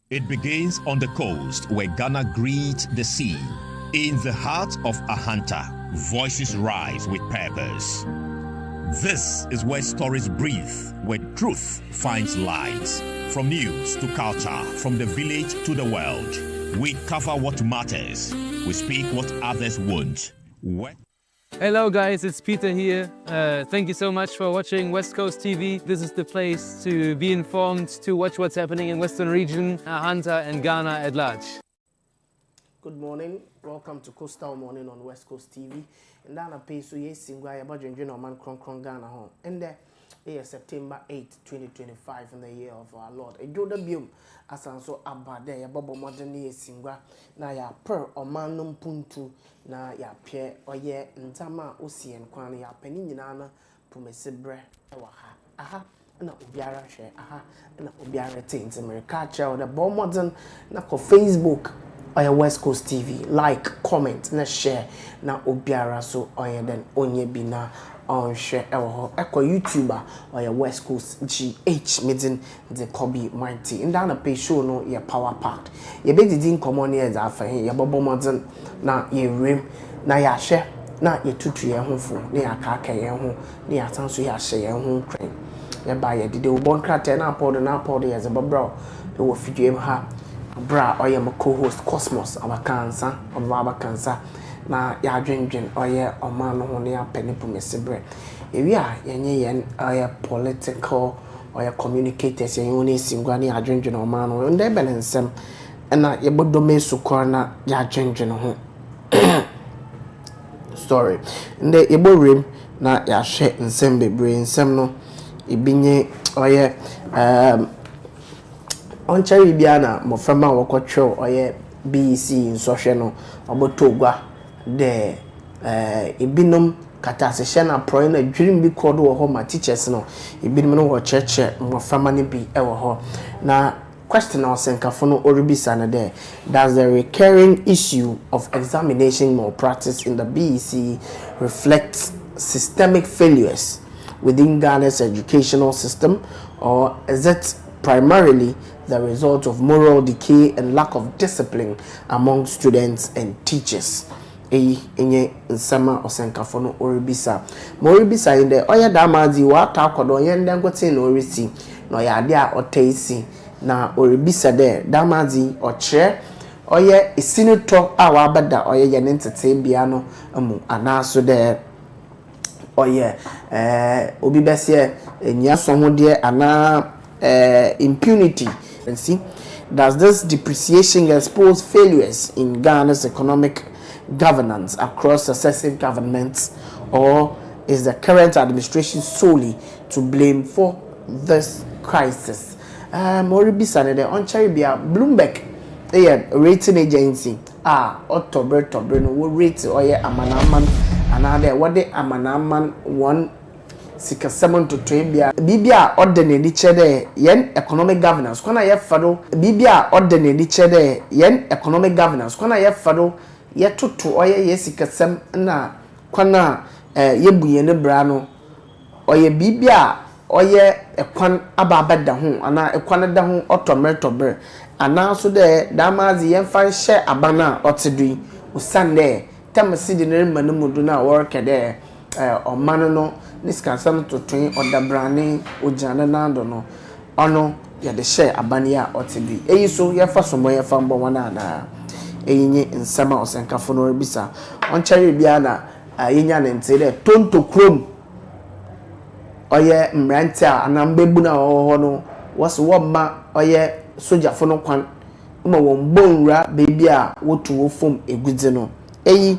It begins on the coast where Ghana greets the sea. In the heart of Ahanta, voices rise with purpose. This is where stories breathe, where truth finds light. From news to culture, from the village to the world, we cover what matters. We speak what others won't. Hello guys, it's Peter here. Thank you so much for watching West Coast TV. This is the place to be informed, to watch what's happening in Western region, Ahanta and Ghana at large. Good morning, welcome to Coastal Morning on West Coast TV. And Dana pay so yes, singwa ya budget no man kron Ghana home. And there is September 8, 2025 in the year of our Lord. A Joda Bium as so abade ya bobo modern ye singwa na ya per o manum puntu na ya pie oye ntama osien kwan ya pani nyina na promesebre ewa ha. Aha na obiara hwe aha na obiara tint America cha the bobo modern na ko Facebook oya West Coast TV, like, comment, na share, na obiara so oya then onye bi na on share ewo eko YouTuber oya West Coast GH meeting the Kobe Mighty. In na pay show no ye power packed. Ye be didin common ye za fa ye bobo modern na ye rem na ya share na ye tutu ye ho fo na ya ka ye ho na ya san so ya share ye ho kran. Ye ba ye dide wo bon krate na pod ye za bobro e wo fidiem ha bra oye my co-host Cosmos abakansa na ya dwendwen oye oman no ho ne apene promesebre ewi a yenye yen oye political oye communicators yen oni singwa ne ya dwendwen oman no nde belensem na ye bodome sukor na ya dwendwen ho sorry nde ye borem na ya hwe nsem bebre nsem no ebinye oye on cherry biana mo frama wokotwe oye BC nsohwe no obotogwa de ibinom katasehye na pro na dwirim bi kodo wo ho ma teachers no ibinom no wo cheche mo frama ne bi e wo ho na question na osenkafo no oribisa na there. Does the recurring issue of examination malpractice in the BEC reflect systemic failures within Ghana's educational system, or is it primarily the result of moral decay and lack of discipline among students and teachers? Enye nsama osenkafo no oribisa moribisa inde oya damazi wa takodo yende ngote no orisi no ya ade a otaisi na oribisa de damazi ochre oye isinoto a wa bada oye ye ntete bia no amu anaso de oye obi bese enya so ho de ana impunity. And see, does this depreciation expose failures in Ghana's economic governance across successive governments, or is the current administration solely to blame for this crisis? Moribisa ne de onchari bia Bloomberg rating agency October no we rate oye amanaman another what the amanaman one sika 7 to 20 bibia ordinary chede yen economic governance kona ye fado bibia ordinary chede yen economic governance kona ye fado ye toto oye ye sika 7 na kona ye buye ne bra no oye bibia oye ekwan ababada ho ana ekwan da ho otomertober ana so de damazi yen fan share abana otedui usande temsidi ne manumu na work de omano no niskansam to twin odabrane ojana nando no ono ya de share abania otedui eyi so ye fa somo ye fa mbo wana na eyinye nsama osenkafo no bisa onchari bia na yinya ne ntede tonto krom oye mrantia anambebu na ho no was woma oye soja fo no kwan ma won bonra baby a wotu wo fom egudze no eyi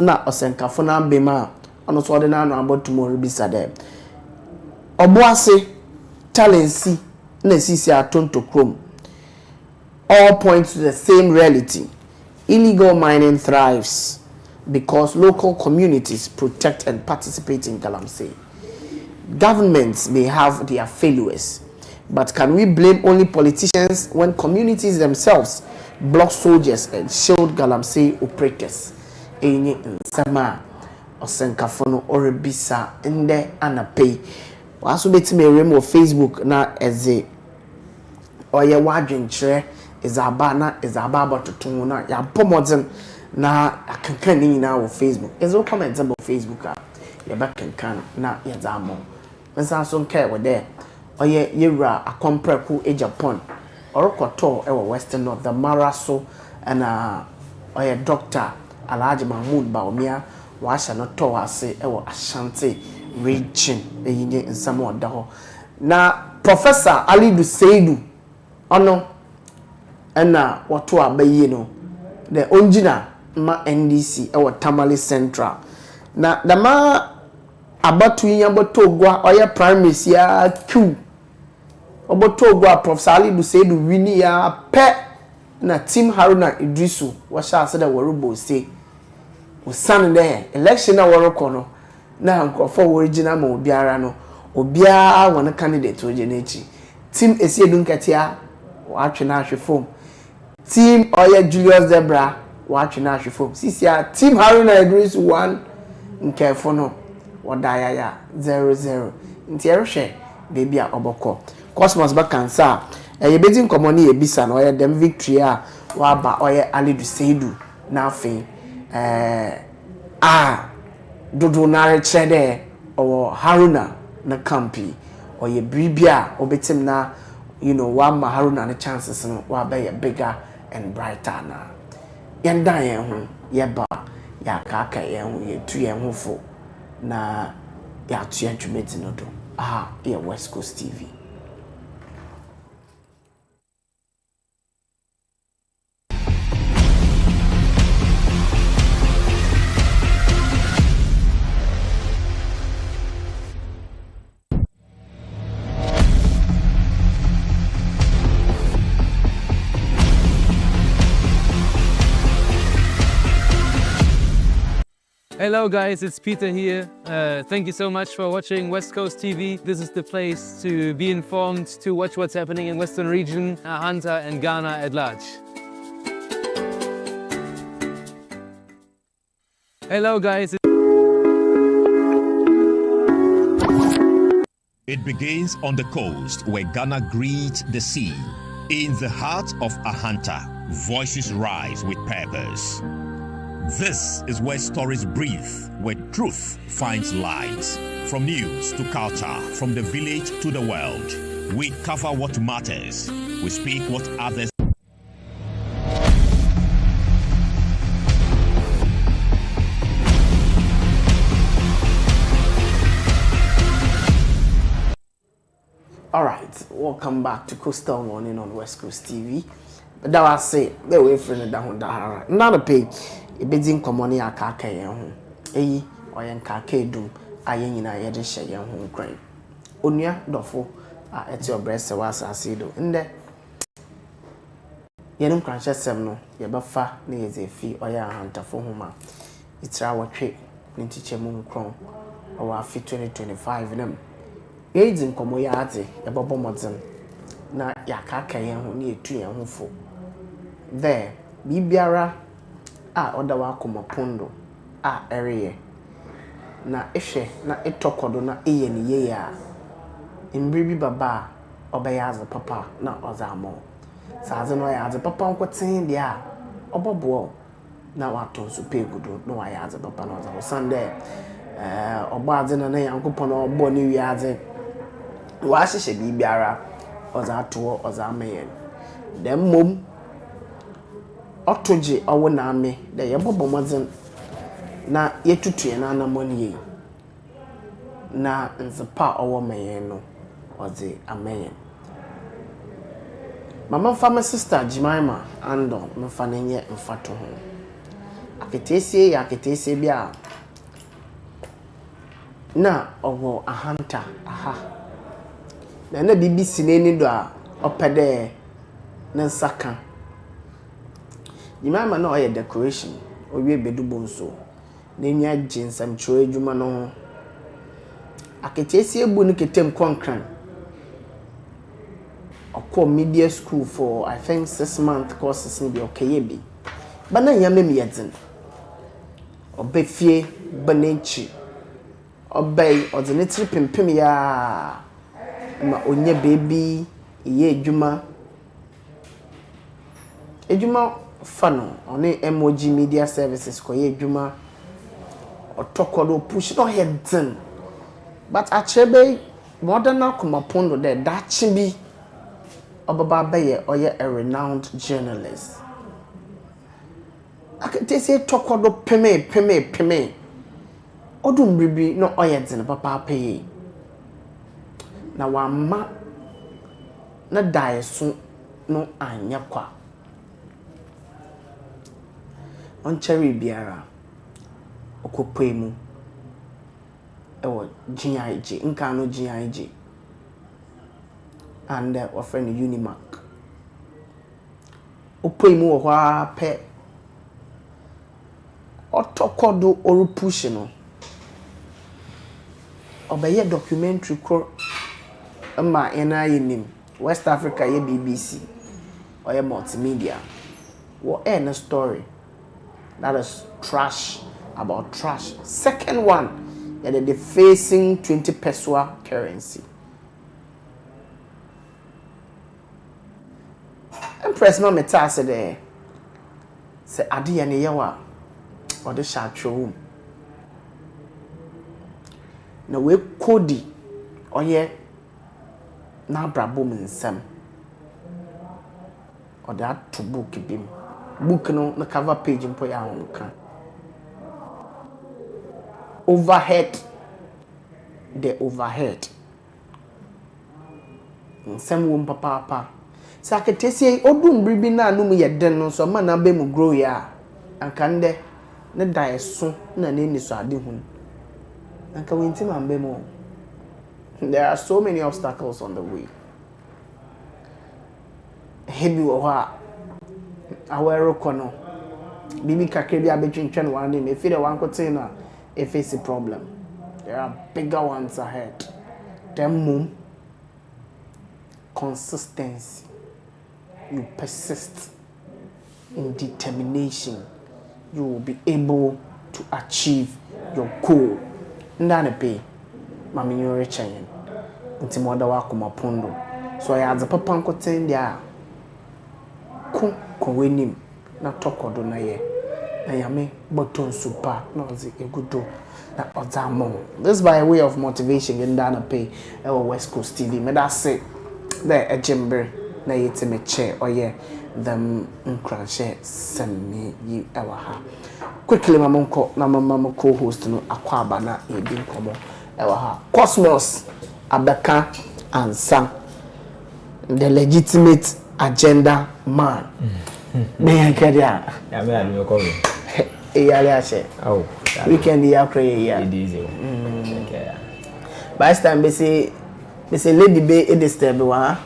na osenkafo na ambema ono so de na no abotumo bisa de oboase talency na sisi atonto krom all point to the same reality. Illegal mining thrives because local communities protect and participate in galamsey. Governments may have their failures, but can we blame only politicians when communities themselves block soldiers and shield galamsey operators? Enye nsama osenkafo no orebisa nde anapay waso betime rem o Facebook na eze oye wadwenkyere ezaba na ezaba abototon na ya pomodzen na akankan ni na wo Facebook ezo comment about Facebook a ya ba kankan na ya zamo nsa so nkai wo de oye yewra akompreku e Japan orokoto e wo Western North the Maraso and oye Dr. Alhaji Mahmoud Baumia wa sha no to ase e wo Ashanti region eyinye nsamo oda ho na Professor Alidu Seidu ono ena wato abayi no the onjina ma NDC e wo Tamale Central na dama abatu yin abotogwa oye primaries ya Q obotogwa Professor Alidu Seidu wini ya pe na Team Haruna Idrisu wa sha ase da worubo se usan de election na woroko no na nkofo original ma obiara no obiara won candidate oje na echi Team Esiedu nkatia wa atwe na ahwe form Team Oye Julius Zebra wa atwe na ahwe form sisia Team Haruna Idrisu 1 nkefo no wodaya ya 00 nti erhwe baby a oboko Cosmos bakansa yebedi nkomo ne yebisa na oye dem victory a wa ba oye Alidu Seidu na afi dodo na chede owo Haruna na campi oye bribia obetim na wa ma Haruna na chances no wa be bigger and brighter na yenda yen ho yeba ya kaka yen ho yetu yen ho fo na ya tu ya dwumeti no do ya West Coast TV. Hello guys, it's Peter here. Thank you so much for watching West Coast TV. This is the place to be informed, to watch what's happening in Western region, Ahanta and Ghana at large. Hello guys. It begins on the coast where Ghana greets the sea. In the heart of Ahanta, voices rise with purpose. This is where stories breathe, where truth finds light. From news to culture, from the village to the world, we cover what matters. We speak what others. All right, welcome back to Coastal Morning on West Coast TV. But that was say, they were friend down Dahara. Not a pay. Ebedi nkomoni akaka yen ho eyi oyen kaka edum ayen nyina ye de hye yen ho kran onua dofo a eti obrese wa asase do nde yenum kranche sem no ye befa na yezefi oya ahantafo homa itira wotwe ntiche mu nkron o afi 2025 nam edi nkomo ya ade ye bobo modern na yakaka yen ho na etu yen ho fo there bibiara oda wa komopondo ereye na ehwe na etokodo na eye ni ye ya imbribi baba obeyaze papa na ozamo saze no yaze papa nkotin dia obobo na wato so pegudo no yaze papa na ozamo sande obaze na yankopon obo ni wiaze wa hihye bibiara ozato ozamayen dem mom otoje owo na ame de yebobo modern na yetutue na anamoni ye na nzepa owo mayen no oze amayen mama fama sister Jimaima ando mfa nenye mfato ho aketesie ya aketesie bia na owo ahanta na BBC neni do a opede na nsaka Jimaima na oye decoration owie bedu bonso na nya jinsam choro adwuma no aketesie bu ni ketem konkran okọ media school for I think 6-month courses ni bi okaye bi bana nyame mi yedin obefie banenchi obey ordinary pimpim ya ma onye baby iye adwuma Ejuma fano on emoji media services ko ye ejuma otokodo push no head tin but achebe modern akumapondo there that chibi obaba beye oye a renowned journalist akete say tokodo peme odum bibi no oye tin papa pay na wama na die so no anya kwa on cherry biara okopwe mu ewo GIG nka no GIG and our friend Unimark opwe mu ho pe otokodo oru push no obeye documentary ko ama ena yinim West Africa ye BBC or ye multimedia what a story that is trash about trash. Second one, yeah, they're facing 20 peso currency. Empress Mama Tassa there. Say Adi and Yawa or the shark room. Now we Cody or ye na brabum and Sam or that to book him. Book no the cover page and put your own can. Overhead, the overhead. Some womb papa. Sakatesi, Odum Bribina, no me a den, so man, I be mu grow ya. And can de, ne die soon, na name is Adihun. And can win him and be more. There are so many obstacles on the way. Heavy or our corner. Bibi Kakabia between 21 name, if you one container. If it's a problem, there are bigger ones ahead. Them move, consistency. You persist in determination. You will be able to achieve your goal. Ndane pay, mami nyore chayen. Nti mwada wako mapondo. So I had the papa nko tendia. Kuwenim na toko do na ye. Na yame button super no zi egudo na odamo. This by way of motivation in Dana Pay or West Coast TV. Me that say there a jember na yete me chair or ye them nkranche semi yi ewa ha. Quickly mamonko na mama co-host no akwaba na ebi nkomo ewa ha. Cosmos Abeka and Sam, the legitimate agenda man. Me kedia. Ya me anu ko mi. Yale ache. Oh. Weekend ya pray ya. It is. Okay. By this time be say lady be e disturb wa.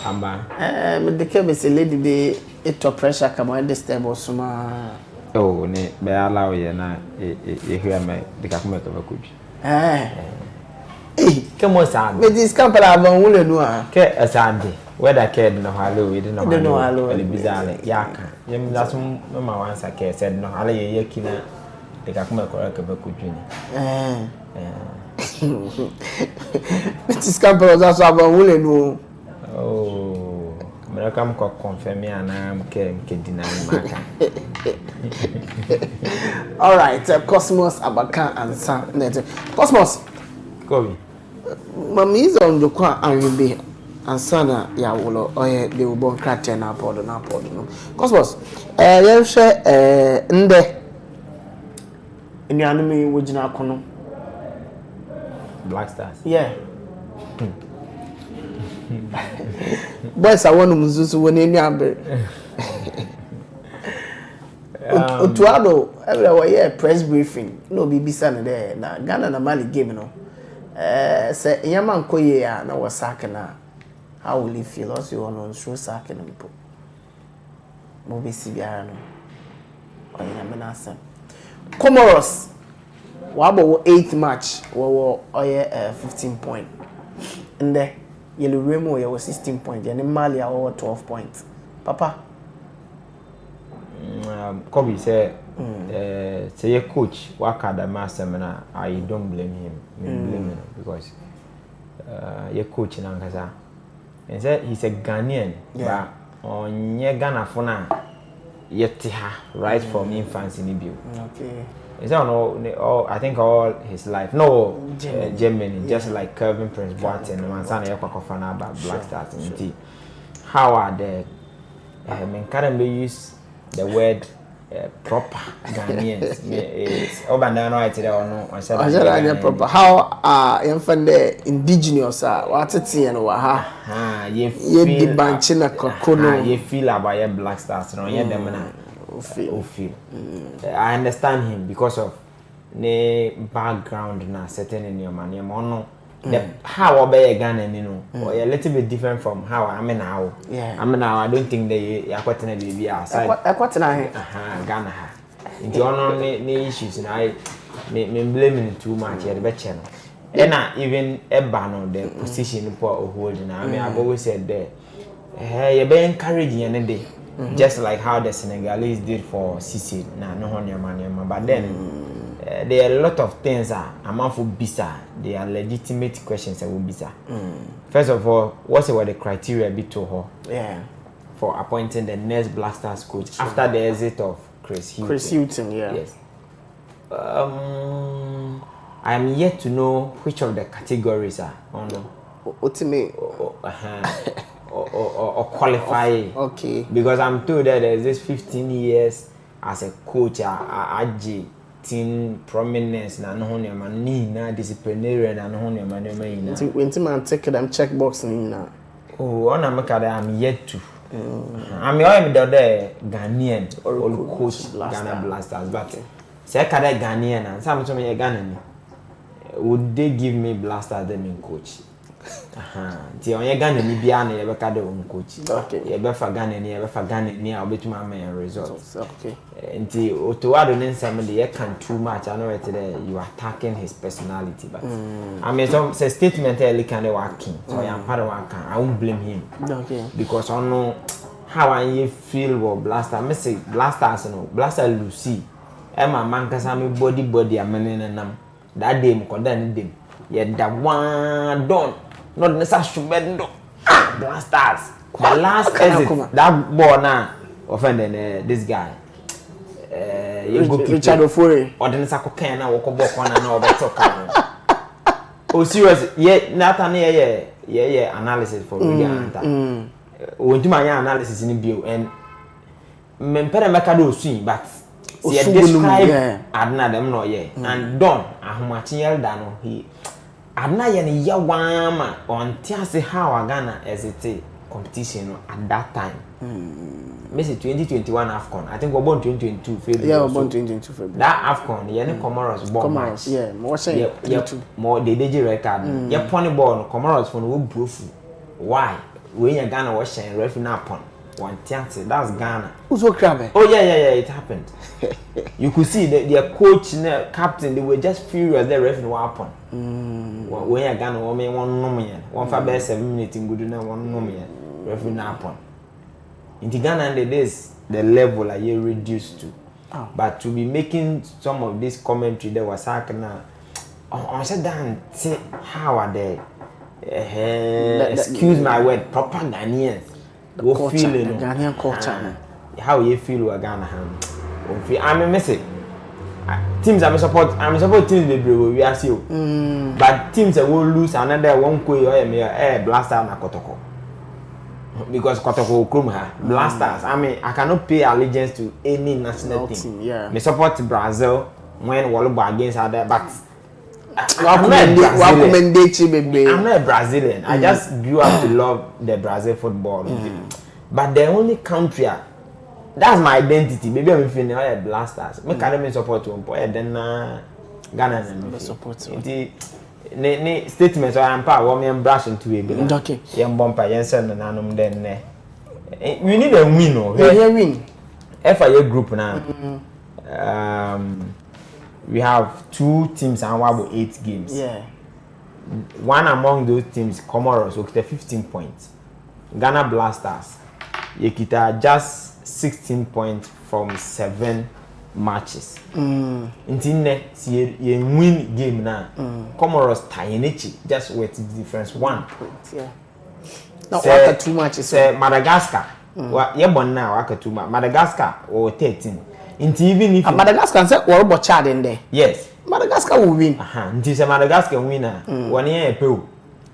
Amba. Me de ke be say lady be e to pressure come on disturb osuma. Oh, ne be allow ye na e hear me de ka kuma to bakudwi. Ke mo sa. Me dis campal avon wule no a. Ke asande. Whether kid no hello, we didn't know hello, bizarre yaka. Yem that's my once I said no, I'll ye kina the Kakuma correct of a kujuni. Mrs. Campbell was also about woolen. Oh, American cock confirm me and I'm kidding. All right, Cosmos, Abaka, and Sam. Cosmos, go. Mammy is on the car and be. And sana ya wolo oye de ubon kratia na podo no Cosmos ye hwe nde enuanu mi wogina kono Black Stars yeah boys I want muzuzu woni enu abe otuado everywhere yeah press briefing no bibisa ne there na Ghana na Mali game no say yama nkoye ya na wasaka na how will you feel as you on through sack and po? Mobi Sibiano. Or Yamanasa. Comoros. Wabo 8th match. Or 15 point. And the Yellow Remo was 16 points. And Mali over 12 points. Papa. Kobe said, say a coach work at the master seminar. I don't blame him. Blame him because your coach in Angaza. And said he's a Ghanaian, but onye Ghana for na yet right from infancy ni bio. Okay. Is that all? I think all his life. No, Germany, just like Kevin Prince Boateng and Mansana Yakofana about Black Stars. Indeed. How are the can we use the word proper Ghanaians? It's Obandano I tell or no. I said proper. How are infant indigenous? What's it saying? You feel about your Black Stars, no, yeah, them feel. I understand him because of the background na certain in your man. The how obey Ghana, you know, or a little bit different from how I'm now. Yeah, I'm now. I don't think they are quite an be outside. Ghana. In the honor issues, and I me blaming too much at the channel. And even a ban on the position for holding. I mean, I've always said there, hey, you be encouraging any day. Just like how the Senegalese did for Sisi, but then there are a lot of things I'm for bisa. They are legitimate questions that will bisa. First of all, what's the criteria be to her? Yeah. For appointing the next Black Stars coach after the exit of Chris Hughton. Chris Hughton, yeah. Yes. I am yet to know which of the categories are on. Ultimate. Or qualify. Okay. Because I'm told that there's this 15 years as a coach at team prominence na no hono man na disciplinary na no hono man na. When man take them checkbox na. Oh, on I'm yet to. I'm already there Ghanaian or coach Ghana Blasters, but say kada Ghanaian and some to me Ghanaian. Would they give me Blasters them in coach? Ti onye Ghana ni bia na yebeka de on coach. Okay. Yebefa Ghana ni yebefa Ghana ni a obetuma ma results. Okay. Nti Otuado ne nsam de ye can too much. I know it there you are attacking his personality, but I mean some say statement early can dey working. So I am part of working. I won't blame him. Okay. Because I know how I feel about Blaster. Me say Blasters no. Blaster Lucy. Emma man kasa me body amene nam. That day mo koda ni dem. Ye da one done. Not necessarily Blasters. The last exit, that ball now offended this guy. Richard Ofori. Or the Nesako can now walk up on and over talk. Oh, serious? Yeah, Nathan, yeah, analysis for me. When do my analysis in the view and Mempere Macado swing, but see, describe Adna them no, yeah, and Don, Ahmatiel Dano, he. Adna yani ya wama on tiase how Ghana as it competition at that time. Messi 2021 AFCON. I think we born 2022 February. Yeah, we born 2022 February. That AFCON, yani Comoros born match. Yeah, more say more the DJ record. Yeah, pony ball Comoros for no proof. Why? When you Ghana was sharing referee na pon. One tiase, that's Ghana. Who's so crabby? Oh yeah, it happened. You could see their coach, captain, they were just furious. The referee were upon. When you Ghana, one nominal, 7 minutes in good enough, one nominal, referee na upon. In Ghana, and this the level are you reduced to. But to be making some of this commentary, there was now. I said that say how are they? Excuse my word, proper Ghanaians. The culture, the Ghanaian culture. How you feel with Ghana? I'm a message. Teams I'm support teams we are still. But teams that will lose another one way or Blaster na Kotoko. Because Kotoko Krumha, Blasters. I mean I cannot pay allegiance to any national team. Yeah. Me support Brazil when Wallaba against other, but I'm not a Brazilian. I just grew up to love the Brazil football. But the only country that's my identity. Maybe I'm feeling like Blasters. Me can't support one point. Then Ghana and support. The statements I am part. What me brush into it. Okay. Young bumper. Yensen and Anum. Then we need a win. Yeah, win. FIA group now. We have 2 teams and 8 games. Yeah. One among those teams, Comoros, with 15 points. Ghana Blasters, Yekita just 16 points from 7 matches. Until you win game now. Comoros tie just with difference 1 point. Yeah. Now after 2 matches. Madagascar, Ye born now akatuma Madagascar or 13. Into even if Madagascar say we Chad in there. Yes. Madagascar will win. Until say Madagascar winner 1 year Peru.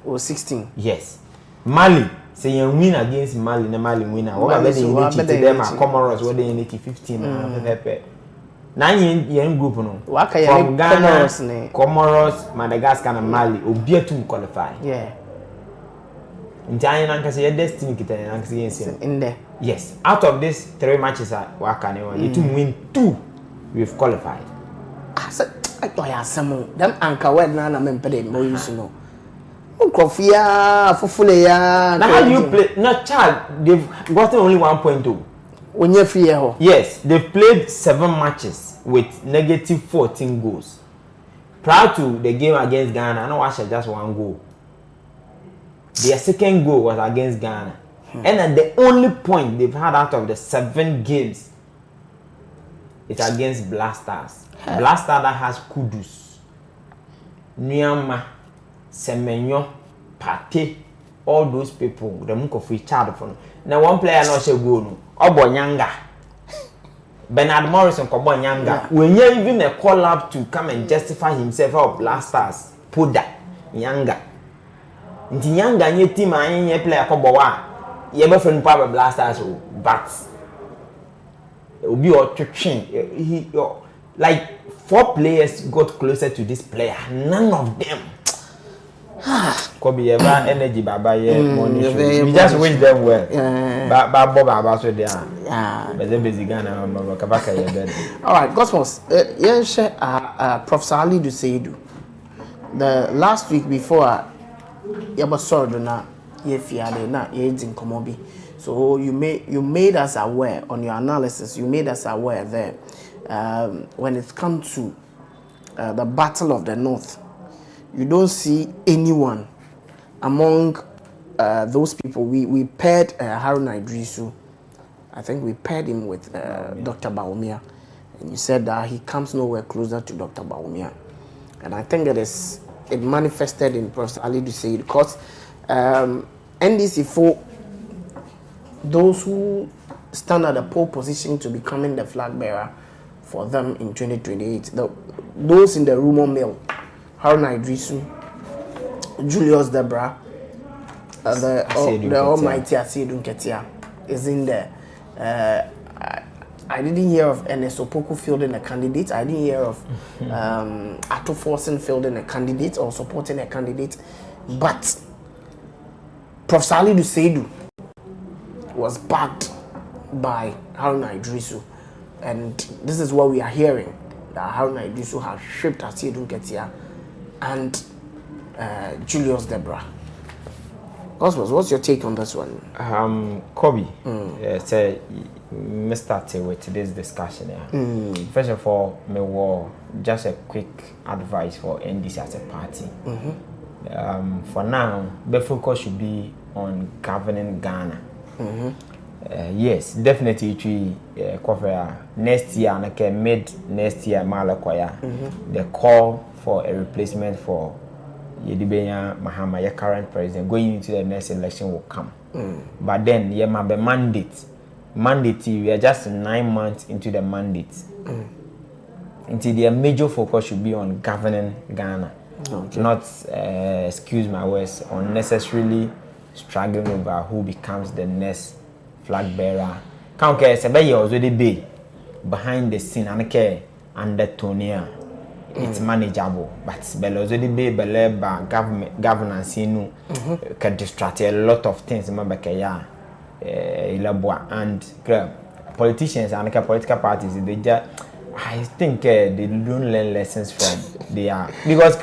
Or 16. Yes. Mali say you win against Mali, na Mali winner. What about the them are Comoros where they need 15 9 year group no. From Ghana, Comoros, Madagascar and Mali obi to qualify. Yeah. Nti nanka say your destiny kita nanka say in there. Yes. Out of these 3 matches waka you to win 2 we've qualified. I said I thought ya some them anka word na mempede mo use no. Nkofia fufule ya. Now how do you play? No child, they've gotten only 1.2. When you free here. Yes, they've played 7 matches with negative 14 goals. Prior to the game against Ghana, I know I should just 1 goal. Their second goal was against Ghana. And then the only point they've had out of the 7 games is against Blasters. Blaster that has Kudus, Nyama, Semenyo, Pate, all those people, the Munko free child from. Now one player not say go no. Obo Nyanga. Bernard Morrison Kobo Nyanga. When you even a call up to come and justify himself of Blasters, Puda, Nyanga. Nti Nyanga nye team anye player Kobo wa. Ye be friend power Blasters but obi o twetwen he like 4 players got closer to this player. None of them. Could be ever energy baba money. We just wish them well. Baba so there. But then busy Ghana all right, Cosmos. Professor Ali Duseidu. The last week before Yabasordo na yefiade na yedin komobi. So you made us aware on your analysis. You made us aware there. When it comes to the Battle of the North, you don't see anyone among those people. We paired Haruna Idrisu. I think we paired him with Dr. Baumia, and you said that he comes nowhere closer to Dr. Baumia, and I think it manifested in Professor Ali Dusei because NDC4, those who stand at the pole position to becoming the flag bearer for them in 2028. Those in the rumor mill, Haruna Idrisu, Julius Debra, the almighty Asiedun Ketia is in there. I didn't hear of Ernest Opoku fielding a candidate. I didn't hear of Ato Forsen fielding a candidate or supporting a candidate. But Professor Ali Duseidu was backed by Haruna Idrisu. And this is what we are hearing, that Haruna Idrisu has shipped Asiedun Ketia and Julius Debra. Cosmos, what's your take on this one? Kobe, say, me start with today's discussion. First of all, me will just a quick advice for NDC as a party. For now, the focus should be on governing Ghana. Yes, definitely. Next year, mid next year, the call for a replacement for Yedibenya Mahama, your current president, going into the next election will come. But then, yeah, my mandate, we are just 9 months into the mandate. Until their major focus should be on governing Ghana, not, excuse my words, unnecessarily struggling over who becomes the next flag bearer. Can't care, Sabay already be behind the scene and care under Tonia. It's manageable, but already be by governance, can distract a lot of things. And politicians and political parties, they just, I think they don't learn lessons from their, because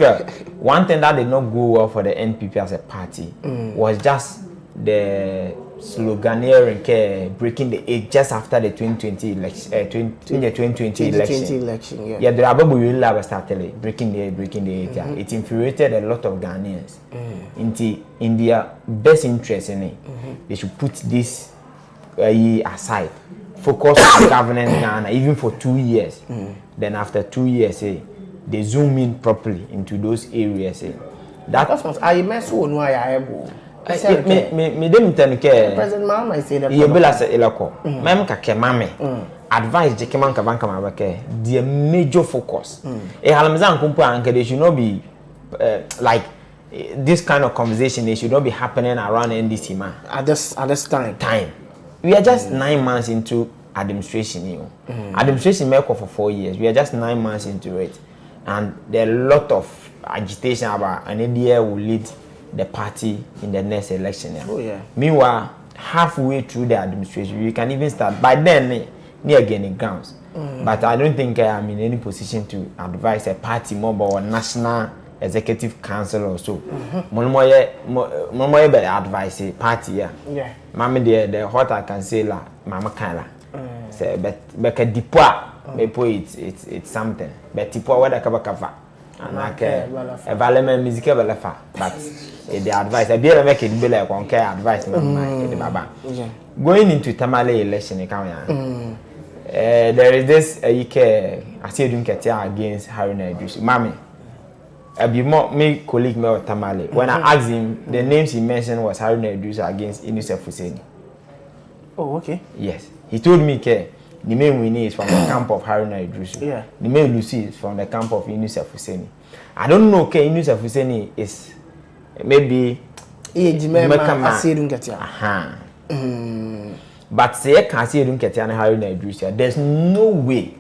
one thing that did not go well for the NPP as a party was just the sloganeering, breaking the age just after the 2020 election. 2020 election. Yeah, the Ababu Yula started breaking the age. It infuriated a lot of Ghanaians. In their best interest in it, they should put this aside. Focus on governing Ghana even for 2 years. Then after 2 years, they zoom in properly into those areas. That's what I mess with. me dem tenke President Mahama say that ye bela se elako mem ka ke mame advice je keman ka banka ma beke the major focus e halamza nkompo anke they should not be like this kind of conversation it should not be happening around NDC man at this time we are just 9 months into administration, you know. Administration make for 4 years. We are just 9 months into it, and there are a lot of agitation about an idea will lead the party in the next election. Yeah. Oh yeah. Meanwhile, halfway through the administration, you can even start. By then, near gaining grounds. But I don't think I'm in any position to advise a party member or national executive council or so. Monomoye be advise a party. Yeah. Mama the what I can say la mama kala. Say but a dipwa it's something. But dipwa whether kaba and like a valement music belefa. But the advice I be make it be like one care advice baba. Going into Tamale election there is this I see you get against Haruna Idris. Mami me colleague me Tamale. When I asked him, the names he mentioned was Haruna Idris against Inusef Hussein. Oh, okay. Yes. He told me the main winning is from the camp of Haruna Idris. Yeah. The main Lucy is from the camp of Inusef Hussein. I don't know Inusef Hussein is maybe but say I can't see you get Haruna Idris. There's no way.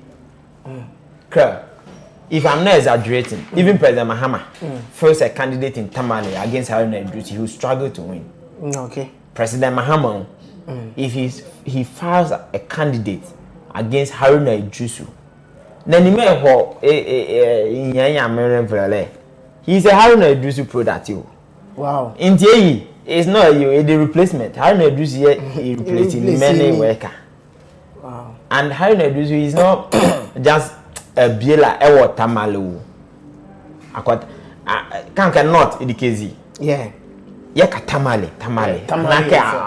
If I'm not exaggerating, even President Mahama first a candidate in Tamale against Haruna Idris, he will struggle to win. Okay. President Mahama, if he files a candidate against Haruna Idris, then he may he's a Haruna Idris product. Wow. In TAE, it's not you, the replacement. Haruna Idris is replacing many workers. Wow. And Haruna Idris is not just a biela ewo Tamale. Cannot in the KZ. Yeah. Yeka Tamale.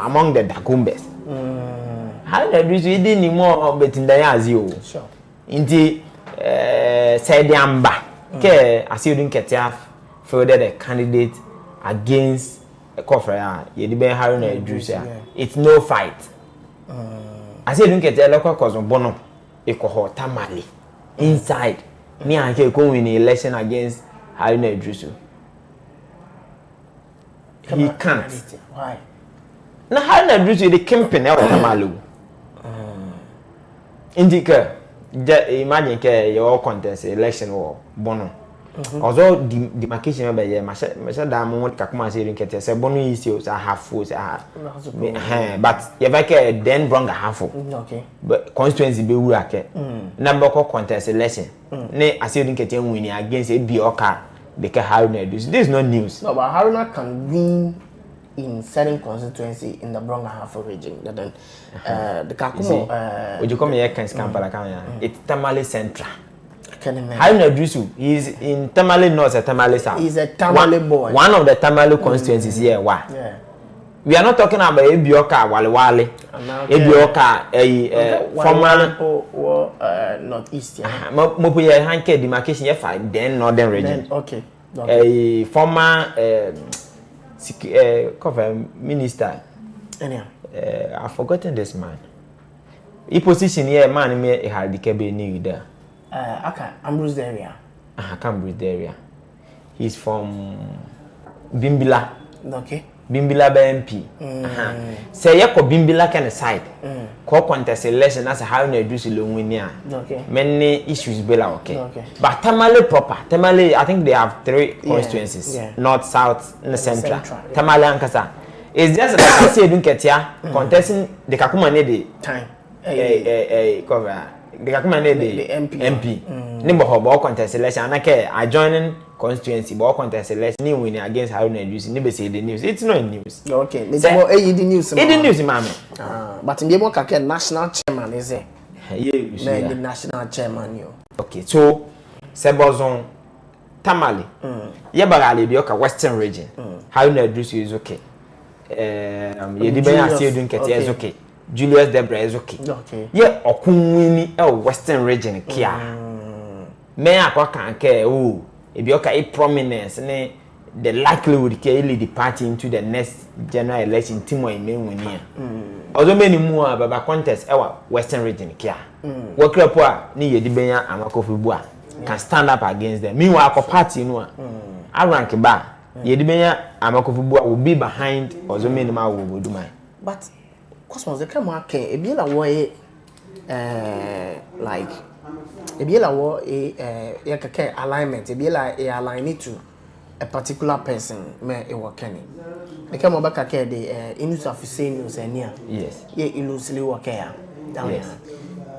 Among the Dakumbes. Haruna Idris didn't need more betting the Yazio. Sure. Inti said the Amba. As you didn't get further the candidate against a coffer. You didn't Haruna Idris. It's no fight. As you didn't get a local cause of Bono. Eko Tamale. Inside, me and he go win the election against Haruna Idris. He can't. Why? Now Haruna Idris is the campaign of Tamale. Indicate, imagine your contest election or Bono. Although demarcation by ye, Masha Diamond Kakuma say say Bono is yours. I have fools. But you then bring a half. Okay. But constituency be work. Number contest election. Ne as you didn't get winning against a Bioka because Haruna Idris. This is not news. No, but Haruna can win in certain constituency in the Bronga half region. Then the Kakumo would you come here can Kampala? It's Tamale Central. Haruna Idris, he's in Tamale North, Tamale South. He's a Tamale boy. One of the Tamale constituencies here. Why? Yeah. We are not talking about Ebioka, Wale. Ebioka, former northeast. Mopuya Hanke demarcation, fine, then northern region. Okay. A former minister. I've forgotten this man. He position here, man, me a hardikebe need there. Ambrose area. Cambridge area. He's from Bimbila. Okay. Bimbila MP. Say you Bimbila kind of side. Contest election as a Haruna Idris Lumwinia. Okay. Many issues bela okay. But Tamale proper. Tamale, I think they have 3 constituencies. Yeah. North, south, and central. Tamale and Kasa. It's just like I say you don't get here contesting the Kakuma the time. Cover. The Kakuma the MP. Nimbo ho contest election. I joining constituency contest election ni winning against Haruna Idris. Nibe say the news. It's not news. Okay. It's more the news. The news, mama. But in the more national chairman is it? Yeah, the national chairman you. Okay. So Sebozon Tamale. Yebagali Bioka Western region. Haruna Idris is okay. Yedibe still doing Ketia is okay. Julius Debra is okay. Okay. Yeah, Okunwini Western region kia. Me akwa kanke Ebioka prominence ne the likelihood can lead the party into the next general election Timo Ime winning. Although many more Baba contest our Western region kia. Work up ni Yedibenya and Wakofubua can stand up against them. Meanwhile, party no I rank ba Yedibenya and Wakofubua will be behind although many more will do mine. But Cosmos the come okay, a bill away like a bill away a alignment, a bill a align it to a particular person me e workani. The come back ake the inus of news and yes. Ye illusely work here. Yes.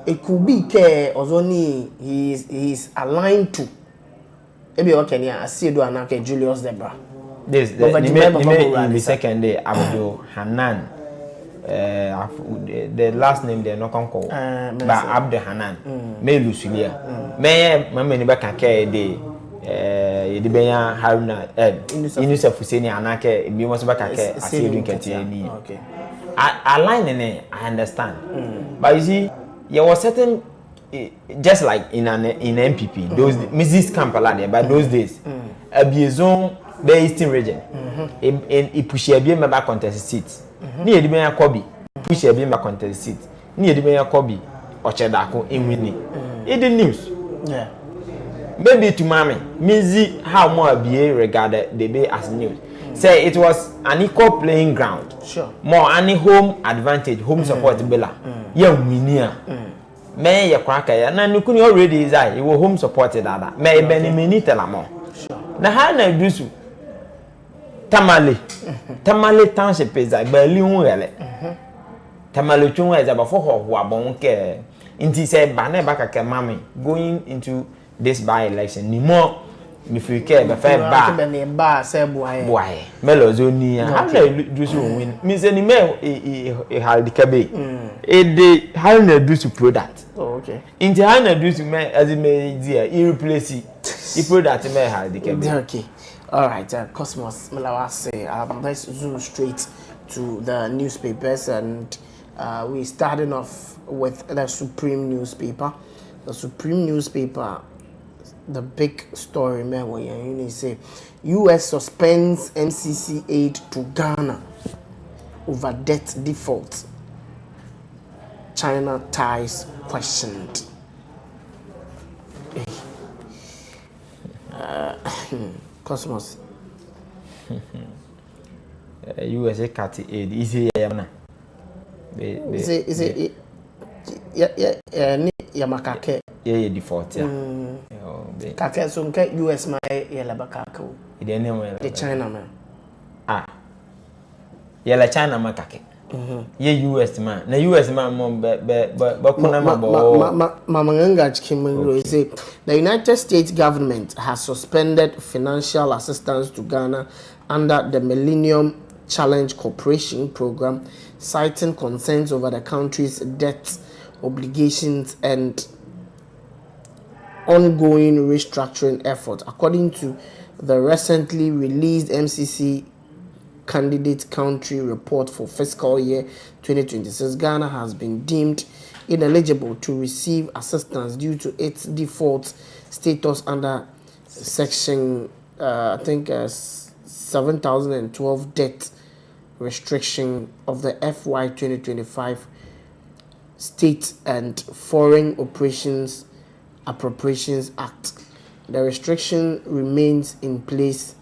It could be care or only he is aligned to maybe okay yeah, I see do anake Julius Debra. This the second day Abdul Hanan. The last name they no can call but Abdul Hanan. Me Lucilia. Me mama ni back ake de Yedibenya Haruna Inusa Fuseni Anake ebi mo so baka ke asiedu nkete ni. Okay. I line I understand. But you see there was certain just like in MPP those Mrs. Kampala there but those days Abiezon the Eastern region in push Abie member contest seat. Ni Yedibenya Kobi push Abie member contest seat. Ni Yedibenya Kobi Ochedako in winning. It the news. Yeah. Maybe to mommy, Mizi how more be regarded the day as news. Say it was an equal playing ground. Sure. More any home advantage, home support bella. Yeah, winia. May ya cracker ya na nukuni already is I. You were home supported that. May beni mini telamo. Sure. Na hana dusu. Tamale township is I beli unwele. Tamale chunwa is about 4 wabonke. Inti say bane baka ke mami going into this by-election ni more me free care be fair ba say boy melozoni how na do so win me say ni me e haldi kabe e dey how na do to product. Oh, okay. Inti how na do to me as me dia e replace e product me haldi kabe. Okay. All right, Cosmos Malawa say let's zoom straight to the newspapers and we starting off with the Supreme newspaper. The Supreme newspaper, the big story, man, when you say US suspends MCC aid to Ghana over debt default. China ties questioned. Cosmos. USA cut aid easy yamna. Is it yeah makake yeah default yeah. Kake so nke US ma ya la bakake o. Ide ne mo The China man. Ya la China makake. Ye US man. Na US man mo be kuna mabo. Mama nganga chikimiro say the United States government has suspended financial assistance to Ghana under the Millennium Challenge Corporation program, citing concerns over the country's debt obligations and ongoing restructuring efforts. According to the recently released MCC candidate country report for fiscal year 2026, Ghana has been deemed ineligible to receive assistance due to its default status under section 7012 debt restriction of the FY 2025 State and Foreign Operations Appropriations Act. The restriction remains in place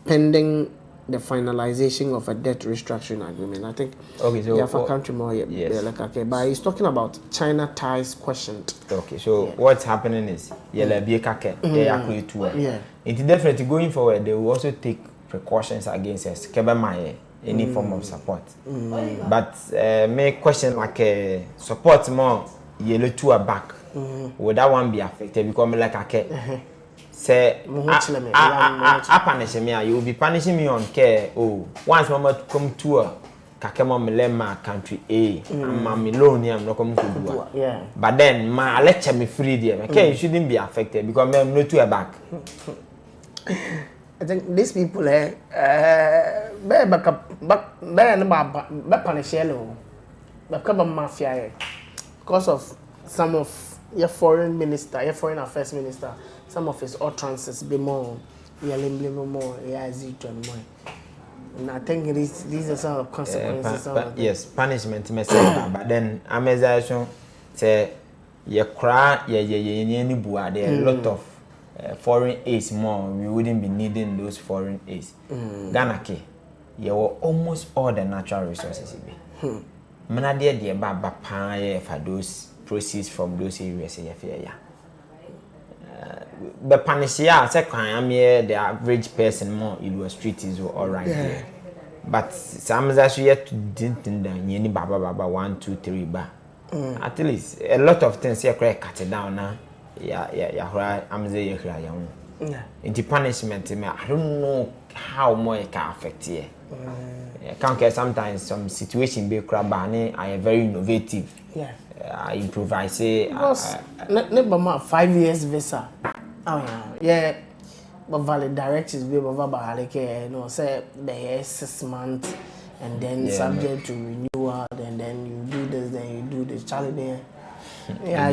pending the finalization of a debt restructuring agreement. I think okay, so for country more yes. Like okay, but he's talking about China ties questioned. Okay, so what's happening is yeah. It's definitely going forward they will also take precautions against us. Any form of support. But may question like support more yellow to a back. Would that one be affected? Because like say I punish me, you will be punishing me on care. Oh, once mama come to a kakema melema country A and mommy lonely I'm not coming to do it. Yeah. But then my lecture me free there. Okay, you shouldn't be affected because I'm not to a back. I think these people punish yellow become mafia because of some of your foreign minister, your foreign affairs minister, some of his utterances be more more, yeah, and I think these are some of consequences. Yes, punishment message, but then amazation say ye cry, ye bua. There are a lot of foreign aids more. We wouldn't be needing those foreign aids. Ghana ke, ye were almost all the natural resources. Mana dear baba pie for those proceeds from those areas. But Panisia, second, the average person more in street is all right there. But some that yet didn't any baba 1, 2, 3 bar. At least a lot of things here cut it down now. Yeah, I'm saying yeah. Into punishment, I don't know how more it can affect you. I can't get sometimes some situation be crab I am very innovative. Yeah. I improvise. Say, never 5 years visa. Oh yeah. But valid directives be about say the 6 months and then subject to renewal and then you do this, then you do this. Charlie there. Yeah,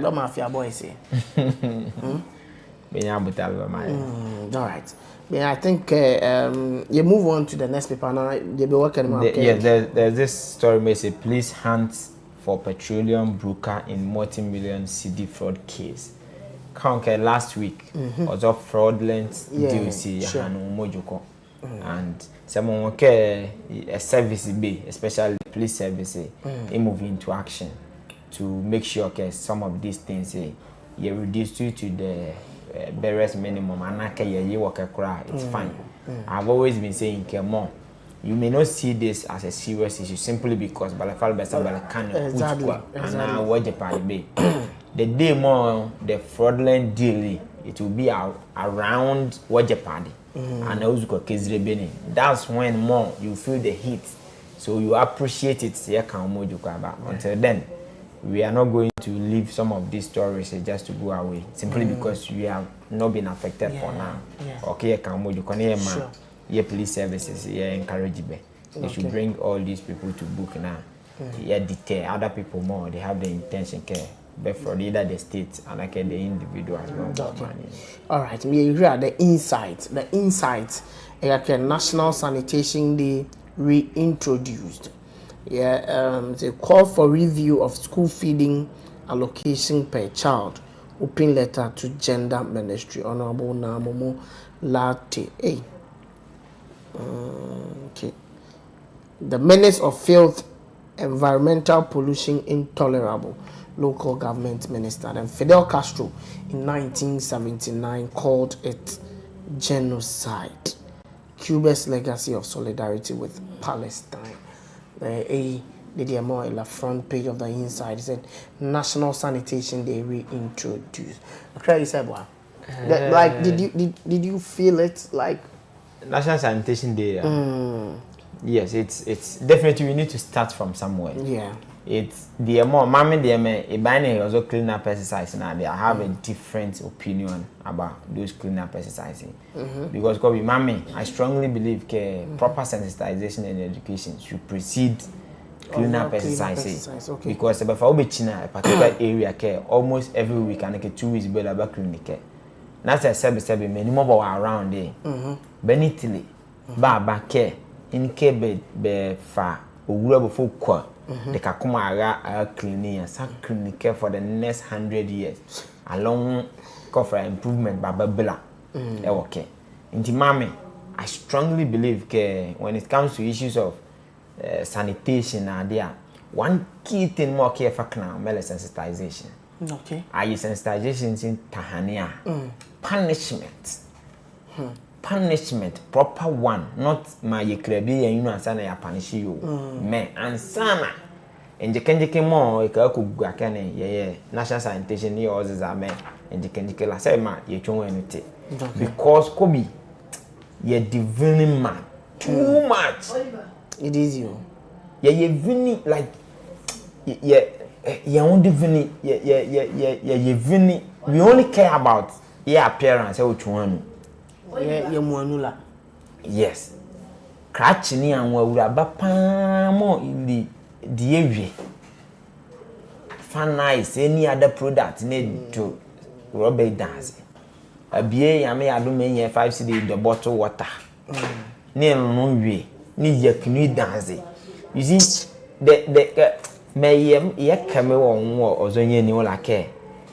the mafia boy say. All right. Yeah, I think you move on to the next paper now. You be working. Yes, there's this story. May say police hunt for petroleum broker in multi-million cedi fraud case. Conquer last week was a fraudulent deal. And someone a service be, especially the police service, move into action to make sure some of these things you reduce to the barest minimum and it's fine. I've always been saying more. You may not see this as a serious issue simply because the day more the fraudulent deal it will be around Wajapadi and also Kezrebeni. That's when more you feel the heat. So you appreciate it. Until then, we are not going to leave some of these stories just to go away simply because we have not been affected for now. Okay, sure. Your police services encourage you. You should bring all these people to book now. Deter other people more. They have the intention care. But for either the state and the individual as well. All right, me hear the insight. The insight, National Sanitation Day reintroduced. They call for review of school feeding allocation per child. Open letter to Gender Ministry. Honorable Namomo Latte. Hey. Okay. The menace of filth, environmental pollution intolerable. Local government minister. And Fidel Castro in 1979 called it genocide. Cuba's legacy of solidarity with Palestine. The front page of the inside said National Sanitation Day reintroduced. Okay, you said what? Like, did you feel it like National Sanitation Day? Yes, it's definitely we need to start from somewhere. Yeah. It's the more mommy the binary also clean up pesticides now. I have a different opinion about those clean up pesticides. Because mommy, I strongly believe proper sensitization and education should precede clean up pesticides. Okay. Because if I be China, a particular area almost every week and 2 weeks better about clinic. That's a sebi many more around there. Benitili, Baba care in be fa owura before kwa. The Kakuma are cleaning clinic for the next 100 years. Along for improvement by Babila. Okay. Inti mami, I strongly believe when it comes to issues of sanitation there, one key thing more careful now, sensitization. Okay. I use sensitization in Tahania. Punishment. Punishment, proper one, not my yekrebi and you know sana ya punish you. Me and sana. And the kenjike more ye national sanitation ye others are me and the kenjike la say ma ye chonwe nite. Because Kobe ye divining man too much. It is you. Ye vini like ye own divini ye vini. We only care about your appearance which one. Yes. Crachini and wura bapa more in the area. Fan nice any other product need to rubber dance. abie ya me ado me yen 5 cedi the bottle water ne no wie ni yakunu danze you see the mayem ye kame won wo ozonye ni wala ke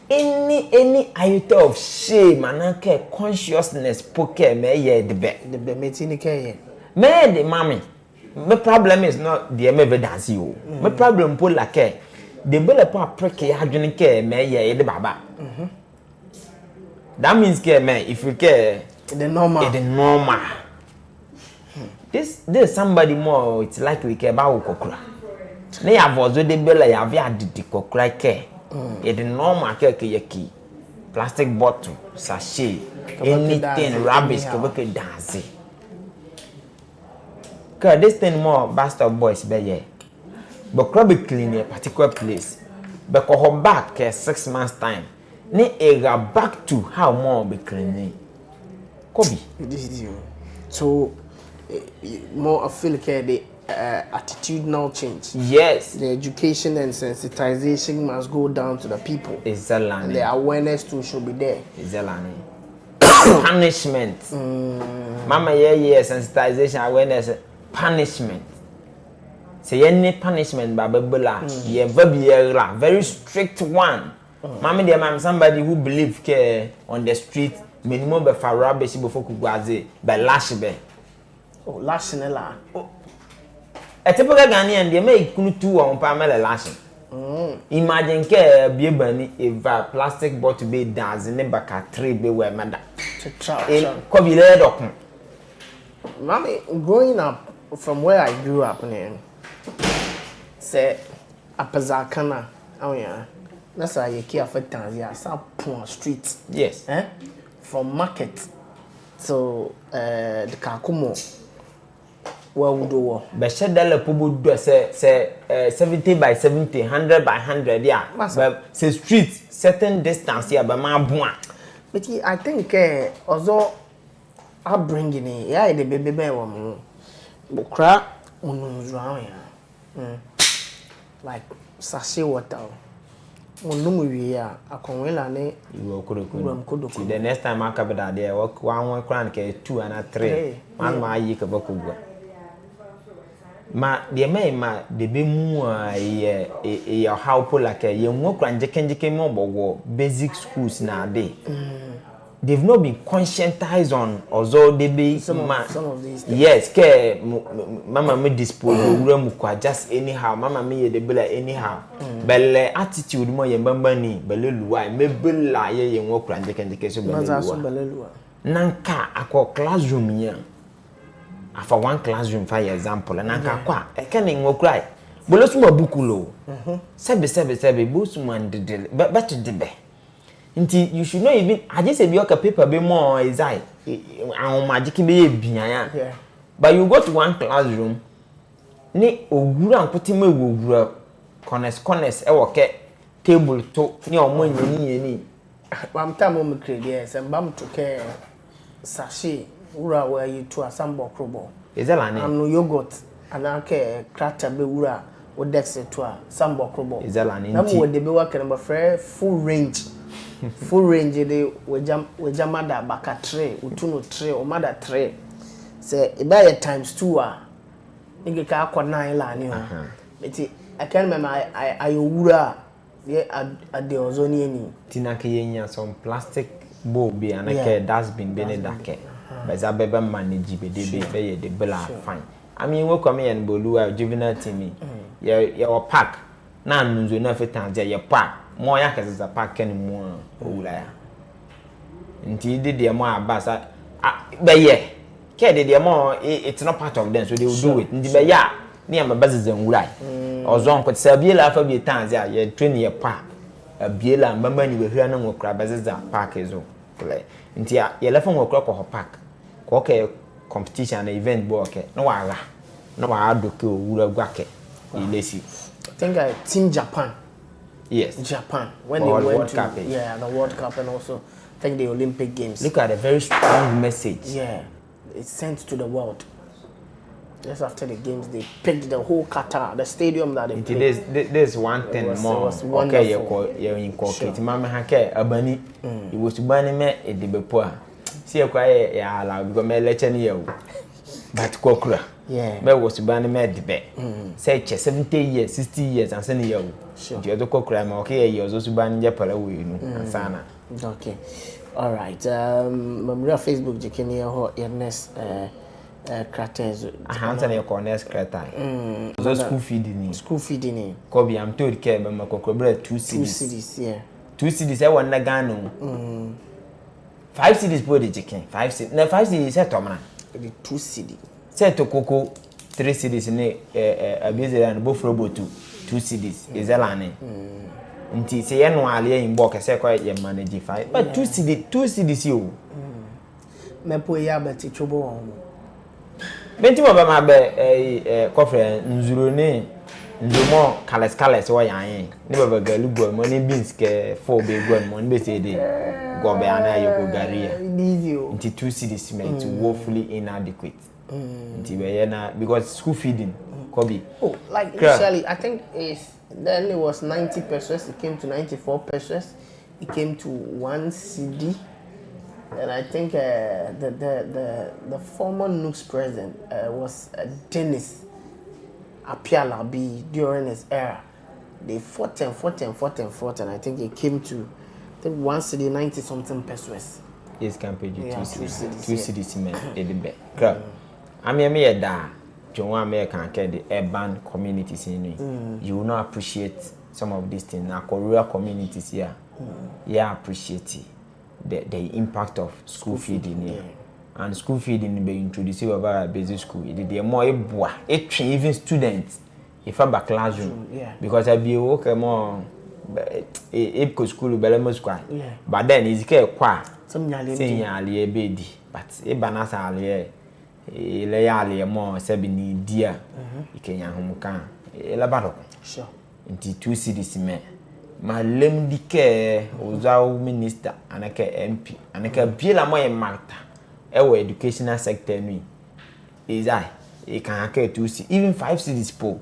any iota of shame and consciousness poke me ye the be metini ke me the mommy my problem is not the evidence you my problem po la ke the bele po prick ya adwene ke me ye the baba that means ke me if you care the normal this somebody more it's likely ke ba ukokura na ya vozo de bele ya via didi kokura ke the normal ke yaki plastic bottle sachet anything rubbish ke dance cause this thing more bastard boys be here but club clean a particular place but go back 6 months time ni era back to how more be cleaning Kobe this is you so more I feel like the attitudinal change. Yes. The education and sensitization must go down to the people. Exactly. And the awareness too should be there. Exactly. Punishment. Mama, yeah, sensitization, awareness, punishment. Say any punishment, Bababula, yeah, very strict one. Mama, dear, I'm somebody who believe on the street, minimum be for rubbish before Kugazi, by lash be. Oh, lashing a lot. A typical Ghanaian, they make two on Pamela lashing. Imagine ke be bani if a plastic bottle be dance in the back at 3 be where mother. Could be laid up. Mommy, growing up from where I grew up, say a Pazakana, oh yeah, that's how you care for Tanzania, some street. Yes. From market to the Kakumo. Well, we do. But shed dollar pubu do say 70 by 70, 100 by 100, yeah. But say street certain distance here, but my boy. But I think although upbringing, yeah, the baby woman, but crap, like sachet water. A conwella ne you could the next time I cover that there, one crank 2 and 3. Man, my yikaboku. Ma the be mu a how po like a young jeke mo basic schools na day. They've not been conscientized on although they be some of these things. Yes, ke mama me dispose ura kwa just anyhow mama me the be like anyhow. Belle attitude mo ye mbamba ni belle luwa me bella ye wo kra jeke so belle luwa. Nanka akọ classroom ya. For one classroom for example and anka kwa e can in cry bolosuma bukulo sebe bosuma ndede but debe nti you should not even I just say be your paper be more is I magic be bian but you go to one classroom ni ogura ankotima ogura corners e wo ke table to ni omo nyeni bam time mo create yes and bam to ke sachet ura where you to assemble crobo is that line and no yogurt and ake cracker be ura o dex to assemble crobo is that line na mo de be work number full range de we jamada baka tray utuno tray o mother tray say e buy times 2 nige ka akọ 9 la ni o eti I can remember I ura ye ade ozoni ani tinaka yenya some plastic bowl be and ake dustbin be ne dake but that baby manage be the bella fine. I mean, we come here and Bolua juvenile team. Your pack. Now, no, no, for times your pack. More yak as a pack anymore. Until did the more bass. But yeah, care the more it's not part of them, so they will do it. And the ya near my buzzes and woolly. Or zone could sell beer for your times. Yeah, you train your pack. A beer and mamma you will hear no more crab as that pack is all. Until your left on o'clock or pack. Okay, competition and event book. No, I do kill would have I think Team Japan. Yes. Japan. When they went to the World Cup and also I think the Olympic Games. Look at a very strong message. Yeah. It's sent to the world. Just after the games, they picked the whole Qatar, the stadium that they played. There's one thing more. Okay, you're in Koke. Mama Hake, Abani, it was to ban me at the Bepoa. See a quiet, yeah, I'll go me lecture you. But Kokra, yeah, me was to ban me at the bed. Say 70 years, 60 years, and send you. Sure. The other Kokra, okay, you're also banning Japala, Sana. Okay, all right. Remember Facebook, you can hear her illness. Craters. Hansen your corners crata. So school feeding. School feeding. Kobe, I'm told care by my cockroach 2 cities, yeah. 2 cities, I want Nagano. 5 cities body chicken. 5 cities. No, 5 cities set Tomana. The 2 cities. Set to Coco 3 cities in a busy and both robot 2 cities. Is a lane. Until say annually in Boka, say quite your manager 5. But 2 cities you. Mepo ya beti chobo. Benti baba ma be coffee nzuro ne ndomo kales wo yan ne baba galugo mo ne beans ke 4 be go mo ne be say dey go be ana yoko garia nti 2 cities cement woefully inadequate nti be na because school feeding kobi like initially I think then it was 90 pesos, it came to 94 pesos, it came to 1 CD. And I think the former Nooks president was Dennis Apialabi during his era. They fought and I think it came to 1 city 90 something pesos. Yes, campaign 2 cities. 2 cities men the be. Crap. I mean me da John American the urban communities in you will not appreciate some of these things. Now rural communities here. Yeah, appreciate it. The impact of school feeding here. And school feeding be introduced by basic school. It more it train even students if I back classroom because I be okay more a school belemo school. But then it's kwa some yali bedi but e banasa ali e le yali more sebini dia ikenya humuka e labaro sure into 2 cities men ma lem dike ozawo minister anaka MP anaka biela mo marta ewo educational sector ni is I e can hake 2 cities even 5 cities po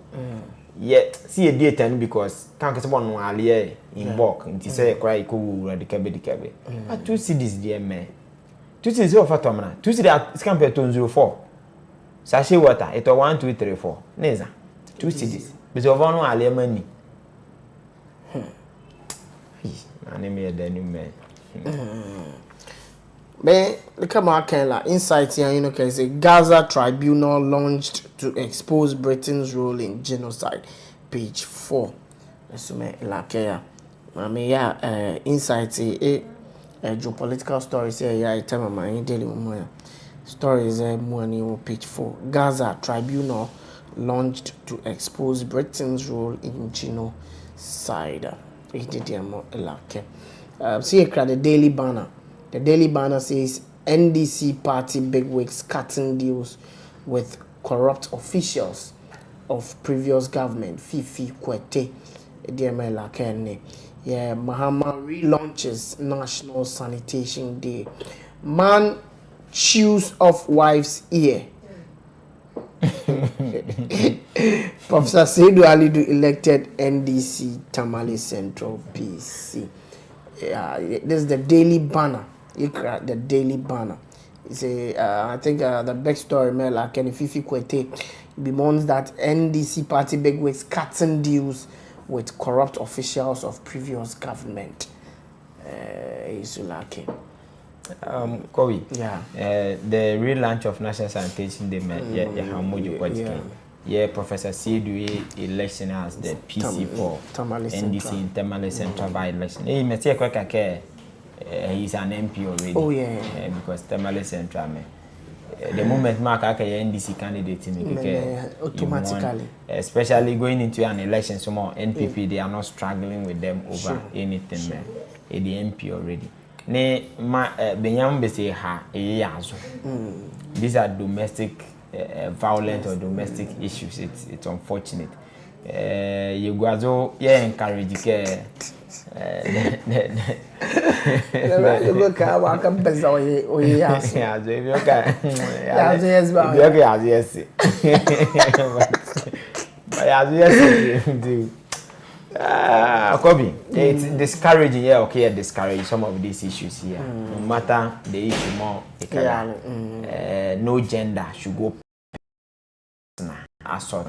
yet see a data because can't get one ali in bulk into say cry ko wura dikabe but 2 cities there me 2 cities of atomana 2 cities is compared to 04 sachet water it 1 2 3 4 neza 2 cities but of one ali money anime the new man. Look at my Kela insight here, you know, can say Gaza tribunal launched to expose Britain's role in genocide. Page 4. Resume like insight geopolitical stories here. Yeah, tell my daily stories more page 4. Gaza tribunal launched to expose Britain's role in genocide. See the Daily Banner. The Daily Banner says NDC party bigwigs cutting deals with corrupt officials of previous government. Fifi Kwete. Yeah, Mahama relaunches National Sanitation Day. Man chews off wife's ear. Professor Saidu Alidu elected NDC Tamale Central PC. This is the Daily Banner. The Daily Banner. It's I think the big story, like Kenny Fifi Kwete, bemoans that NDC party bigwigs cutting deals with corrupt officials of previous government. Kobe. Yeah. The relaunch of National Sanitation Day, Professor Saidu election as the PC for NDC in Tamale Central by election. He's an MP already. Oh yeah. Because Tamale Central, the moment Mark Aka NDC candidate automatically, especially going into an election, some more NPP they are not struggling with them over anything. The MP already. Ne ma benyam be say ha yazo. These are domestic violent or domestic issues. It's unfortunate. You guys encourage Look at what can be so yes. Yeah, you okay. Yes, but yes, do. Kobe, it's discouraging. Yeah, okay, discourage some of these issues here. No matter the issue more, no gender should go assault.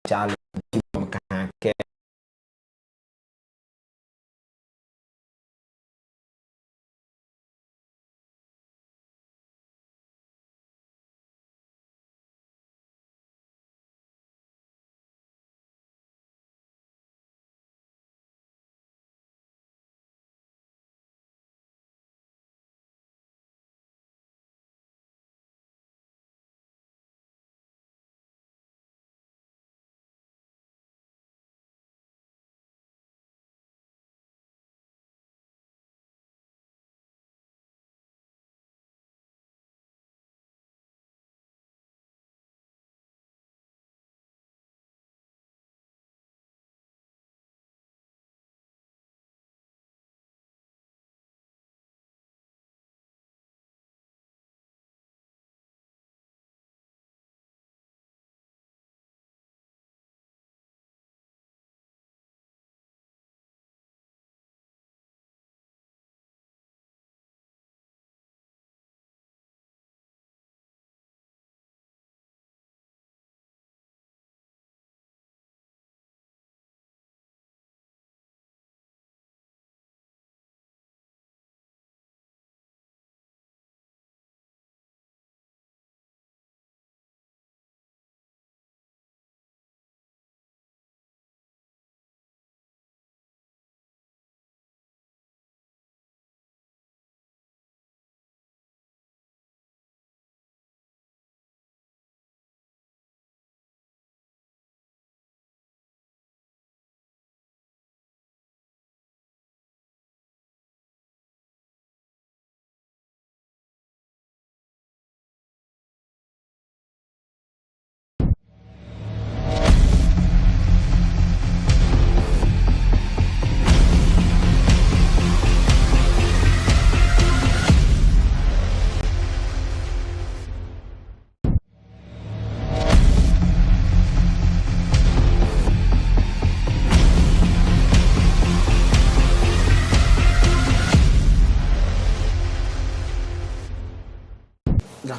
Child can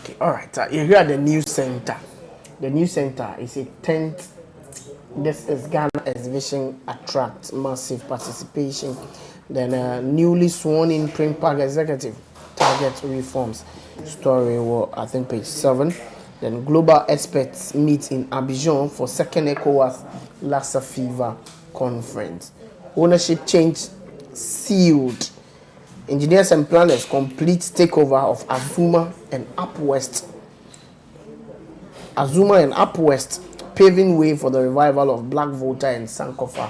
Okay, all right. You're here at the news center. The news center is a tent. This is Ghana exhibition attracts massive participation. Then newly sworn in Print Park executive target reforms. Story I think page 7. Then global experts meet in Abidjan for second ECOWAS Lassa Fever conference. Ownership change sealed. Engineers and planners complete takeover of Azuma and Upwest. Azuma and Upwest paving way for the revival of Black Voter and Sankofa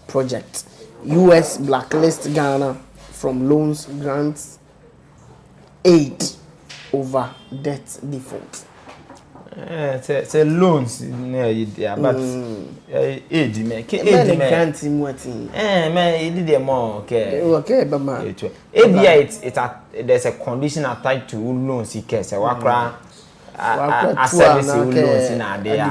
project. US blacklist Ghana from loans, grants, aid over debt default. It's a loans, but aid me. Grants in what? Man, it did more. Okay, okay, but man. There's a condition attached to loans. He cares. Wakra, service loans in a day.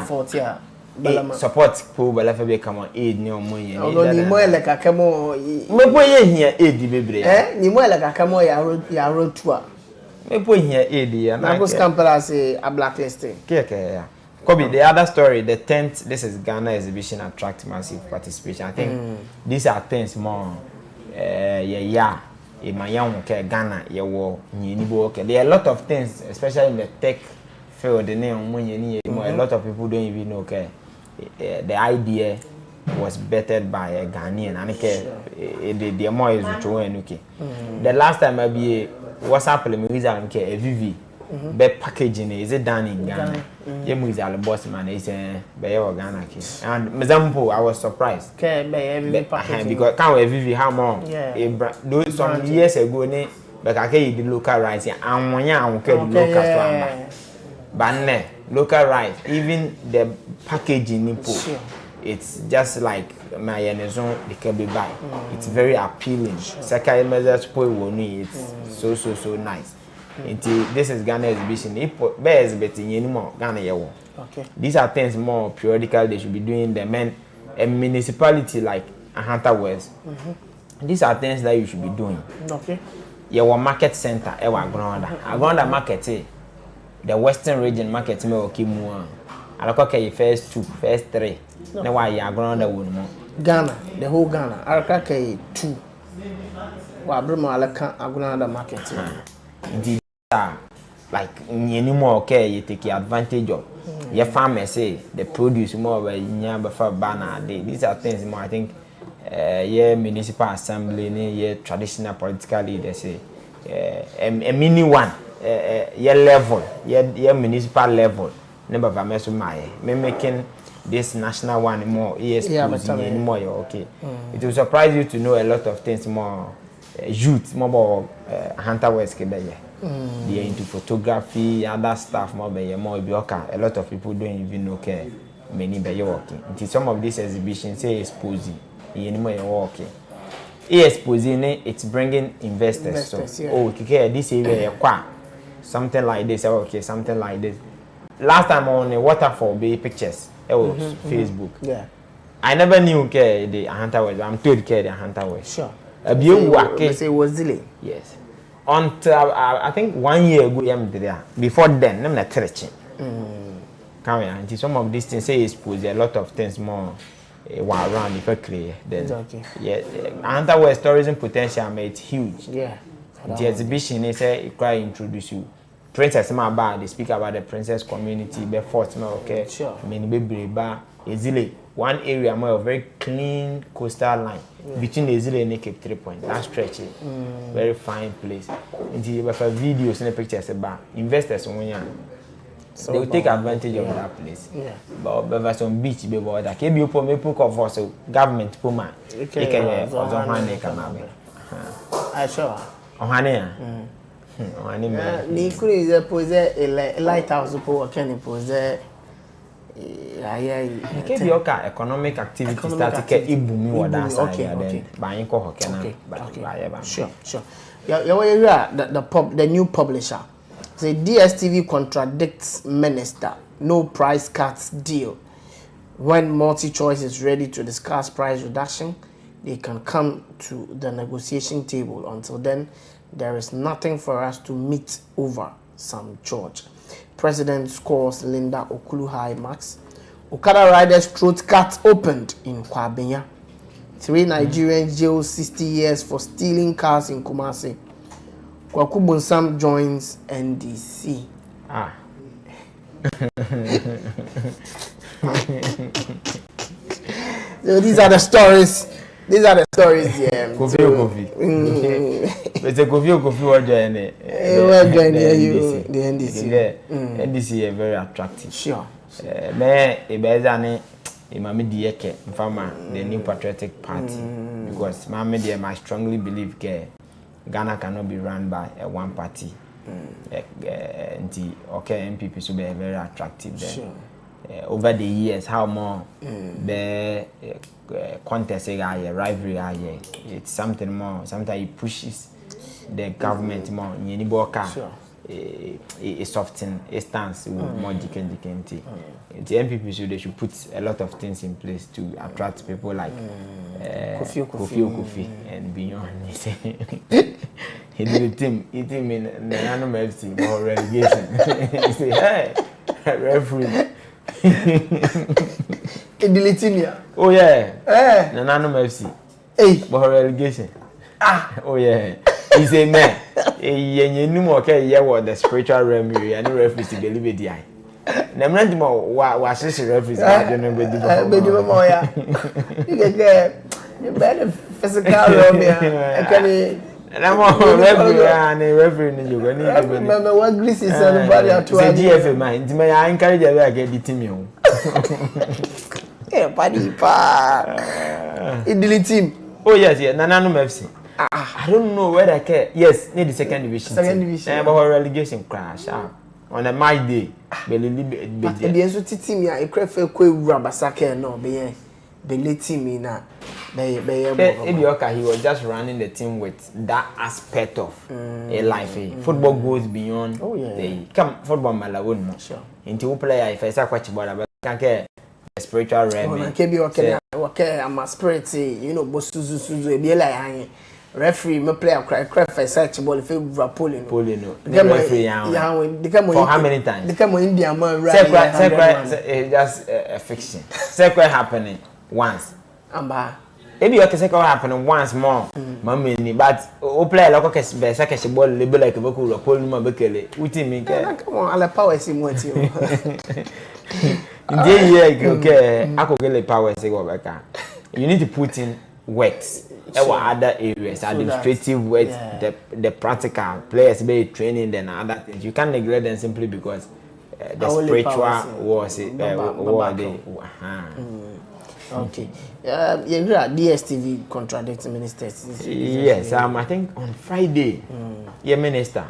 Support pool, but if we come on aid, no money. Although ni more like a camo. Me boy here aid, baby. Ni more like a camo ya road tour. Me boy here aid, and I was campers say a blacklisting. Okay. Kobe, the other story, the 10th, this is Ghana exhibition attract massive participation. I think these are things more, in my young Ghana, there are a lot of things, especially in the tech field, a lot of people don't even know, the idea was bettered by a Ghanaian, and the more is okay. The last time I be WhatsApp, a VV. Be packaging is it done in Ghana? Is the boss man is Ghana. And example, I was surprised. Because can't we how more? Those some years ago, but I can't the local rice and when you the local store. But local rice, even the packaging it's just like my energy they can be by. It's very appealing. Second measures it's so nice. This is Ghana exhibition. If bears betting anymore Ghana yewo. Okay. These are things more periodical they should be doing. The men a municipality like Ahanta West. These are things that you should be doing. Okay. Your market center, Agronda market, the Western region market, me okay more. I look okay first 2, first 3. Now why you Agronda one more? Ghana, the whole Ghana. I look 2. Wa Bruma alaka Agronda market. Indeed, like anymore okay, you take advantage of. Your farmers say the produce more by before banner day. These are things more I think. Yeah, municipal assembly, yeah, traditional political leaders say, a mini one, yeah, level, yeah, municipal level. Number of me making this national one more, more, okay. It will surprise you to know a lot of things more, youth, more Hunter West, they're into photography, other stuff, more, more, a lot of people don't even know, okay, many be working. Until some of these exhibitions say exposing. Okay. Exposing it's bringing investors. So, yeah. oh, okay, this area, something like this. Okay, something like this. Last time on the waterfall, be pictures. It was Facebook. Yeah. I never knew the Hunter West. I'm told the Hunter West. Sure. Say it was delay. Yes. Until I think 1 year ago, I'm there. Before then, I'm not teaching. Come here. Until some of these things say expose a lot of things more. While around if I clear then yeah Hunter West tourism potential made huge. Yeah, the exhibition is quite introduce you princess about they speak about the princess community before okay sure many baby bar easily one area more very clean coastal line between the Ezile and Cape 3 Point that stretch very fine place until you have videos and pictures about investors so they will take advantage of that place. Yeah. But there some beach be about that. Kebi upo me put for so government puma. I sure. Ohane ya. Ohane me. Ni kuri ze pose a lighthouse po can pose kebi oka economic activity start ke ibumi wa that side then ba yin ko hokena ba. Sure. The new publisher. The DSTV contradicts minister. No price cuts deal. When multi-choice is ready to discuss price reduction, they can come to the negotiation table. Until then, there is nothing for us to meet over, Sam George. President scores Linda Okulu high marks. Okada riders' throat cut opened in Kwabenya. 3 Nigerians jailed 60 years for stealing cars in Kumasi. Kwaku Bonsam joins NDC. So these are the stories. Yeah. Kofi. But the Kofi will join the NDC. NDC is very attractive. Sure. Mami Dieke, the New Patriotic Party, because Mami Dieke, I strongly believe Ghana cannot be run by one party. MPP should be very attractive there. Sure. Over the years, how more the contest rivalry it's something more. Sometimes it pushes the government more. Sure. A soften a stance with more DKNT. The MPP should put a lot of things in place to attract people like Kofi and beyond. He did the team in the Nanum FC or relegation. He say, hey, referee. Oh yeah. The Nanum FC. Hey, or relegation. Oh yeah. He say, man, you know okay, yeah, what the spiritual realm you and the referee to believe it. Yeah. Namrandi mo wa sisi referees I don't know bedi mo ya. You get the physical realm ya. Can na mo referee and referee ni you go need to remember what Greece is everybody at one. The GFA man, the man I encourage you to get the team o. Eh, party pa. In the team. Oh yes, yeah, Nananum FC. I don't know whether I care. Yes, need the second division. But relegation crash. On a my day, but the team ya e crefe ko ewura basaka no be Bele team na be he was just running the team with that aspect of a life. Football goes beyond the football malawon. Sure. Into player if I say quite about can get the spiritual realm. Okay, I'm a spirit, bosuzu e be like referee me player cry for search ball if polling. The referee for how many times? The come India man right. Just a fiction. Second happening once. Amba. Maybe you can happen once more. Mammy, but o play like a second ball label like a vocal or pull my bekele. What do you mean? Come on, I'll power sim what you. Okay, I could get the power say go back. You need to put in works. Other areas, administrative works, the practical players be training then other things. You can't neglect them simply because the spiritual was it Okay. You hear DSTV contradicting ministers. Yes, I think on Friday, minister,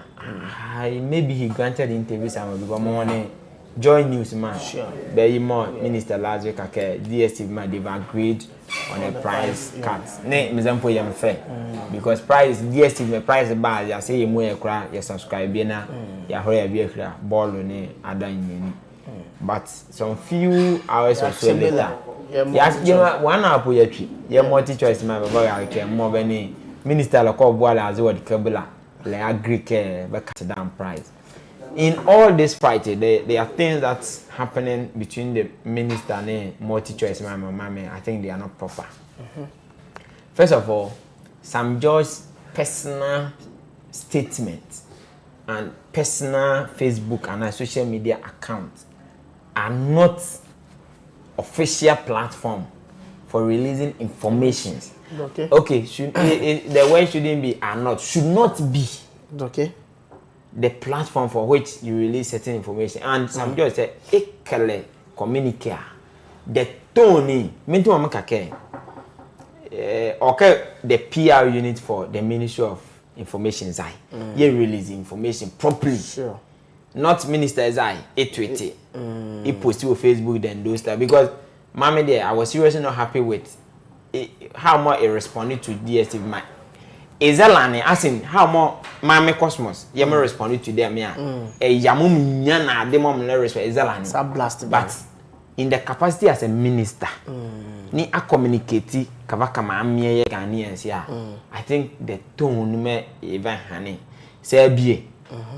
maybe he granted interviews because morning Joy News man. Sure. Very more minister last week DSTV man they've agreed on a price cut. Ne, example yam fair because price DSTV price bar ya say you you subscribe na ya hore be kra ball ne adan but some few hours or so later yeah, 1 hour po yatwi ya multi choice man baba ya ke mo be ni minister la ko boala as what kabula le agree ke be cut down price. In all this fight, there are things that's happening between the minister and multi-choice mama. I think they are not proper. First of all, Sam George's personal statement and personal Facebook and social media accounts are not official platform for releasing information. Okay. The word shouldn't be are not. Should not be. Okay. The platform for which you release certain information and some just say ekele communicate the tone me to am kake okay the PR unit for the Ministry of Information zai you release information properly. Sure. Not minister zai tweet he post on Facebook then those stuff because mama there I was seriously not happy with how much it responded to DSTV my Ezelane asking how more Mame Cosmos yem responded to them yamum nyana de mom le respect Ezelane but in the capacity as a minister ni a communicate kavaka ma amie ye Ghanaians ya I think the tone me even hani say bie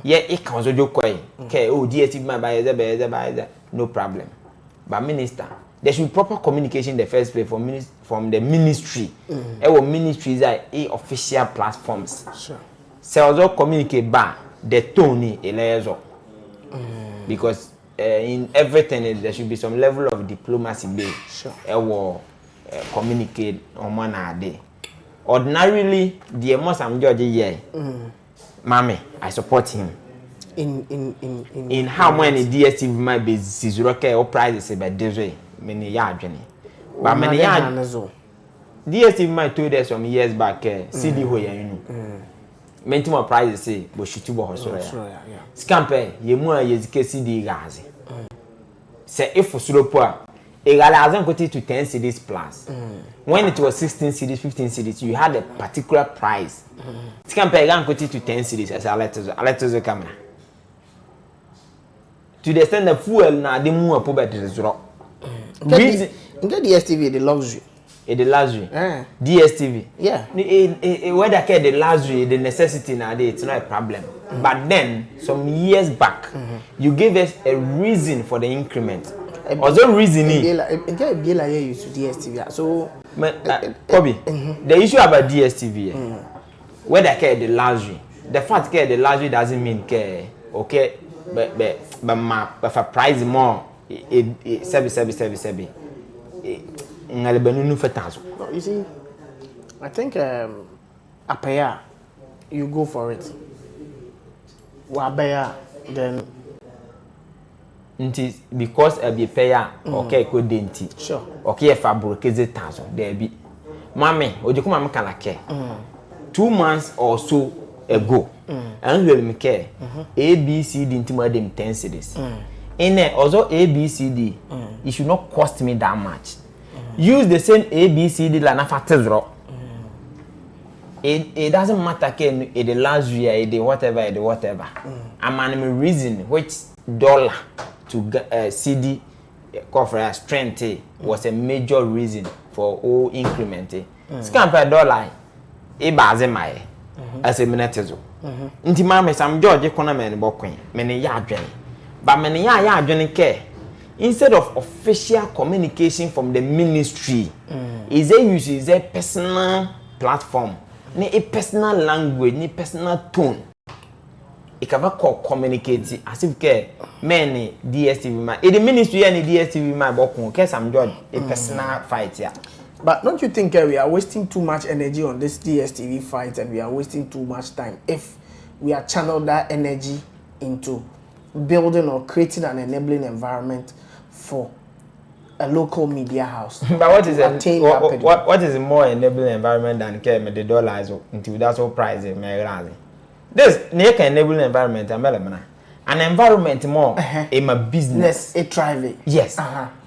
ye e kan so jokoi ke o DSTV ma ba eze no problem but minister there should be proper communication in the first place from the ministry. Ministries are official platforms. Sure. So also communicate back the tone because in everything there should be some level of diplomacy there. Sure. Communicate on one day. Ordinarily, the most I'm judging here. Mame, I support him. In how many DSTV might be Zizuroke or prices by this many yardjeni. But many yard DSTV might told us some years back CD ho ya you many more prices say but shitubo hosoya scamper ye mu a yezike CD gazi say if suropo a egalazen quote to 10 CDs plus when it was 16 CDs 15 CDs you had a particular price scamper gan quote to 10 CDs as alert camera to the extent that fuel na de mu a poverty zero. Get DSTV the luxury. The luxury. DSTV. Yeah. Whether care the luxury, the necessity nowadays, it's not a problem. But then some years back, you gave us a reason for the increment. Also reasoning. You used to DSTV. So Kobe, the issue about DSTV, whether care the luxury, the fact care the luxury doesn't mean care. Okay, but for price more. Sebi. You see, I think Apaya, you go for it. Wabaya, then. Because a be payer, okay, good denti. Sure. Okay, if I broke it, there be. Mammy, would you come and make 2 months or so ago, and will make care. A, B, C, D, into them 10 cities. In there, although ABCD, it should not cost me that much. use the same ABCD la na fatezro. It doesn't matter can it the last year it the whatever. I'm an reason which dollar to CD conference strength was a major reason for all increment. Scam per dollar e baze mai as a minute. Nti mama Sam George economy no bokwen me ne ya adwen but me ne ya adwen ke instead of official communication from the ministry is they use a personal platform ni a personal language ni personal tone e ka va communicate as if ke men DSTV ma the ministry and DSTV ma bokwen ke Sam George a personal fight ya. But don't you think we are wasting too much energy on this DSTV fight and we are wasting too much time if we are channeled that energy into building or creating an enabling environment for a local media house? But what is what is a more enabling environment than the dollars into that whole price? This near enabling environment an environment more in my business a thriving. Yes.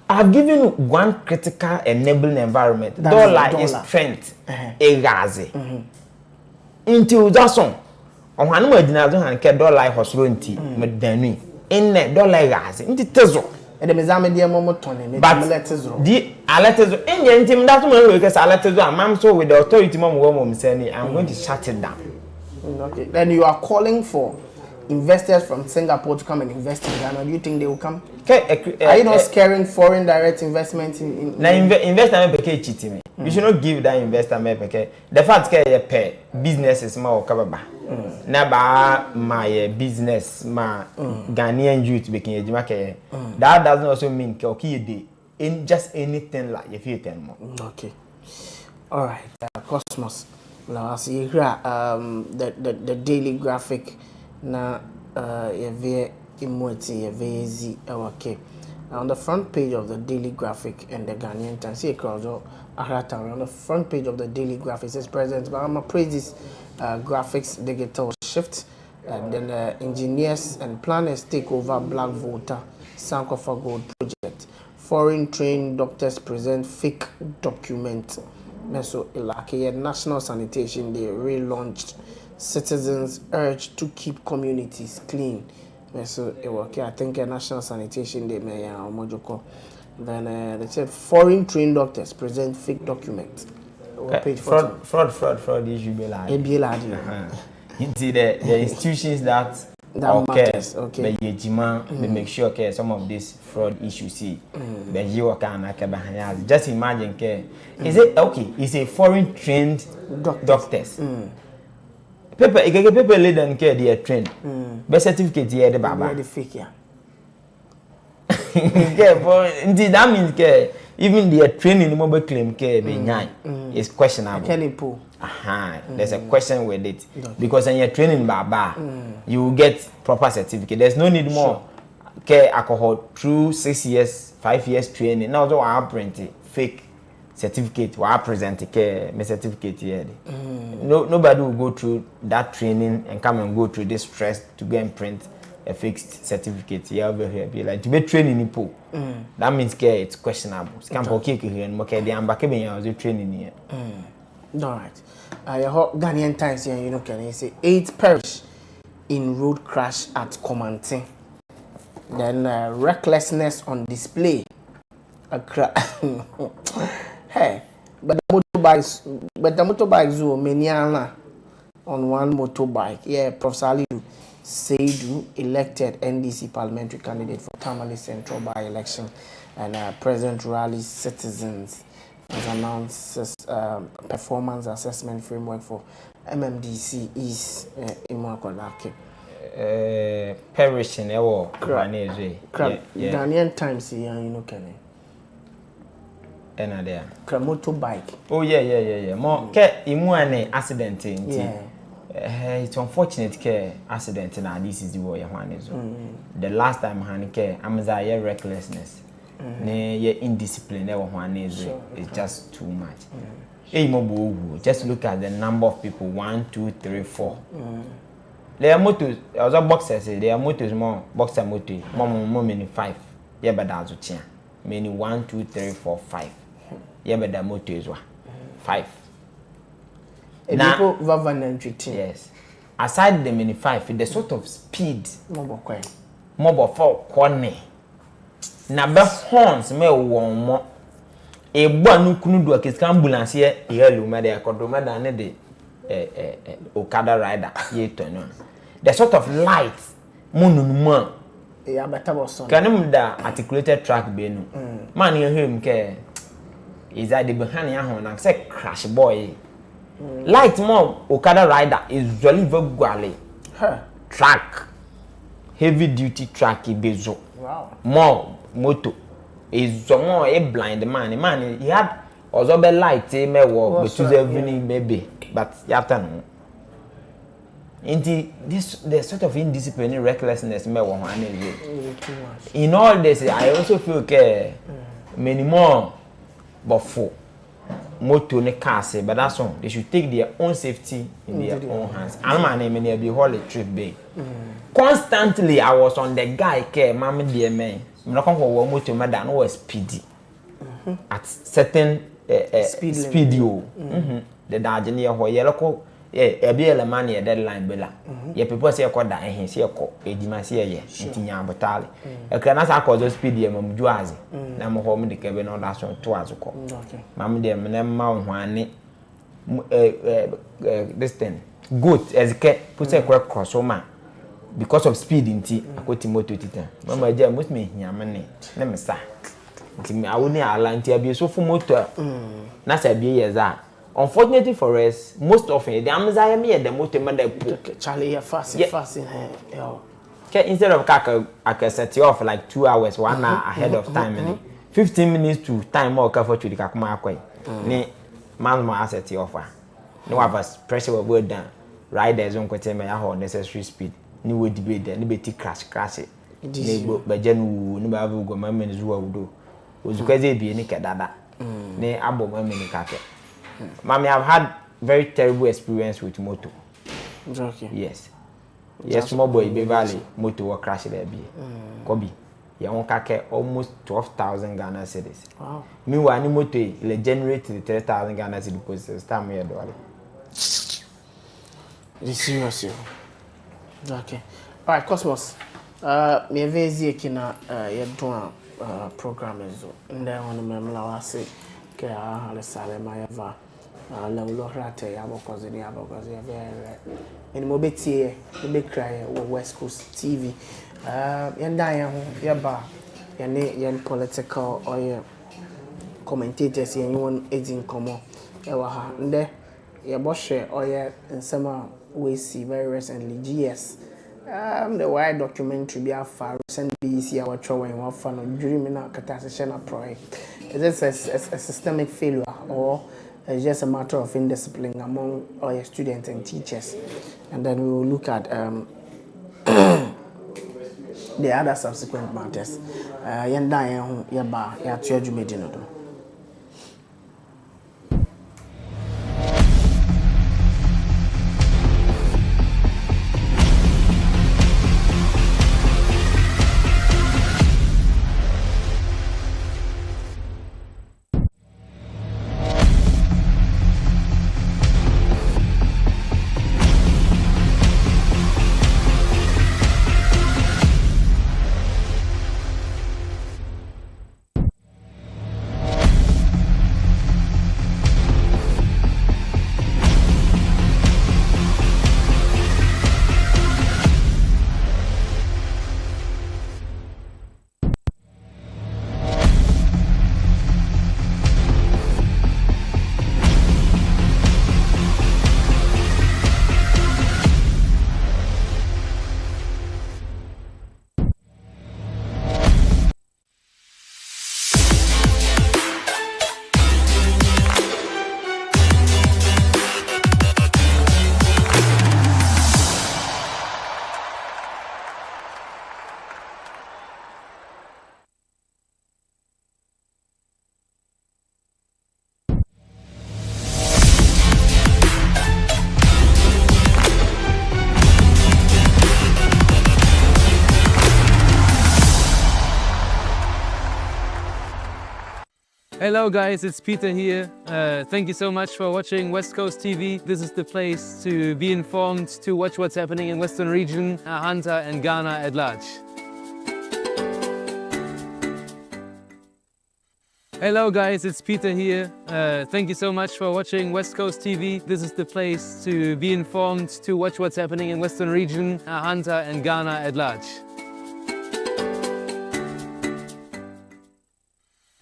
I've given you one critical enabling environment. Dollar is strength. A gazi. Until that song. On one more dinner and get dollar hospitality. Medani. In that dollar gazi. Into tezo. And the Mizame dear Momo Tony. But the aletezo. In the intimate that moment because aletezo and ma'am so with the authority mom woman saying I'm going to shut it down. Okay. Then you are calling for investors from Singapore to come and invest in Ghana. Do you think they will come? Are you not scaring foreign direct investment in investment pay cheating? You should not give that investment pay. The fact that pay business is more covered. Na my business ma Ghanaian youth making a market. That doesn't also mean okay in just anything like if you tell more. Okay. All right. Cosmos. Now I see here the daily graphic na emoji okay. On the front page of the daily graphic and the Ghanaian Times, see across on the front page of the daily graphic says President Bahama praises graphics digital shift and then engineers and planners take over Black Voter Sankofa Gold project. Foreign trained doctors present fake document. Meso Ilake National Sanitation Day relaunched. Citizens urged to keep communities clean. So I think a National Sanitation Day may then they said foreign trained doctors present fake documents. Fraud issue be like. The institutions that matters, okay. They make sure some of these fraud issues see. Just imagine is it okay? Is a foreign trained doctors. Paper, I get paper later and care they are trained. Best certificate here the baba. The fake yeah. Indeed that means even the training the mobile claim is questionable. There's a question with it because when you're training baba, you will get proper certificate. There's no need more alcohol through 6 years, 5 years training. Now so I print fake certificate or present my certificate here. Nobody will go through that training and come and go through this stress to go and print a fixed certificate here over here. Be like to be training in pool. That means it's questionable. Scam okay here and okay, they am back in training here. All right. Your Ghanaian Times here, can you say 8 perish in road crash at Komante. Then recklessness on display. Hey, but the motorbikes were many on one motorbike. Yeah, Prof. Salidu Seidu elected NDC parliamentary candidate for Tamale Central by-election and President Rally Citizens has announced performance assessment framework for MMDC is Imwakolake. Perishing ewo Ghanaian Times here, can there. Motorbike. Oh yeah. More imu accident it's unfortunate accident na this is the way the last time I'm recklessness. Indiscipline it's just too much. Just look at the number of people 1, 2, 3, 4. There are motors, also boxers, there are motors more boxer motor, more many 5. Yeah, but that's what many 1, 2, 3, 4, 5. yebeda moto ezwa 5 people Vavan yes aside the mini 5 the sort of speed mobo for corner na be horns me won mo egbo anu kunu do akeka ambulance ye yellow me de akodo me da ne de Okada rider ye to no the sort of light mununuma ya better boson kanem da articulated track be no man ye him ke is that the behind ya ho na say crash boy light more Okada rider is usually very gwale track heavy duty track bezo wow more moto is more a blind man he had also be light me wo but to evening maybe but after no this the sort of indiscipline recklessness me wo han in all this I also feel many more but for moto ne cars but that's all they should take their own safety in their own hands and man me be whole trip be constantly I was on the guy mama dear man me no come for moto me that no was speedy at certain speed yo the dage ne ho ye loko e be ele man ye deadline bela ye people say ko da ehin say ko ejima say ye ntinya abotale e kra na sa ko zo speed ye mamju aze na mo ho me de kebe no da so to azuko mam de me ma ho ane this thing good ezike put say cross over because of speed nti akoti moto titan mama je most me hiame ne na me sa nti me awoni ala nti abi so fu moto na sa bi ye za unfortunately for us most often the amza me the motor man dey Charlie ya fast in here instead of I set you off like 2 hours 1 hour ahead of time 15 minutes to time more for to the kakuma akwai ni man more asset you offer no have pressure over down riders on kwete me ya necessary speed ni we debate there ni beti crash ni go bajanu ni ba go mammen zuwa wudo ozukaze bi ni kedada ni abo mammen kake Mommy, I've had very terrible experience with moto. Okay. Yes. Yes, small boy, be valley, moto will crash there be. Kobe. You won't kake almost 12,000 Ghana cedis. Wow. Meanwhile, any moto will generate 3,000 Ghana cedis deposits. Time here, dollar. It's serious, okay. All right, Cosmos. Me vezi kina yedwa program ezo. Nde wana memla wase ke ale sale mayava. La ulorate yabokoze ni yabokoze very. Eni mo betie, be cry West Coast TV. Yenda ya ho yaba yen political or commentators yen won edin komo ewa ha nde ye bohwe or nsema we see very recently GS the wide documentary be afar recent BC our travel in one fan of dreaming na kata na pro is this a systemic failure or it's just a matter of indiscipline among our students and teachers, and then we will look at the other subsequent matters. Yenda yaba ya tuaju medinodo. Hello guys, it's Peter here. Thank you so much for watching West Coast TV. This is the place to be informed, to watch what's happening in Western region, Ahanta and Ghana at large. Hello guys, it's Peter here. Thank you so much for watching West Coast TV. This is the place to be informed, to watch what's happening in Western region, Ahanta and Ghana at large.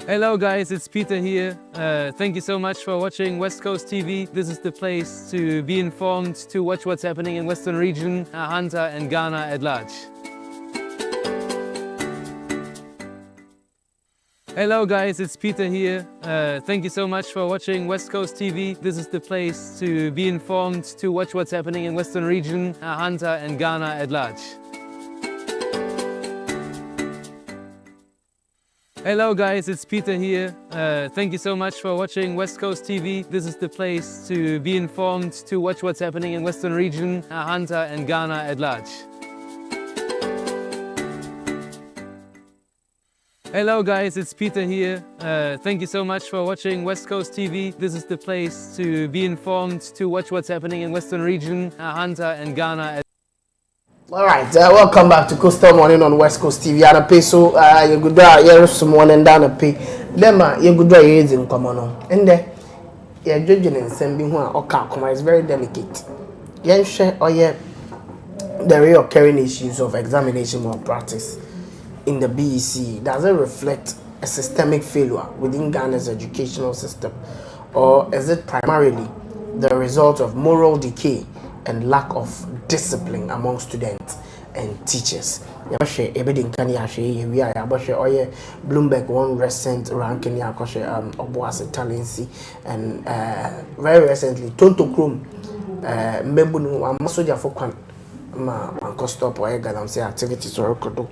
Hello guys, it's Peter here. Thank you so much for watching West Coast TV. This is the place to be informed, to watch what's happening in Western region, Ahanta and Ghana at large. Hello guys, it's Peter here. Thank you so much for watching West Coast TV. This is the place to be informed, to watch what's happening in Western region, Ahanta and Ghana at large. Hello guys, it's Peter here. Thank you so much for watching West Coast TV. This is the place to be informed, to watch what's happening in Western region, Ahanta and Ghana at large. Hello guys, it's Peter here. Thank you so much for watching West Coast TV. This is the place to be informed, to watch what's happening in Western region, Ahanta and Ghana at All right, welcome back to Coastal Morning on West Coast TV. And pay so you good here some morning down a pay. Them you good here in common on. And there you judging and sending one or come is very delicate. You share or yeah the recurring issues of examination malpractice in the BEC. Does it reflect a systemic failure within Ghana's educational system, or is it primarily the result of moral decay and lack of discipline among students and teachers? Bloomberg one recent ranking Obuasi Talensi, and very recently Tonto Krum Mbembunu Amasoja Fokwan ma stop or galam say activities or kodo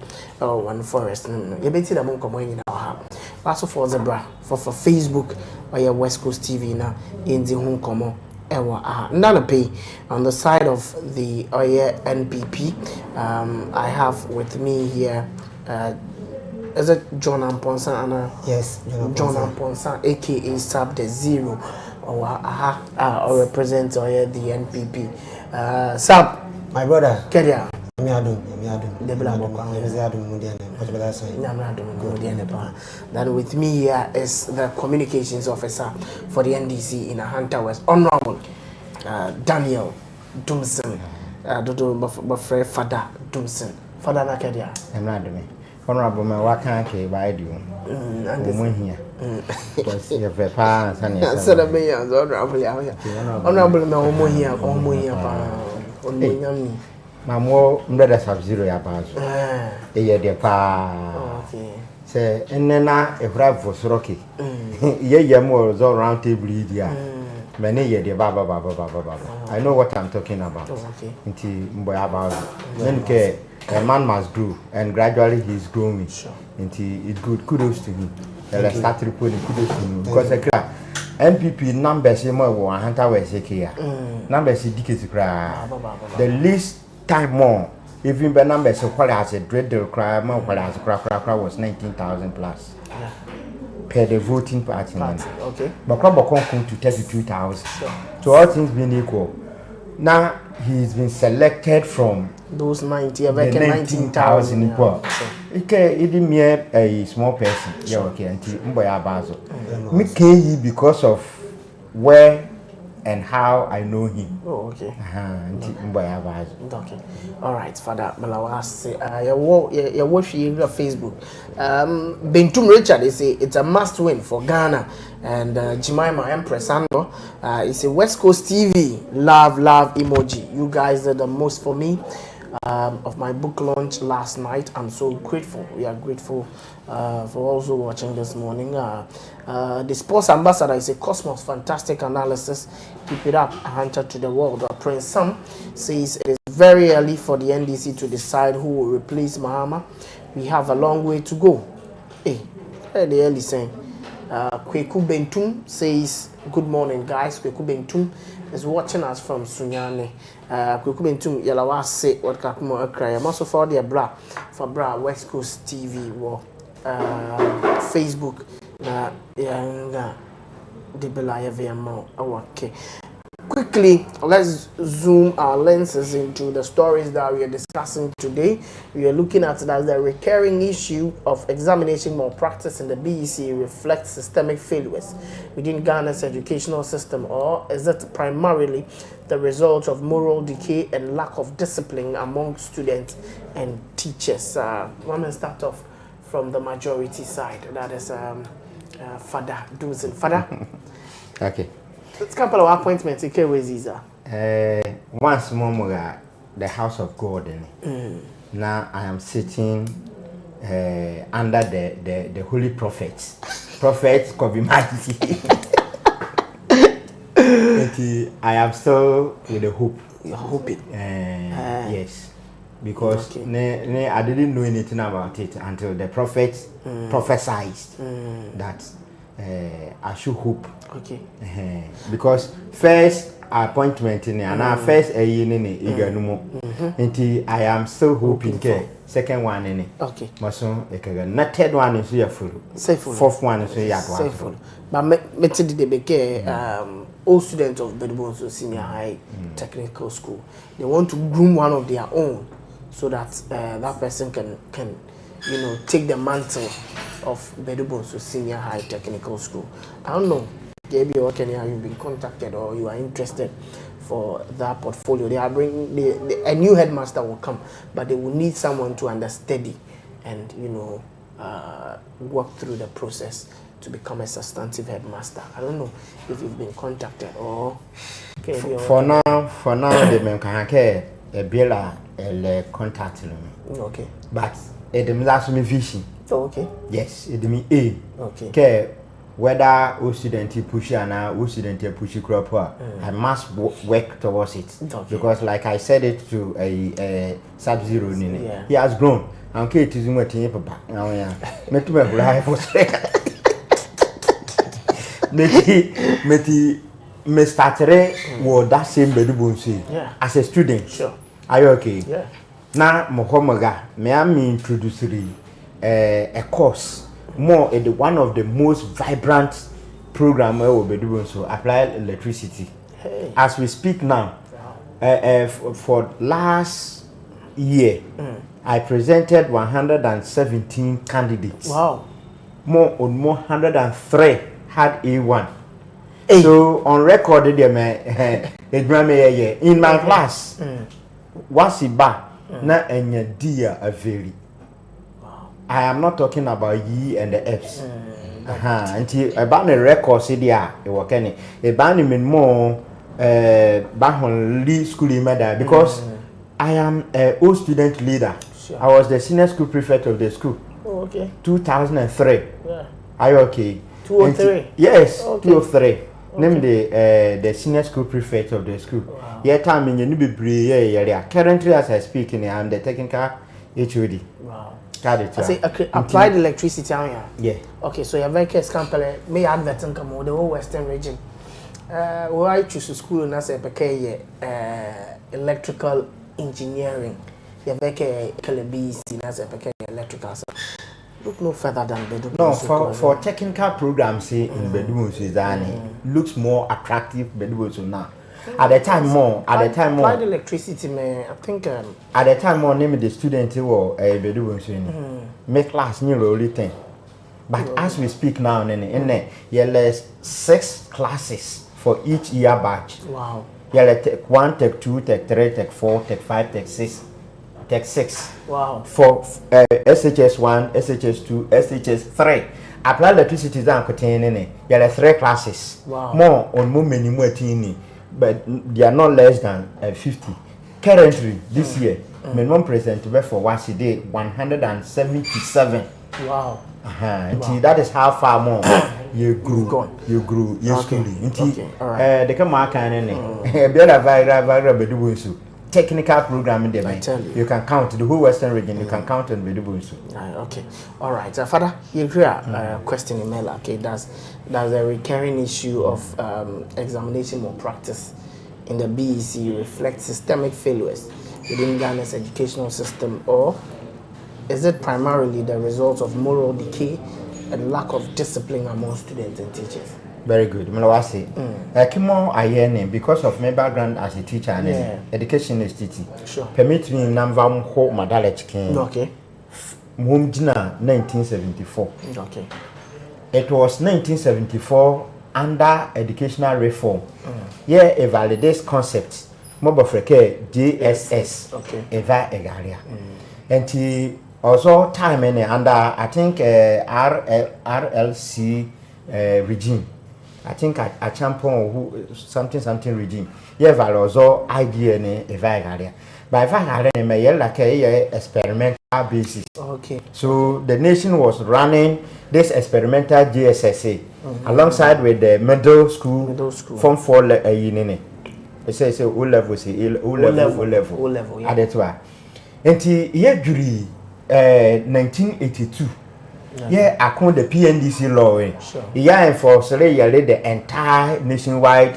one forest no you beti da mon komo nyina ha paso for zebra for Facebook or West Coast TV na inzi hu komo ewa nana pay on the side of the NPP. I have with me here is it John Amponsa Anna? Yes, John Amponsa aka Sub the Zero or represent the NPP. Sub my brother. Kedia. Then with me here is the communications officer for the NDC in Ahanta West, Honorable Daniel Dumson. Dodo Bafre Father Dumson. Father Nakedia. I'm not doing. Honorable, my work can't buy you. I'm here. Because you're very fast and you're so honorable, no here, my more brother Sub-Zero about a year de pa. Say, and then a brave was rocky. Ye more round table here. Many year de baba. I know what I'm talking about. Into Mboya about. Then a man must grow, and gradually he's growing. Into it good kudos to him. Let's start reporting kudos to him because NPP numbers more 100 West here. Numbers the least time more. Even the numbers of quality as a dreadful cry, more quality as a was 19,000 plus per the voting party. Okay. But Crabbe come to 32,000. So all things being equal. Now he's been selected from those 19,000 equal. Okay, even me a small person. Yeah, okay, until Mboya Bazo. Me because of where and how I know him. Oh, okay. Mboya Bazo. Okay. All right, Father Malawa say you watch your Facebook. Bentum Richard they say it's a must win for Ghana, and Jemima Empress Ando it's a West Coast TV love emoji. You guys did the most for me. Of my book launch last night. I'm so grateful. We are grateful for also watching this morning. The sports ambassador is a Cosmos, fantastic analysis. Keep it up, a hunter to the world. Prince Sam says it is very early for the NDC to decide who will replace Mahama. We have a long way to go. Hey, the early saying. Kweku Bentum says, good morning guys. Kweku Bentum is watching us from Sunyane. Kweku Bentum yalawa say what kakumo akra. I'm also for the bra West Coast TV or Facebook Yeah, the Belayavia. Okay. Quickly, let's zoom our lenses into the stories that we are discussing today. We are looking at it as the recurring issue of examination malpractice in the BEC reflects systemic failures within Ghana's educational system, or is it primarily the result of moral decay and lack of discipline among students and teachers? Want to start off from the majority side, that is Father Duzin. Father? Okay. It's a couple of appointments. Okay, where is Once more, the house of God. Now I am sitting under the holy prophets. Prophets could be mighty. I am still with the hope. You're hoping. Yes. Because okay. I didn't know anything about it until the prophets prophesied that I should hope. Okay. Because first appointment in and first a year in until I am still hoping. Second one in it. Okay. Mason, not third one is your full. Fourth one is your full. But me did the beke all students of Bedbonso Senior High Technical School. They want to groom one of their own so that that person can take the mantle of Bedbonso Senior High Technical School. I don't know. Maybe you've been contacted or you are interested for that portfolio. They are bringing a new headmaster will come, but they will need someone to understudy and work through the process to become a substantive headmaster. I don't know if you've been contacted or for now they may have a bill contact me. Okay. But it last me vision. Oh, okay. Yes, it me a. Okay. Whether all students push and all students push crop, I must work towards it. Okay. Because like I said it to a Sub-Zero, he has grown. I'm okay to zoom at him, papa. Now, yeah. Me to my life was me started with that same bedroom as a student. Sure. Are you okay? Yeah. Now, Mohomaga, may I introduce a course. More one of the most vibrant program we will be doing so applied electricity. Hey. As we speak now, for last year, I presented 117 candidates. Wow. More 103 had A1. Hey. So on record, in my class, once back, na enya dia a very. I am not talking about ye and the F's. Until about the record, there, it was any. A band in more back on Lee School in Mada because I am a old student leader. Sure. I was the senior school prefect of the school. Oh, okay. 2003. Yeah. Are you okay? 203. Yes, okay. 203. Okay. Name the senior school prefect of the school. Wow. Yeah, time in your currently as I speak, I'm the technical HOD. Wow. I say applied electricity. Yeah. Okay, so your vehicles company may advert and come the whole western region. Where I choose school and I say electrical engineering. Your vehicle BC and I say electrical. Look no further than bedroom. No, for technical programs in bedrooms is looks more attractive bedrooms now. At the time more. Applied electricity, man. I think. At the time more, name the student who a bedroom make class new only thing. But as we speak now, there's 6 classes for each year batch. Wow. Take 1, take 2, take 3, take 4, take 5, take 6. Take 6. Wow. For SHS 1, SHS 2, SHS 3. Applied electricity is containing. There are 3 classes. Wow. More on more many more teeny. But they are not less than 50. Currently, this year, minimum present for once a day 177. Wow. Wow. That is how far more you grew. You grew. You okay. Alright. They come out viral technical programming there. You can count the whole Western region. You can count on Bedubunsu. Okay. All right. Father, you hear question in mail. Okay, that's a recurring issue of examination malpractice in the BEC reflects systemic failures within Ghana's educational system, or is it primarily the result of moral decay a lack of discipline among students and teachers. Very good. Mlawasi. Kimo ayene because of my background as a teacher and education is teaching. Sure. Permit me number ho madale chicken. Okay. Mumjina 1974. Okay. It was 1974 under educational reform. Here a validates concept. Mobofreke JSS. Okay. Eva egaria. And he also time in under I think RLC regime. I think a champion who something regime. Yeah, also idea ne eva egaria. By eva egaria like a experimental basis. Okay. So the nation was running this experimental GSSA alongside with the middle school form 4 unit. It says O level, O level. Yeah. That's why. And here during 1982, yeah, I call the PNDC law. Sure. Yeah, enforced the entire nationwide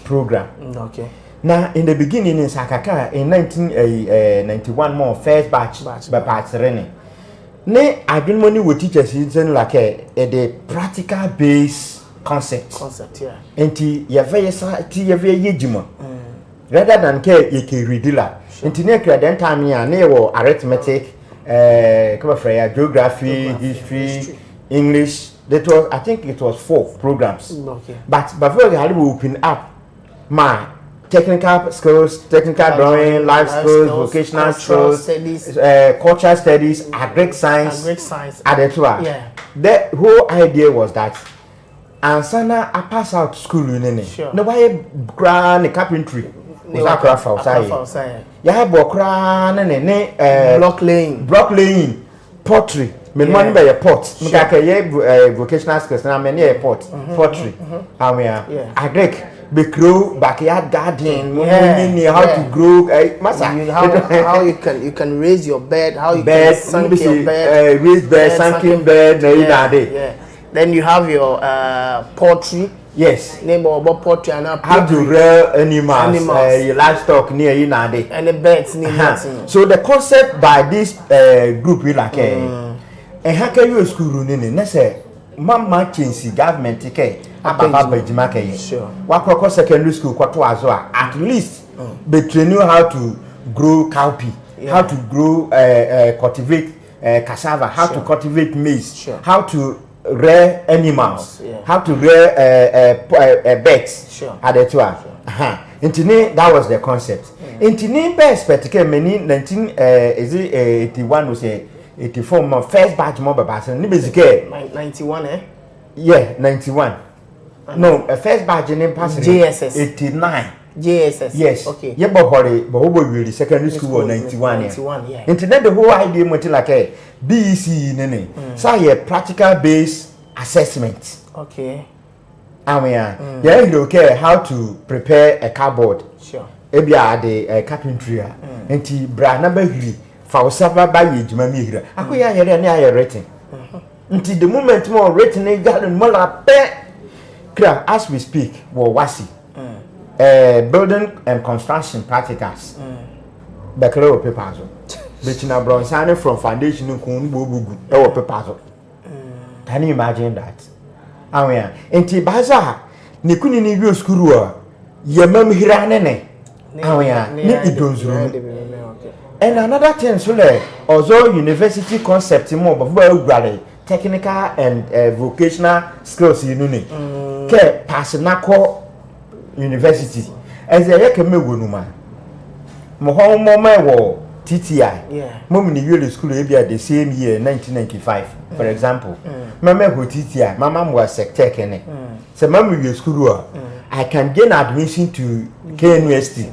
program. Okay. Now, in the beginning in Sakaka, in 1991, more first batch by parts running. Ne, I didn't money with teachers in like a practical based concept, yeah. And you very yejima. Rather than care you readila. And to then time ya near arithmetic, geography, history, English. That was, I think it was 4 programs. Okay. But before we had to open up my technical skills, technical drawing, life skills, vocational skills, cultural studies, agric science, Yeah. The whole idea was that Ansana I pass out school in Sure. Nobody grand carpentry. Block laying, pottery. Me money by a pot. Vocational skills now many a pot. Pottery. Agric. Be grow backyard garden, how to grow how you can raise your bed, how you can sink your bed, raise bed, sunken bed, Then you have your poultry. Yes. Name about poultry and how to rear animals. Your livestock near you now. And the birds near nothing. So the concept by this group we like and how can you school running? Let's say mama change government take sure. Wakoko secondary school at least they train you how to grow cowpea, how to grow cultivate cassava, how to cultivate maize, how to rear animals, how to rear birds. That was the concept. Intini best particular many 1981 was 84 first batch mobile person. 91 Yeah, 91. No, a first batch in passing JSS 89. JSS. Yes. Okay. Yeah, but really secondary school 91. 91, yeah. Internet the whole idea much like a BEC nene. So yeah, practical based assessment. Okay. I mean, yeah, you okay how to prepare a cardboard. Sure. Ebia the carpentry. Enti bra na ba hiri fa osaba ba ye juma mi hira. Akoya here na aye written. Until the moment more written in garden more as we speak, wasi building and construction practicals. Bakero papers. Bettina Bronsane from foundation bugu papers. Can you imagine that? Awia. Enti baza nikuni ni bio skuru yemam hiranene. Awia ni idonzuru. And another thing so also university concept more but technical and vocational skills you know ke pasnako university as a yekeme wonuma mo ho mo wo TTI mo mini yele school e bia the same year 1995 for example mama go TTI mama mo sector kene so mama we school I can gain admission to KNUST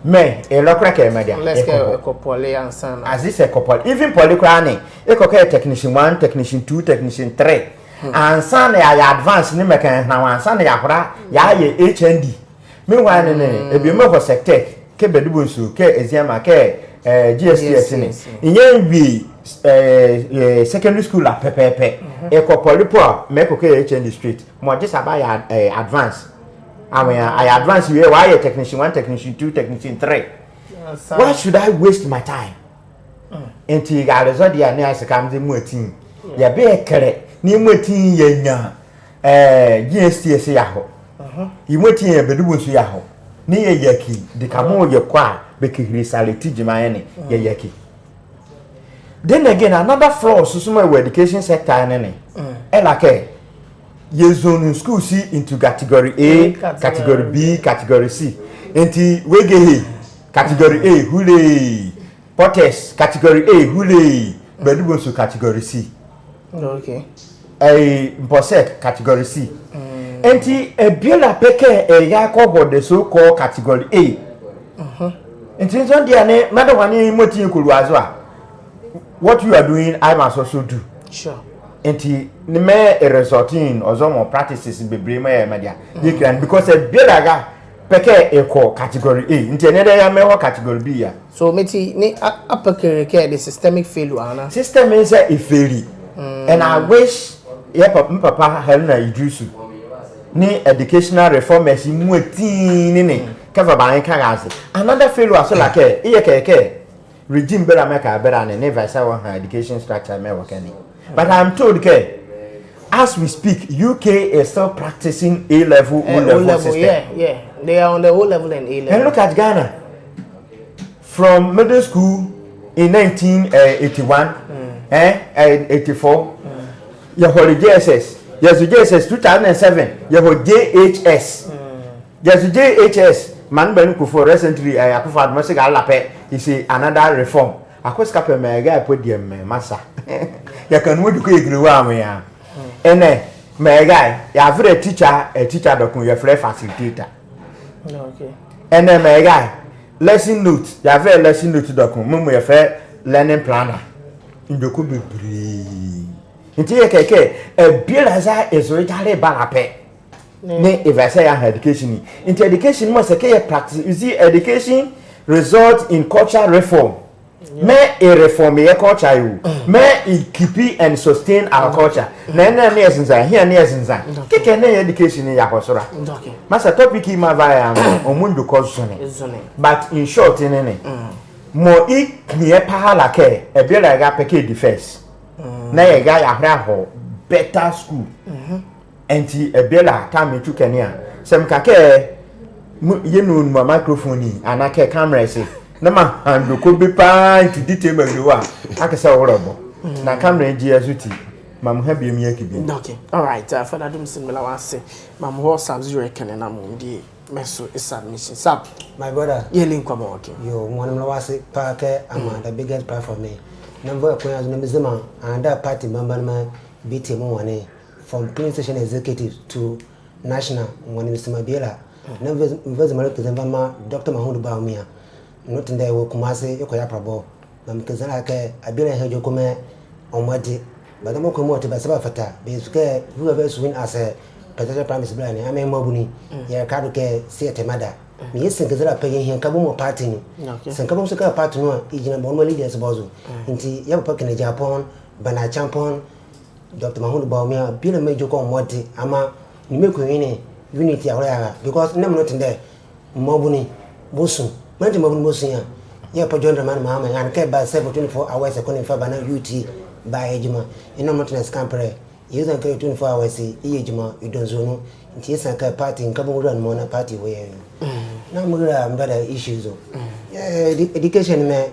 me a local media. Let's get a poly and son. As this a couple, even polycrane, a technician 1, technician 2, technician 3. And son, I advance in American now, and son, ya HND. Meanwhile, a bimbo for sector, Kebedubusu, K. Eziama, K. GSTS in ye secondary school at Pepe, a couple, make okay HND street, more just about advance. I mean, I advance you. Why a technician 1, technician 2, technician 3? Why should I waste my time? Until you got a zodiac near comes in more team. ya be kere ni motin yenya GSTS ya ho yimotin ya bedu so ya ho ni ye yaki de kamo ye kwa be kihiri sality jima ne ye yaki. Then again another flaw susuma we education sector ne elake ye zone school see into category A, category B, category C. Enti wege category A hule Potters category A hule bedu so category C. Okay. Mposek category C. Enti ebiola peke ya ko the so called category A. Enti so dia ne madam wani moti nkulu azo what you are doing I must also do. Sure. Enti ni me resorting ozomo practices bebre ma media. You can because ebiola ga peke eko category A. Enti ene ya me category B ya. So meti ni apakere ke the systemic failure ana. System is a failure. And I wish papa Helena Idrisu ni educational reformers mu tin ni cover ban kan ase. Another failure so like keke regime better make better and never say one education structure me work any. But I'm told as we speak UK is still practicing A level O level system. Yeah. They are on the O level and A level. And look at Ghana. From middle school in 1981 84 you hold JSS. Yes, JSS 2007. You hold JHS. Yes, JHS. Man ben kufo recently akufa admase ga lape is another reform. Akoska me ga put them massa. You can wo ko igre wa am ya. Ene me guy ya free teacher dokun you free facilitator. Okay. Ene me guy lesson note ya free lesson note dokun mumu you free learning planner. Ndoku bebre. Nti keke bielaza is retarded balape. Ne if I say education. Into education must say practice. You see education result in cultural reform. Me a reform your culture you. Me it keep and sustain our culture. Na na ne esenza here ne esenza. Keke na education ya kwasora. Okay. Masa topic ma via omundu kozone. But in short nene. Mo iknie pahala ke e biela ga peke defense. Na ye ga ya hra ho better school. Enti ebela time tu kenia sem kake yenu ma microphone anake camera se na ma ando ko bi pa to detail ma do wa akesa worobo na camera ji azuti mam ha bi mi akibi. Okay, all right, for that sim mela wan say mam ho sam zero ken na mo di meso submission sap my brother ye link kwa okay yo one mela wan say pa ke am the biggest part for me number ko ya no mizema and that party member ma BT mo wane from police station executive to national when Mr. Mabiela never Mama Dr. Mahmoud Baumia not in there will Kumasi Yokoya Prabo Mamkazana Abila Hajokome on Madi but the more commodity by Sabafata because whoever's win as a potential promise blind I mean Mobuni Yakaduke see at a mother yes Kazara paying him Kabumo party Sankabum Saka party no Ijin Bono leaders Bozo into Yapakin Japan Bana Champon Dr. Mahmoud Baumia been a major commodity ama ni meku unity awara because nem not in there mobuni bosun man mobuni bosun ya pa John man mama and ke by 24 hours e konin fa bana UT by ejuma ino not na scampere use and 24 hours e ejuma idonzo no nti esa ka party nkabo ran mo na party we na mura mbada issues education me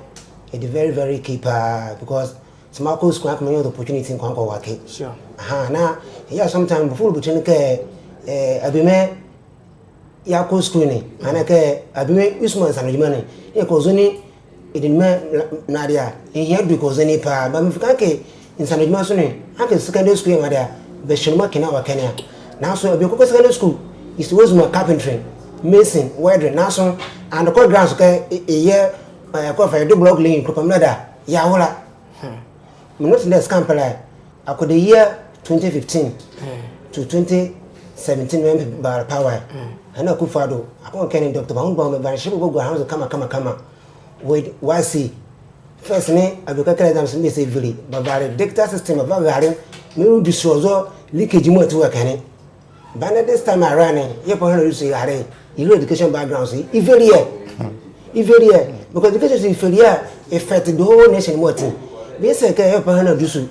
it very very key because small school come the opportunity in Kwanko wake. Sure. Na yeah sometimes before between ke abime ya ko school ni anake abime usman sanojimani e ko zoni edinme na dia e here do ko zoni pa ba me fika ke insanojima so ni ake secondary school ma dia be shirma kina wa Kenya na so abi ko secondary school is was my carpentry mason welding na so and ko grounds ke e year ko fa do block laying ko pamada ya hola not in the scampala I could the year 2015 to 2017 when by power and I could follow I can't carry Dr. Mahmoud but she will go house come with YC first name I will calculate them some say village but by the dictator system of having me destroy leakage more to work any but this time I ran you can say you education background see if very because education is failure affect the whole nation more thing. They say, "Okay, you do so."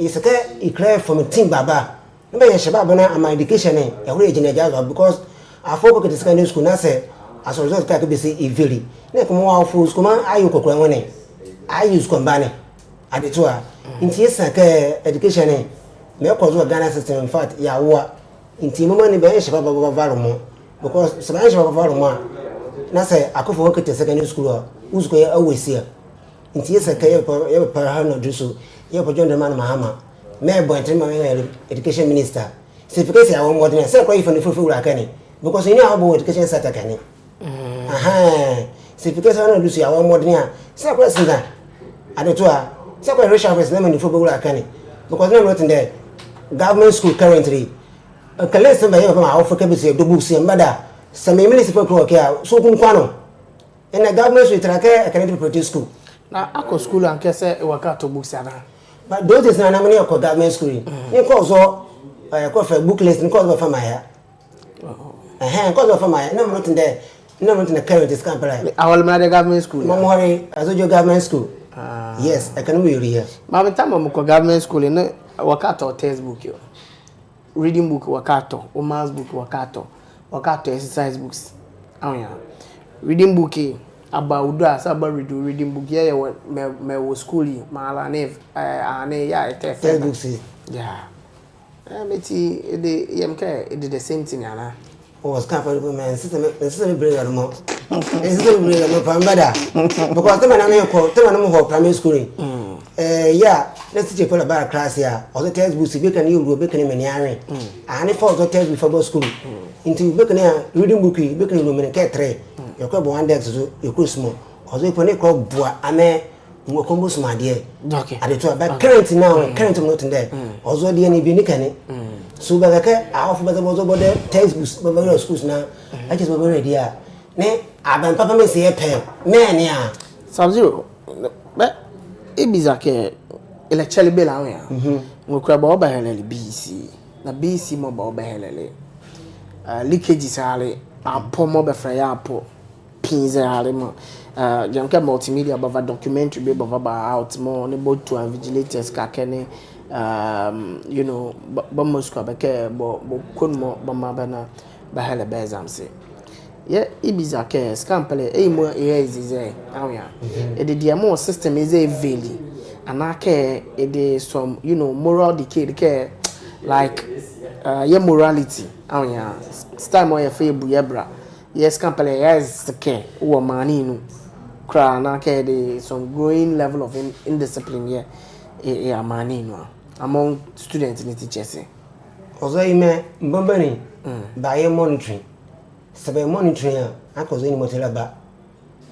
it's a clear from team baba no be sheba bana am education e hore ejina jaza because I focus the secondary school na say as a result ka be say e very na ko wa for school man ayu kokora woni ayu school bane ade to a nti esa ka education e me ko zo Ghana system in fact ya wo nti mama ni be sheba baba varo mo because se ba sheba baba varo mo na say akofo work the secondary school usko ya always here nti esa ka ye para hano duso ye po John man mahama me boy ntema education minister certificate ya wo modern say ko ifo ni fufu ura kani because you know how education sector kani certificate na duso ya wo modern say ko singa ade to a say ko racial face na me ni fufu ura kani because na written there government school currently kale se ba ye ko ma Africa be say do books e mbada some municipal pro okay so kun kwano in the government school trake academic private school na akọ school an kese waka to books ana but those is na many of government school ni ko so ko fa book list ni ko so fa maya ko so fa maya na not there no not in the current is camp like awal ma de government school mo hore azojo government school yes I can be here ma be tam mo ko government school ni waka to textbook yo reading book waka to o maths book waka to exercise books awya reading book about do as about reading book yeah me wo school ma ne ane ya textbooks yeah meti the yemka it the same thing ana was camp man system bring am mo system bring am pambada because the man na ko the man mo primary school yeah let's teach for about class here or the textbooks be can you be can many are and for the textbook for school into be can reading book be can you me ke 3 you go one dex so you go small also if any ko bua ame ngo kombo small there okay at the to but current now current not there also the any be ni kan so ba ka off ba zo bo the textbooks ba schools now I just be ready here ne aban papa me say pen me ne a Sub-Zero but ibizake ele chelebe la ya ngokura ba oba helele BC na BC mo ba oba helele leakage sale apo mo be fra ya apo pinze hale mo janka multimedia ba documentary be ba out mo ne both to vigilators ka kene you know ba mo sko ba ke bo kon mo ba ma bana ba hele ba exam se yeah ibizake scampele mo ezize awya e de diamo system is a veli anake e de some you know moral decay ke like your morality awya style mo ya febu yebra yes scampele yes ke wo mani nu kra anake de some growing level of indiscipline here e amani nu among students and teachers also ime mbambani by monitoring sabe monitoring akozo ni motela ba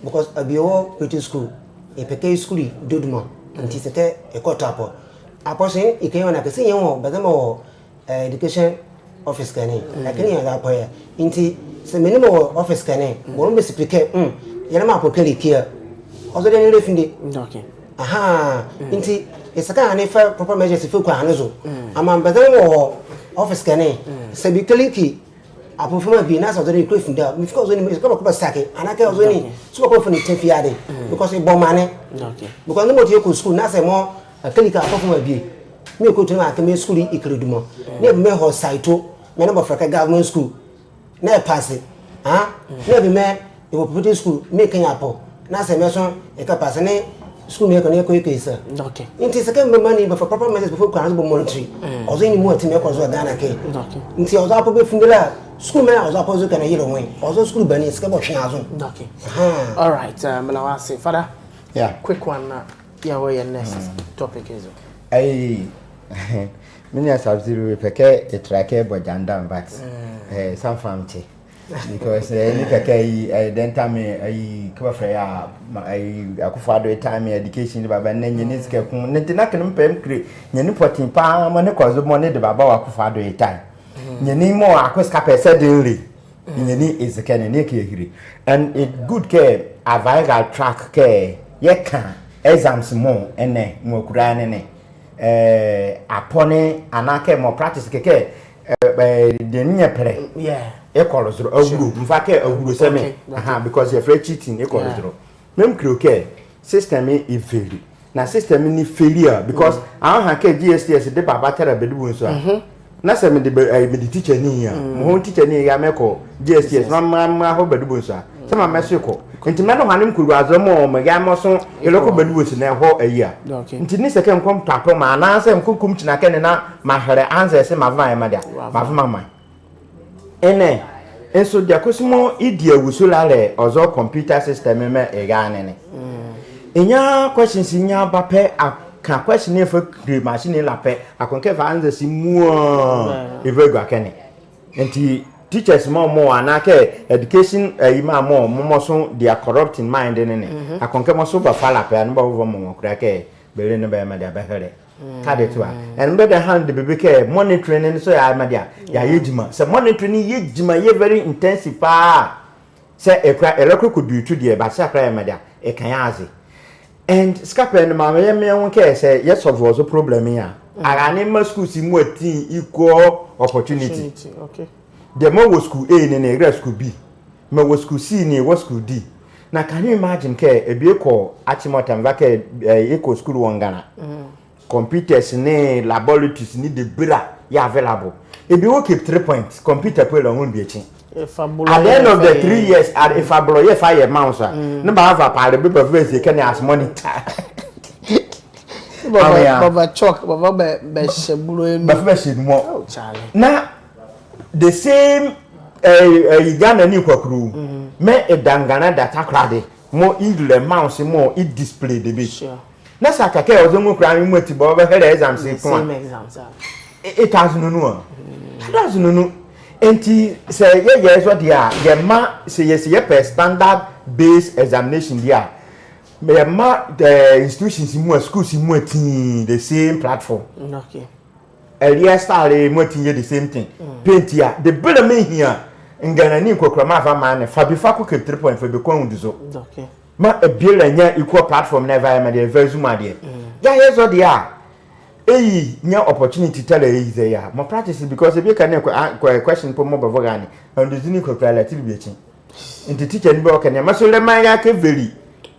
because abiwo pretty school e peke school doduma nti sete e kotapo aposin ikeyo na kesi yenwo bazamo education office kane lakini ya gapo ya nti se minimo office kane bo mbe speaker yana ma apokeli kia also den refinde okay nti esaka ane fa proper measures fi kwa hanezo ama bazamo office kane se bi kliki apofuma bi na so dey crave funda me because only me ko ba sake anaka ozo ni so ko funi tefiade because e bomane okay because no mo go school na say mo akilika apofuma bi me ko tunu akame school ikredumo na be me ho saito me na bofraka government school na pass na be me e public school me kan apo na say me so e ka pass ne school me kan e ko ikesa okay nti second money but for proper measures before kan go monetary ozo ni mo atime ko zo Ghana ke okay nti ozo apo be fundela school man ozo apo zo kan yelo wen ozo school bani ska bo hwe azo okay all right Melawase father yeah quick one now yeah what your next topic is ai mini Sub-Zero peke etrake bojanda but some famty because any peke I then time I cover for ya I akufado time education baba na nyini sika ku ntina kan mpem kre nyini potin pa ma ne kozo mo ne de baba akufado time nyini mo akoska pese denly nyini ezekane ne ke hiri and it good care aviral track care ye kan exams mo ene mo kura ne apone anake mo practice keke de nye pere yeah e kolozro aguru mfa ke aguru seme because you afraid cheating e kolozro mem kroke system e very na system ni failure because I don't have GSTS de papa tell bedu so na say me the teacher ni ya mo teacher ni ya meko GSTS ma ho bedu so say ma meseko nti me no hanim kuru azomo mo ya mo so eloko bedu so na ho ayi a nti ni second kom tapo ma na say mkunkum tina ken na ma here answer say ma va ma dia ma va ma ene enso dia kosimo idi awusolare ozo computer system me egane ne enya questions nya bape aka question e for the machine la pe akonke fa answer si mu evegwa kene enti teachers more anake education ima more so they are corrupt in mind ne akonke mo so ba fala pe an ba wo mo kura ke bele ne ba ma dia ba here kade to a and be the hand the baby ke monitoring so ya ma dia ya yejima so monitoring yejima ye very intensive pa say ekra eloko ko do to dia ba say akra ma dia e kan aze and scapen ma me won ke say yes of was a problem here agane ma school si mu atin equal opportunity okay the more was school A ne na school B ma was school C ne was school D na can you imagine ke e bi ko achimotam va ke eco school won Ghana computers ne laboratories ni de bra ya available e bi wo keep 3 points computer pe lo won bi echi at the end of the 3 years at if I blow 5 year mouse no ba have pa be face can as monitor baba chalk baba be shebulo enu ba fe mo oh chale na the same Ghana ni kwakuru me edangana data krade mo ile mouse mo it display the be sure na saka ke ozo nwu kra mu ati ba here exams e fun same exams it has no that's no enti say ye so dia ye ma say yes ye per standard based examination dia me ma the institutions mu schools mu ati the same platform okay earlier start mu ati the same thing paint ya the bill me here ngana ni kokra ma fa ma ne fa bi fa ko 3 point fa be ko hu dizo okay ma ebiela nya equal platform na environment dey very zoom ade ya yes so dia eyi nya opportunity tell eyi ze ya mo practice because e be kan question po mo bavo gani and the ni ko relative be chi nti teacher ni be o kan ya maso le man ya ke very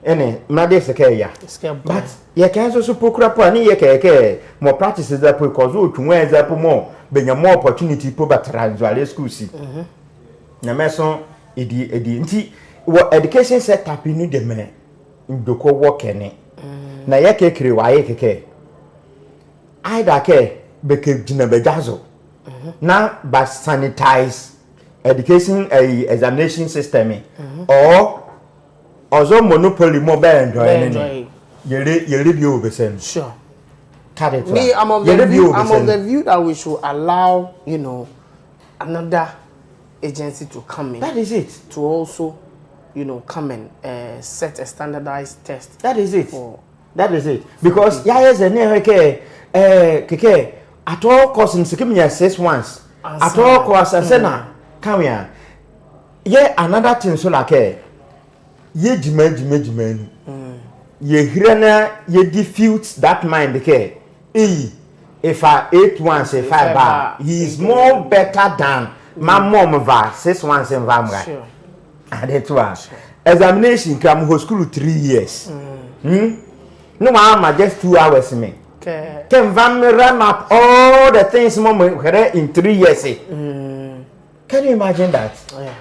ene na dey se ke ya but ye kan so pokura po ani ye ke mo practice that po because o tun we za po mo be nya more opportunity po batranswale school si na meso edi nti education setup ni de me ndoko work ene na ye kekere wa ye keke aida ke beke jina bejazo na ba sanitize education examination system or ozo monopoly mo be enjoy yere bi obesen sure me I'm of the view that we should allow another agency to come in. That is it. To also come and set a standardized test. That is it. That is it. Because yes and keke at all costs in second 6 months. At all costs asena come here. Yeah, another thing so like ye jime ye hirana ye defeat that mind ke if I 8 once if I bar he is more better than my mom va 6 once in vamra. Sure. And that was examination come ho school 3 years. No ma just 2 hours me. Okay. Can vam run up all the things mom in 3 years. Can you imagine that? Oh, yeah.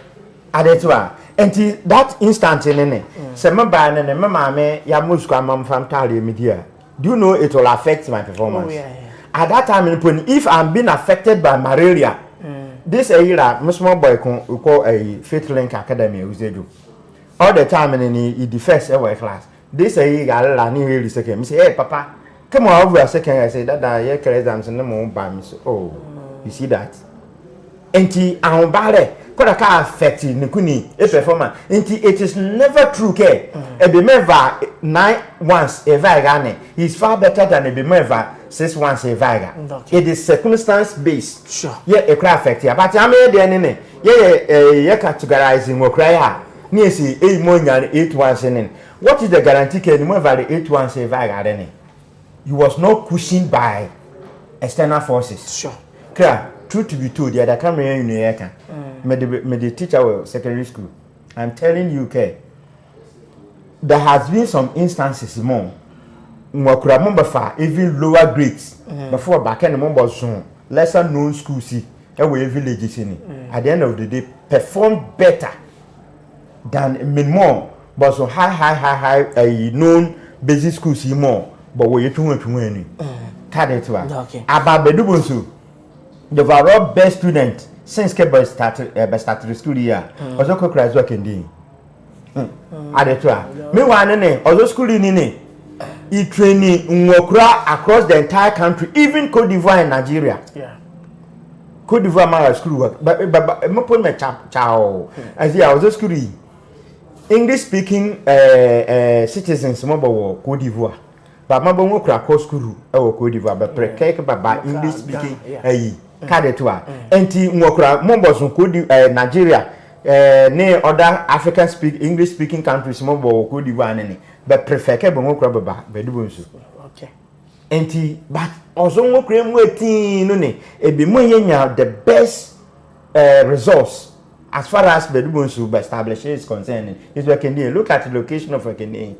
And that was and that instant in it. Say my ban and my mama ya musqa mom from Tali media. Do you know it will affect my performance? Oh, yeah. At that time if I'm being affected by malaria, this era my small boy we call a Faith Link Academy useju. All the time in the first ever class. This era la ni really second. Me say, hey papa, come on over a second. I say that year exams and no more by me. Oh, you see that? Enti an bare koda ka affect nikuni e performance. Enti it is never true ke e be never 9 once e vaga is far better than e be never 6 once a vaga. It is circumstance based. Sure. Yeah, a cry affect ya. But am e dey ne. Yeah, categorizing mo cry ha. Ni esi 8 monyan 8 once in. What is the guarantee ke ni mo vary 8 once a vaga then? You was not cushioned by external forces. Sure. Clear. Truth to be told, the other camera in the air me the teacher well secondary school. I'm telling you, okay. There has been some instances more mwakura mombefa even lower grades before back and momber so lesser known schools see every villages in at the end of the day perform better than minimum but so high known basic schools see more but we you too any card it okay about bedubunsu the overall best student since Keba started the school year also cries working day adetua me one ne also school ni e training nwokura across the entire country even Cote d'Ivoire and Nigeria Cote d'Ivoire my school work but me put me chao as I was school English speaking citizens mo bo Cote d'Ivoire but ma bo nwokura ko school e wo Cote d'Ivoire but preke baba English speaking card to enti nwokura mo bo so Cote Nigeria ne other African English speaking countries mo bo Cote d'Ivoire ne but prefer ke bo nwokura baba bedubonsu okay enti but also nwokura mu etin no ne e be mo yenya the best resource as far as bedubonsu establish is concerned is working there look at the location of working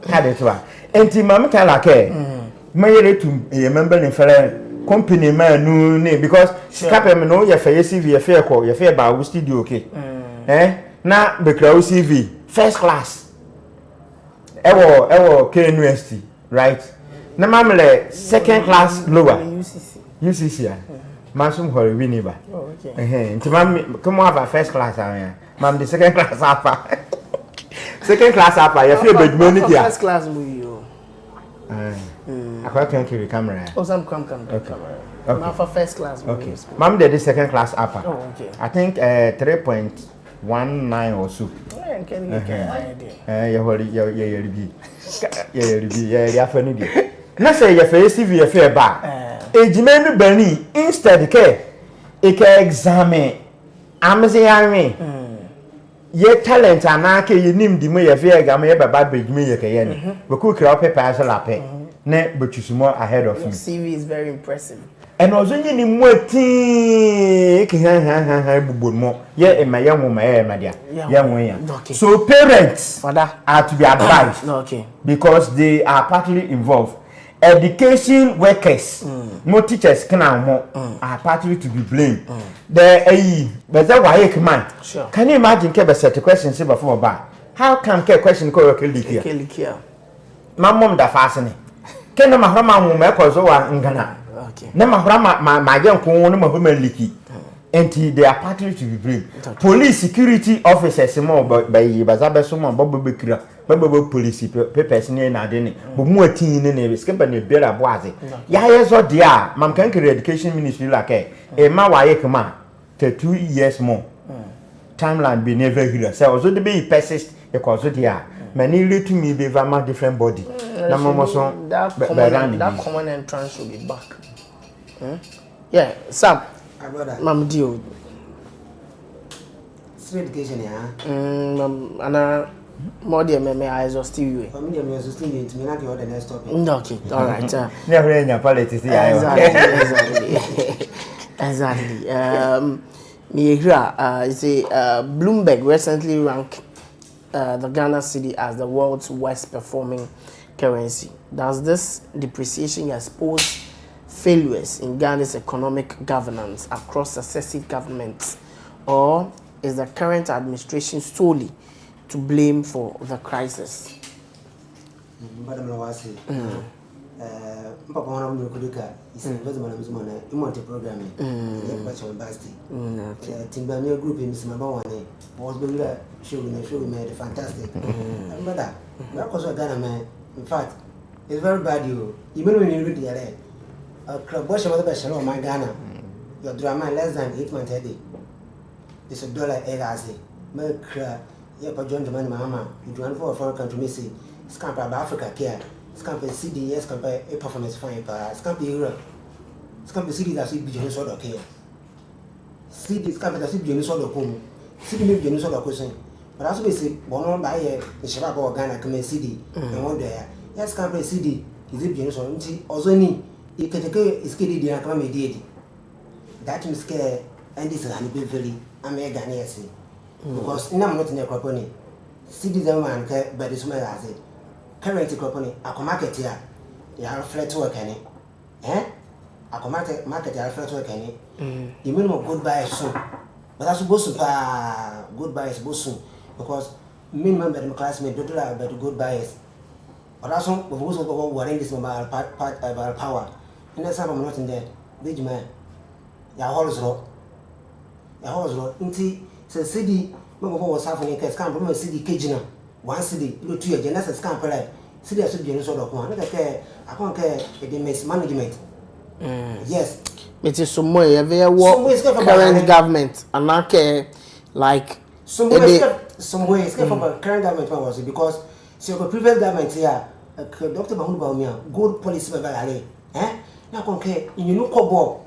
card to enti mam kan la ke mayere to remember ne fere company man no ne because scape me no ye fe CV ye fe ko ye fe ba wo studio okay na be kra CV first class ewo KNUST right na mamle second class lower UCC masum hori wini ba okay nti mam come have first class mam the second class upper second class upper ye fe bedwuma ni dia first class mu yo I can't carry camera. Oh, some come camera. Okay. Now for first class. Okay. Mom did the second class upper. Oh, okay. I think 3.19 or so. Yeah, can you get idea? Yeah, funny. Na say your face CV your fair ba. Ejimenu bani instead ke examine. Amze yame. Ye talent anake ye nim di mo ye fair exam ye baba bejime ye ke ye ni. We could crowd paper as a lape. Ne but you more ahead of your him. CV is very impressive. And also you ni mweti bubun mo ye e ma yanwo ma ye ma dia yanwo ya. So parents Father are to be advised okay because they are partly involved. Education workers no teachers are partly to be blamed. The better why man sure. Can you imagine ke set questions before ba how come ke question ko your here my mom da fasene ke na mahrama mu me ko zo wa ngana okay na mahrama ma yanko no mahoma liki enti they are partly to be blamed. Police security officers mo by bazabe so mo bobekira babo police papers ni na de ne bo mu atin ne skip na bera boaze ya yeso dia mam kan kire education ministry la ke e ma wa yekma 2 years more timeline be never here so also the be persist e ko so dia many lead to me be very different body na momo so that common entrance will be back yeah Sam mam dio education ana more than me I exhaust you. Family me exhaust you into me na the other next topic. Okay, all right. Never in your politics Exactly. Me here say Bloomberg recently ranked the Ghana cedi as the world's worst performing currency. Does this depreciation expose failures in Ghana's economic governance across successive governments, or is the current administration solely to blame for the crisis? Madam Lawasi, Papa Wana Kudika is investment programming, Bachelor University. Timbania group in Miss Mabawane was being showing made fantastic. But that was a Ghana man. In fact, it's very bad. Even when you read the array, a club wash of the best of my Ghana, your drama less than 8 months a day. It's $1 Make Yapa John Jaman Mama, you do for a foreign country, Missy, Scamp of Africa care, Scamp a CD, yes, compare a performance fine, Scamp Europe, Scamp a CD that's a big sort of care. CD Scamp that's a big sort of home, CD maybe a sort of question. But as we say, one by a Shabba or Ghana come a CD, and one there, yes, Scamp a CD is a big sort of also need, you can take a skiddy and come immediately. That will scare, and this is a very, I'm a Ghanaian. Because I'm not in a company. Citizen man, but the smell as it. Current company, a market here, ya reflect work any market ya reflect work any the minimum good buy soon but that's supposed to good buy is soon because minimum by the classmate do that about good buyers but that's one we also go worrying this about power and that's I'm not in there big man ya horse road inti se city mo was happening case can from city kejina one city you 2 years that's scam play city as you so do ko na ke akon ke the management yes it is some more current government and not like some way from current government was because so the previous government here Dr. Mahmoud Bawumia good policy by na kon ke you know kobo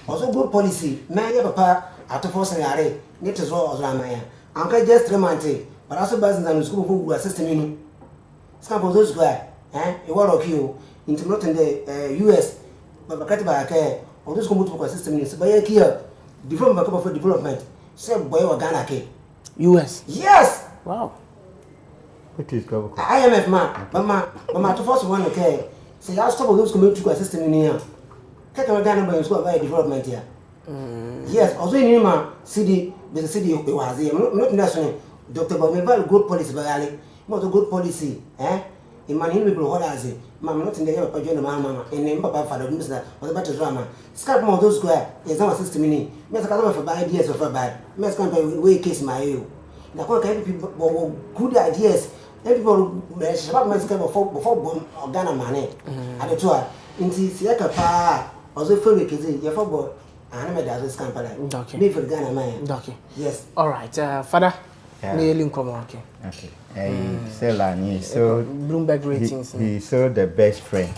also good policy na ya papa atofo senare need to so ozramaya anka just 3 months but also business and school for system you scam for those guy e war okay o into in the US but bakati ba ke o those come to system you so by here different back for development say boy wa Ghana ke US yes wow What is go IMF mama to force one okay say you stop those come to system in here kaka Ghana by school by development here yes also in ma city the city was here not national Dr. Bawumia good policy by ali not a good policy imani ni bro hoda aze mama not in the year join mama and papa father do that was about to drama scrap more those square is our system ni me saka for buy ideas for buy me saka way case my you na ko can people good ideas people shabab me saka before Ghana money at the tour inti siaka pa also for the kids you for boy and me that scam pala me for Ghana man okay yes all right father me link come okay so Bloomberg ratings he's so the best friend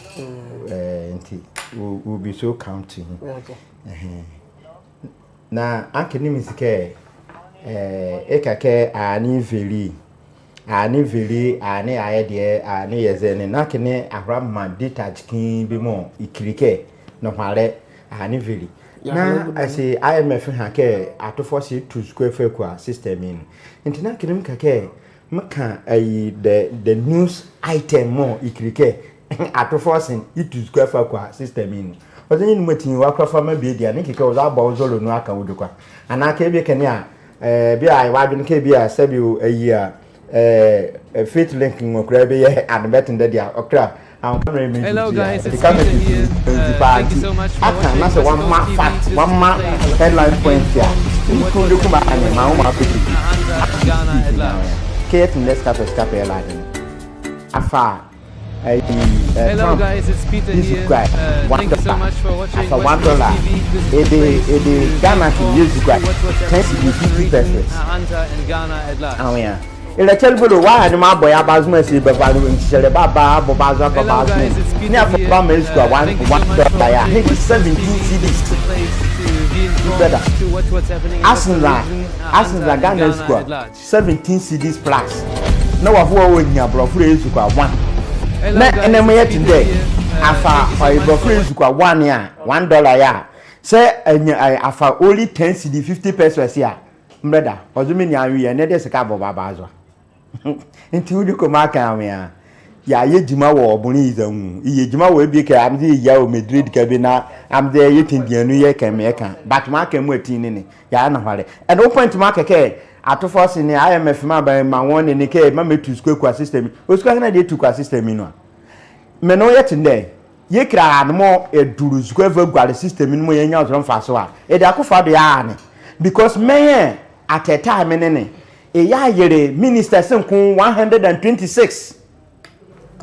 we'll be so counting okay na ankeni misike ekake ani veri ani ayede ani yezene na kene ahramma data chikin bi mo ikirike no hware ani veri na asi IMF ha ke atofo si to square fekwa system in intina kinim kake maka the news item mo ikirike atofo sin itu square fekwa system in ozenyi ni metin wa kwafa ma bi dia ne kike oza ba ozolo no aka wodukwa anaka ebe kene a bi a wa dun ke bi a sabi ayi a faith linking okra be ye adverting dia okra. Hello guys, it's Peter here. Thank you so much for watching. That's one more headline point here. Ghana at large. Hello guys, it's Peter here. Thank you so much for watching. $1. Ghana to use the Hunter and Ghana at large. Oh yeah. Ele telbulo wa ni ma boy abazuma si be ba nsele baba bobazo bobazo ni afa ma isku $1 ya ni 17 cedis Arsenal Ghana isku 17 cedis plus na wa fo wo nya brofuro isku 1 na ene mo yet today afa for brofuro isku 1 ya $1 ya say afa only 10 cedi 50 pesos ya mbreda ozumi ni anwi ya ne de sika bobazo nti wudi ko maka amia ya yejima wo obuni izanwu yejima wo ebi ka amdi ya o Madrid ka bi na amdi yetindianu ye kemeka but maka mu atini ni ya na hware and no point maka ke atofo se ni IMF ma ba ma won ni ke ma metu square system o square na de tu kwa system no me no yetinde ye kra no mo eduru square vaguare system no mo ye nya odron fa so a e de akofa do ya ne because me at a time nene eya yere minister senkun 126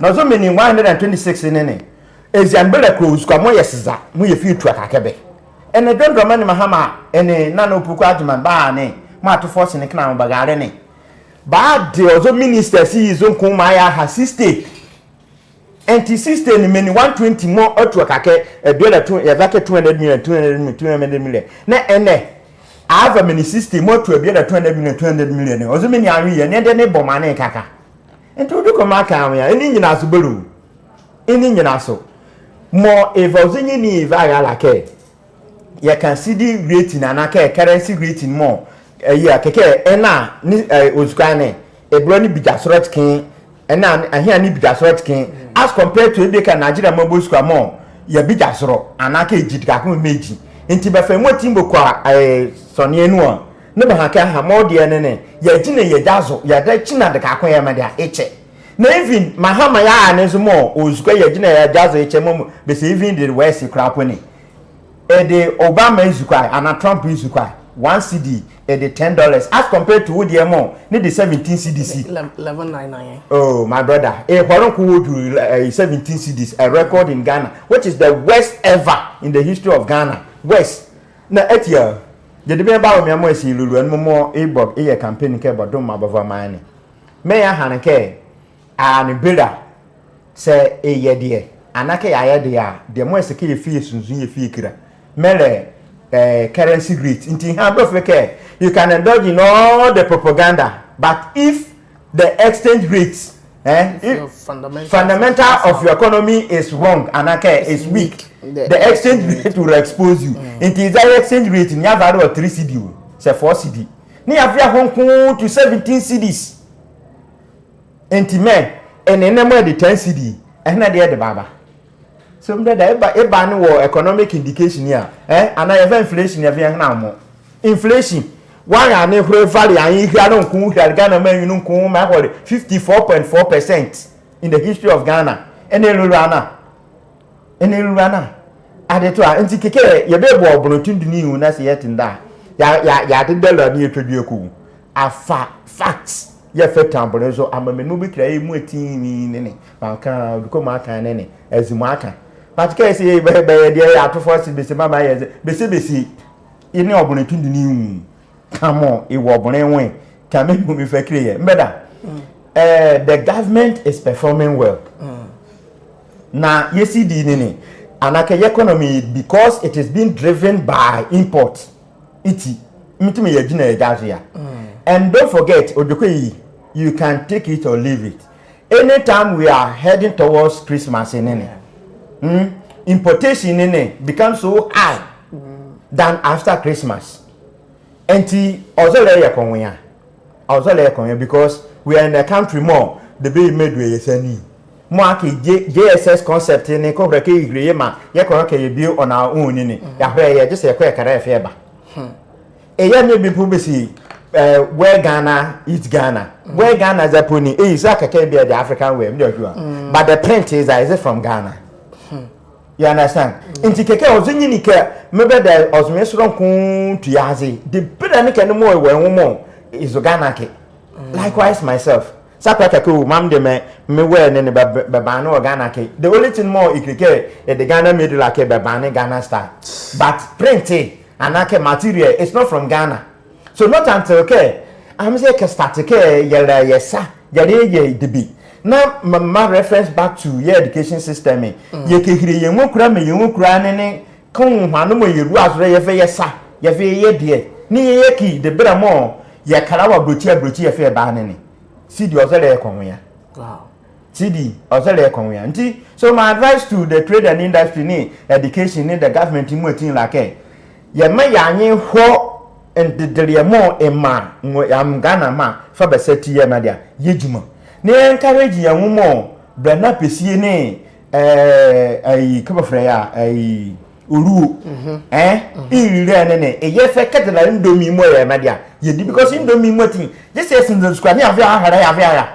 no so many 126 nene eziambele close kwa mo yesiza mo ye fi tu akakebe ene dondro mani mahama ene nano puku adman ba ne ma to force ne kana bagare ne ba de ozo minister si izonkun ma ya ha state anti system ni many 120 more otu akake ebiela 200 million na ene I have a mini system more to a beer 200 million. Also, many are here, and then a bomane kaka. And to do come back, an Indian as blue. In Indian also. More if I was in any like you can see the rating and I currency rating more. A year, keke, ena, Uzkane, a brony be just king, and here ni bidasoro ken as compared to ebe ka Nigeria mabo school mo ya bidasoro anaka ejid ka ko meji nti be fa mo timbo kwa sone enu a ne ba haka ha mo de ne ya gine ya jazo ya da china de ka ko ya ma de eche na even mahama ya anezo mo ozukwa ya gine ya jazo eche mo be say even the west crap ni the Obama izukwa and Trump izukwa 1 CD at the $10 as compared to what the amount need the 17 CDs 1199. Oh my brother, why don't do 17 CDs a record in Ghana, which is the worst ever in the history of Ghana. Worst. Now at year, the debate about me amo si lulu and more a campaign ke about don't mabava mine. May I hanake and builder say a year dear anake ayedea the more secure fees sunsun ye fee kira mele currency rate inti you can indulge in all the propaganda, but if the exchange rate if fundamental of your economy is wrong and is weak, the exchange rate will expose you. Inti the exchange rate in your value 3 CD say 4 CD ni avia Hong to 17 CDs inti men and enemo the 10 CD and na the baba. So eba no wo economic indication here and I have inflation here na mo inflation why are ne hore value an hia no nku hia Ghana man you nku ma hore 54.4% in the history of Ghana enelurana adeto a nti keke ye be bo obonotun duni hu na se yetinda ya de dollar ni etwadu eku afa facts ye fetambo so amamenu bi kra e mu atini ne banka duko ma aka ne azimu aka but case e be dey atofo si bese mama ye bese ini obonotun duni hu kamo e wo obonenwe kame mu mi fe kre ye mbeda the government is performing well na yesi di nini anaka economy because it is being driven by import iti mitime ye gina ya and don't forget odokoyi you can take it or leave it anytime we are heading towards Christmas importation becomes so high than after Christmas enti ozole ye konwe because we are in a country more the be made we yesani mo ake JSS concept ni ko breke igre ma ye ko ka ye bio on our own ni ya hwe ye just ye ko kara fe ba ye me bi pu besi where Ghana eat Ghana where Ghana Japoni is aka ka be the African way me do but the print is it from Ghana you understand inti keke ozunyi ni ke mebe the ozme soro kun tu yaze the bidda ni ke no mo we mo is Ghana ke likewise myself Sapaka ko mam de me wear ne beba na Ghana ke the only thing more ikeke the Ghana made like beba na Ghana style but printed anake material it's not from Ghana so not until okay I'm say ke start ke yela yesa yele ye debi na mama reference back to your education system ye ke hire ye nwokura me ye nwokura ne kon hwanu mo yeru azure ye fe yesa ye fe ye de ni ye ki de bra mo ye karawa brochi ye fe ba ne CD ozele ekonwe ya. Wow. CD ozele ekonwe ya. Nti so my advice to the trade and industry ni education ni the government mu etin like ye ma ya anyi ho ndedere mo ema am Ghana ma fa be seti ye na dia ye juma. Ni encourage ya mo brana pesie ni ai kabafra ya ai uru ire ne ye fe kadela ndomi mo ye na dia ye di because ndomi mo tin this is in the square ni afia ahara ya afia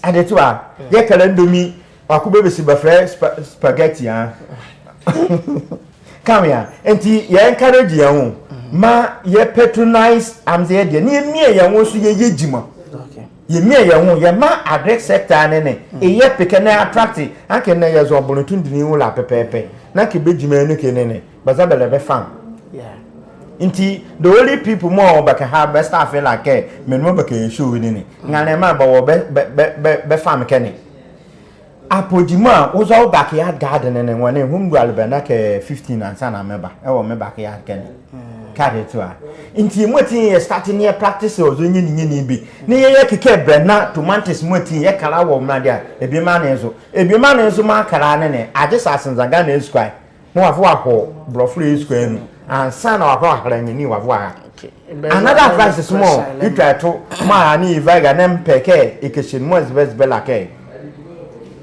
adetu a ye kala ndomi akobe besi bafra spaghetti come here enti ye encourage ya ho ma ye patronize am say de ni mie ya ho so ye yejima ye mie ya ho ye ma agric sector ne ye peke na attract anke na ye zo obonotun dini ho la pepepe na ke bejima enu ke ne bazabele be fan inti the only people more back have best staff like menmo back show ni ngane ma ba wo be farm kene apojima wo zo backyard garden ne wona hum dual be na ke 15 ansa na meba e wo me backyard kene kare to a inti motin starting near practice ozo nyini bi ne ye keke bre na tomatoes motin ye kala wo mrade a ebi ma na enso ma kala ne agesa asenza Ghana eskwai no afo akọ broflu eskwai nu and son of our ni wa Okay. Another advice is small. You try to money vaga nem peke ikeshin mo best bela ke.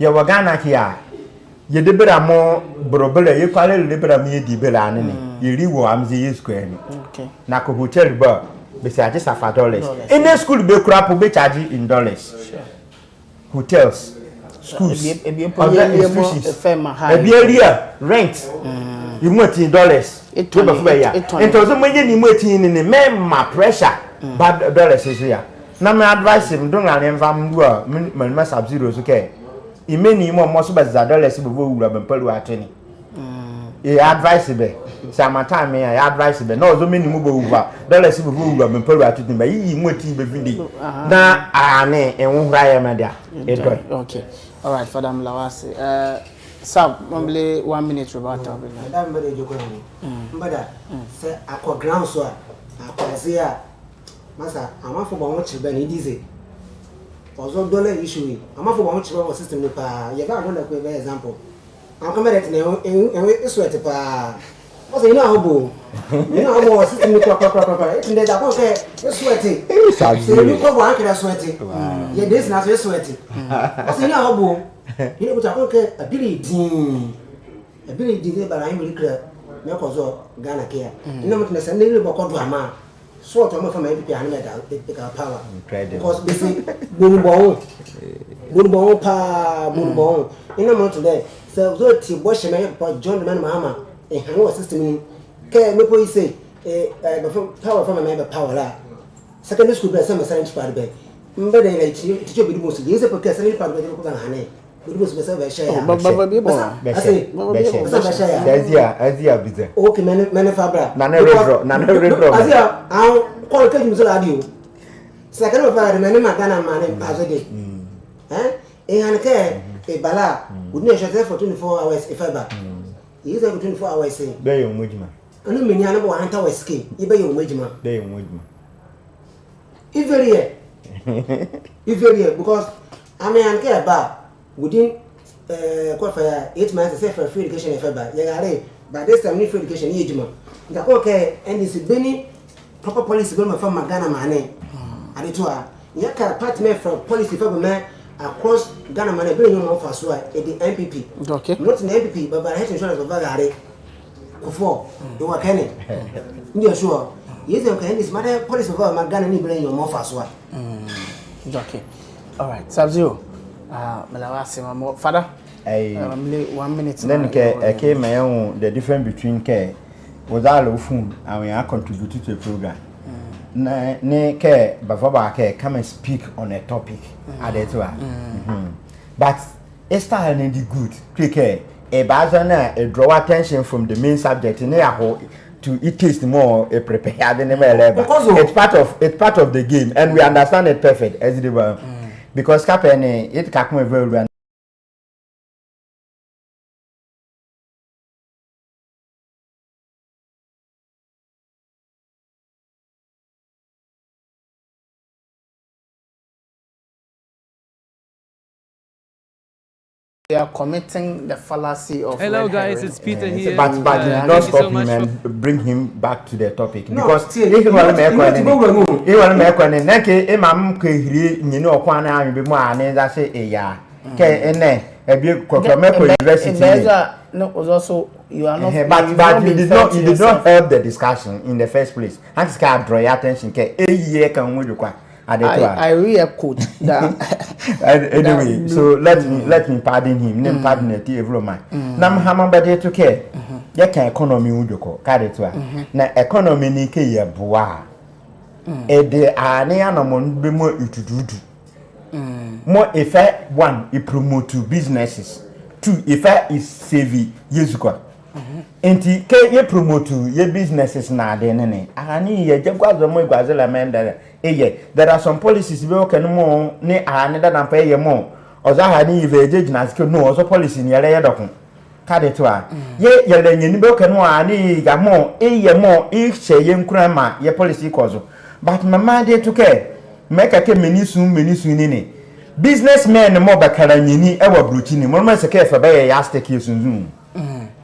Ya wagana kia. Ye debera mo brobele ye kwale debera mi di bela ne. Ye riwo amzi ye square ni. Okay. Na ko hotel ba be say just $5. In the school be crap be charge in dollars. Sure. Hotels, schools, other institutions. Ebi area rent. You want in dollars. It was a million you want in the memma pressure. But dollars is here. Now my advice him don't let him from my mass of zeros. Okay. He many more most of dollars will have been put at any. He advice be. Time me I advise be. No, so many move over dollars will have been put at him. But he want to be vindy. Now I and won't buy media. Okay. All right, for them Lawasi. Sab, only 1 minute about topic. Madam Bade Jokoni. Mbada, say akwa ground so akwa zia. Masa, ama for ba won chirbe ni dize. Ozo dollar issue. Ama for ba won chirbe system ni pa. Ye ga won for example. Am that na en sweat pa. Masa ina hobo. Ina hobo system ni pa. It dey da ko say sweat. Say you ko wa kira sweat. Ye this na so sweat. Masa ina hobo. You know what I okay ability but I'm really clear. No cause Ghana care. You know what I said, little bit of ama. Sort of from every animal pick up power. Because they say boom pa. You know what today. So to wash a man John the man Mahama and hang over system care no police say power from a member power la. Secondary school by some science part by. But they like teacher be most use a podcast any part of the Hane. It was myself share. But I say, Azia bize. Okay, man fabra. Nana retro. Azia, I'll call you radio. Second of all, the man Magana man in Pazade. Eh? A bala would not shut for 24 hours if ever. He is over 24 hours. Say, they on Wigman. I know many animal hunter was ski. You pay your Wigman. They on Wigman. If very because I mean, care about. Within qualify 8 months to for free education if ever. Yeah, by this time need free education age man. Okay, and this Benny proper policy going from Ghana money. And it was you can apartment from policy for man across Ghana money bring you more for so at the MPP. Okay. Not in MPP, but by health insurance of Bagare. Before you were Kenny. You're sure. Yes, okay, this matter policy of Ghana need bring you more for so. Okay. All right, Sub-Zero. Malawasi mamo father 1 minute then came my own the difference between care was all of whom I mean I contributed to a program ne care before care come and speak on a topic at it but it's style in the good quick a bazana a draw attention from the main subject in there to it taste more a prepared than it's part of the game and we understand it perfect as it were. Because Capene, it can't move very well. They are committing the fallacy of. Hello guys, it's Peter here. But not stop him and bring him back to the topic because he want to make one. Neke imam kehiri nyini okwana anwe be mu ane that say eya. Ke ene ebi Kokomeko University. No, was also you are not. But you did not help the discussion in the first place. And this can draw your attention. Ke eyi kan wo kwa. I re-echoed that. Anyway, so let me pardon him. Name pardon it every man. Nam hamambade to care. Ya can economy ujoko carry to. Na economy ni ke ye boa. E de ane anamon be mo utududu. More effect one, it promote businesses. Two, effect is savvy yesuko. Enti ke ye promote ye businesses na de nene. Ani ye jegwazo mo igwazela menda. There are some policies we can more ne another than pay ye more. Oza hani iveje na skill no also policy ni yele yedokun. Kade to a. Ye yele ni be can more ani ga more ye more she ye nkura ma ye policy kozo. But mama dey to care. Make a ke menisu nini. Businessmen more bakara nyini e wa bruchi ni. Mo ma se ke fa be ya stake ye sunzun.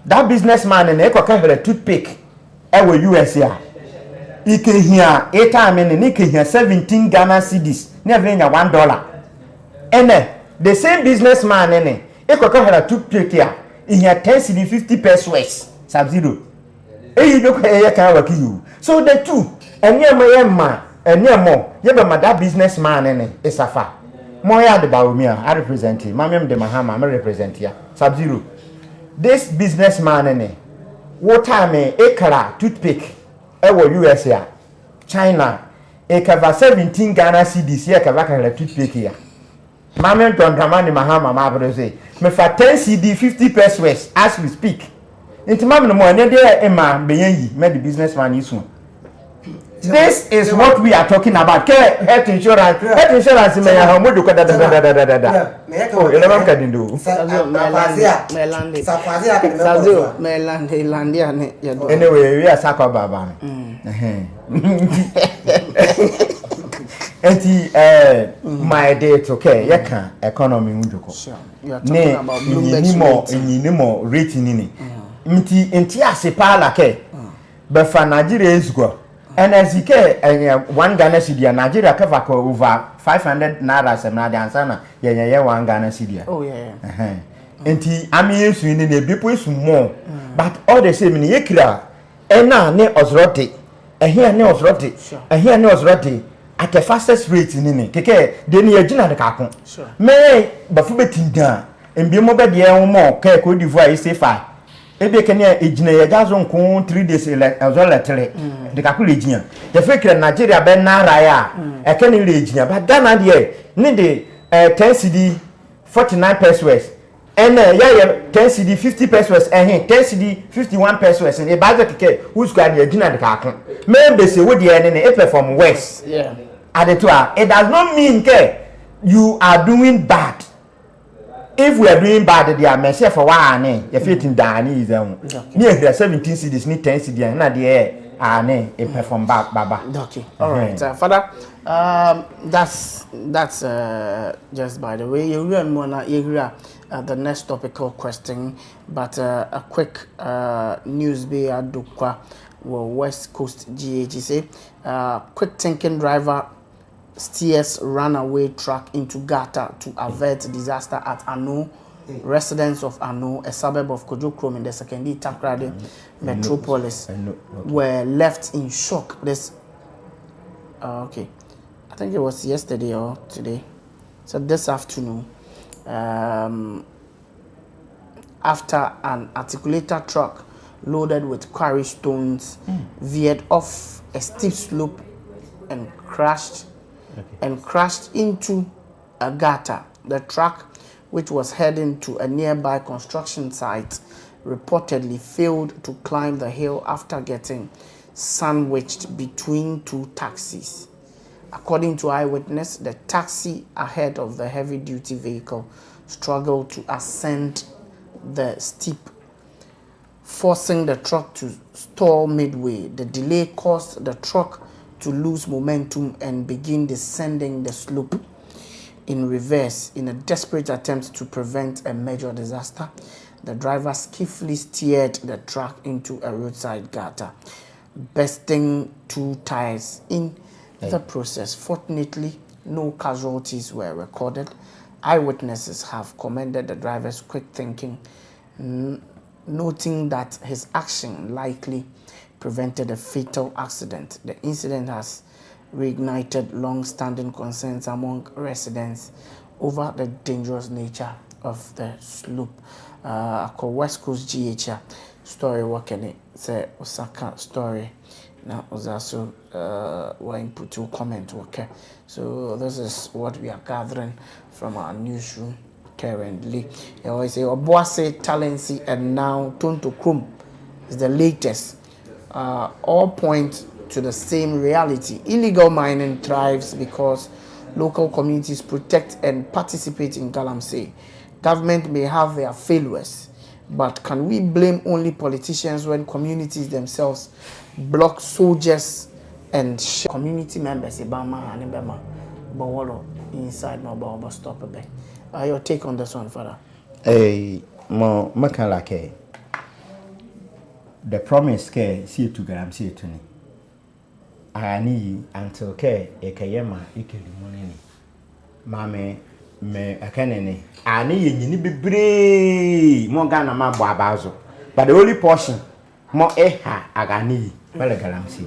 That businessman na e kwa ka hele toothpick e wa US ya. ike hia etime ne ike hia 17 Ghana cedis ne venya $1 ene the same businessman ne ekoka hara toothpick ya ihia 10 cedi 50 pesos sub-zero eyi be kwa ye kan waki you so the two enemo ye ma enemo ye be mada businessman ne isafa mo ya de baomia I represent him mamem de mahama me represent ya sub-zero this businessman ne what time ekara toothpick ewo US ya China ekava 17 Ghana cedis ya kava kala toothpick ya mamem John Dramani mahama ma bro say me fa 10 cedi 50 pesos as we speak into mamem no mo ne de ema beyan yi me the businessman isu. This is what we are talking about. Health insurance. Health insurance me ya homo do kada da. Me ya Oh, ele mam kadindo. Sadio Melandia ne ya do. Anyway, we are sakwa baba. Enti my date okay, ya kan economy nduko. Sure. You are talking about Bloomberg mo rate nini. Enti asepa la ke. Be fa Nigeria ezugo. And as you can, 1 Ghana cedi, Nigeria cover over 500 naira semana ansana. Yeah, 1 Ghana cedi. Oh yeah. And I mean, you need a people is more, but all the same in Yekira, and now ne osrote, and here ne osrote, and here ne osrote at the fastest rate in any. Keke, then you are the carcon. Sure. May Bafubetin down and be mobile the more, Kay Cote d'Ivoire is safe. Ebe kenya ejina ya gazon ko 3 days ezo letere de kakule ejina the fake Nigeria be naira ya e kenya le ejina but Ghana de ni de 10 cedi 49 pesos and ya 10 cedi 50 pesos 10 cedi 51 pesos e ba je keke who's going to ejina de kakun maybe say we de ne e perform worse Yeah. adetua it does not mean ke you are doing bad. If we are doing bad, they are myself for one, you fit in Dani is near 17 cities, need 10 cities, and not the air, a perform baba. Okay, all right, Father. That's just by the way. You really wanna hear the next topical question, but a quick news be adukwa West Coast GH say quick thinking driver steers runaway truck into gutter to avert disaster at Ano. Residents of Ano, a suburb of Kojokrom in the Sekondi Takrade metropolis, were left in shock. This, okay, I think it was yesterday or today. So this afternoon, after an articulator truck loaded with quarry stones veered off a steep slope and crashed into a gutter. The truck, which was heading to a nearby construction site, reportedly failed to climb the hill after getting sandwiched between two taxis. According to eyewitness, the taxi ahead of the heavy-duty vehicle struggled to ascend the steep, forcing the truck to stall midway. The delay caused the truck to lose momentum and begin descending the slope in reverse in a desperate attempt to prevent a major disaster. The driver skillfully steered the truck into a roadside gutter, bursting 2 tires in the process. Fortunately, no casualties were recorded. Eyewitnesses have commended the driver's quick thinking, noting that his action likely prevented a fatal accident. The incident has reignited long-standing concerns among residents over the dangerous nature of the slope. West Coast GH story working say Osaka story. Now was also input to comment. Okay, so this is what we are gathering from our newsroom currently. I always say Obuase Talensi and now Tonto Krum is the latest. All point to the same reality. Illegal mining thrives because local communities protect and participate in galamsey. Government may have their failures, but can we blame only politicians when communities themselves block soldiers and community members? Inside my stop a bit. Your take on this one, Father? The promise care see to galam see to me. ani until ke ekeyema ikelimonene mame me akanene ani yenyini bebre mo Ghana ma bo abazo but the only portion mo agani wala galamsi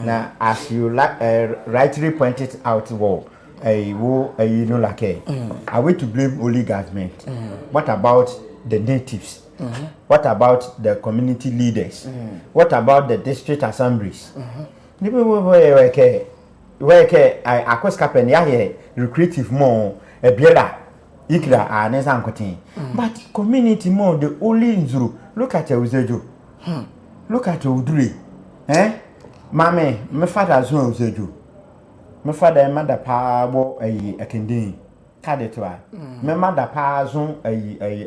na as you rightly pointed out you know like are we to blame only government? What about the natives? What about the community leaders? What about the district assemblies? Where I cost capen ya recreative more a biela ikra anesa ankotin but community more the only nzuru look at Uzejo look at Uduri mame me father zo Uzejo me father mother pa bo akendin kade to a me mother pa zo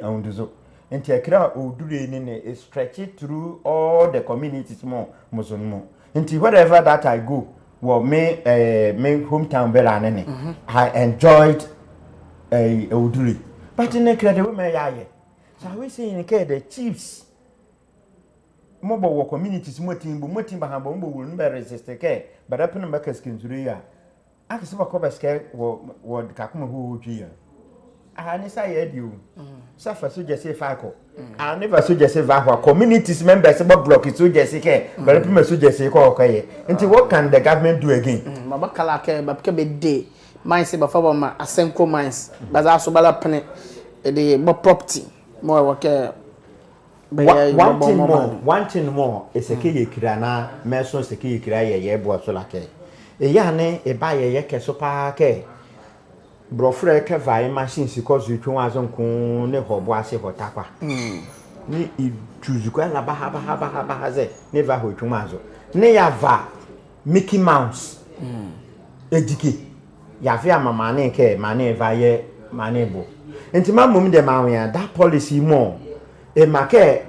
onduzo enti akra Uduri ni is stretched through all the communities more musunmo enti wherever that I go well me hometown bella nene I enjoyed Uduri but in the credit women yaye so we say in the chiefs mobile communities motim bahamba mbo will be resist ke but up no make skin zuriya aka se bakoba ske wo kakuma hu hwia ni say edio safa so je say fako I never so je say va communities members bo block so je say ke but up so je say ko okoye nti what can the government do again baba kala ke babke be day mines be fa ma asenko mines baza so bala pene the property more work one thing more is a key kirana meso se key kira ye bo so like e ya ne e ba ye keso pa ke brofre ke vai machine si cause you tun azon kun ne hobo ase hotakwa ni I choose ko la ba ha ze ne va ho tun azo ne ya va Mickey Mouse ejike ya fi amama ne ke mane va ye mane bo enti mamum de ma ya that policy more e make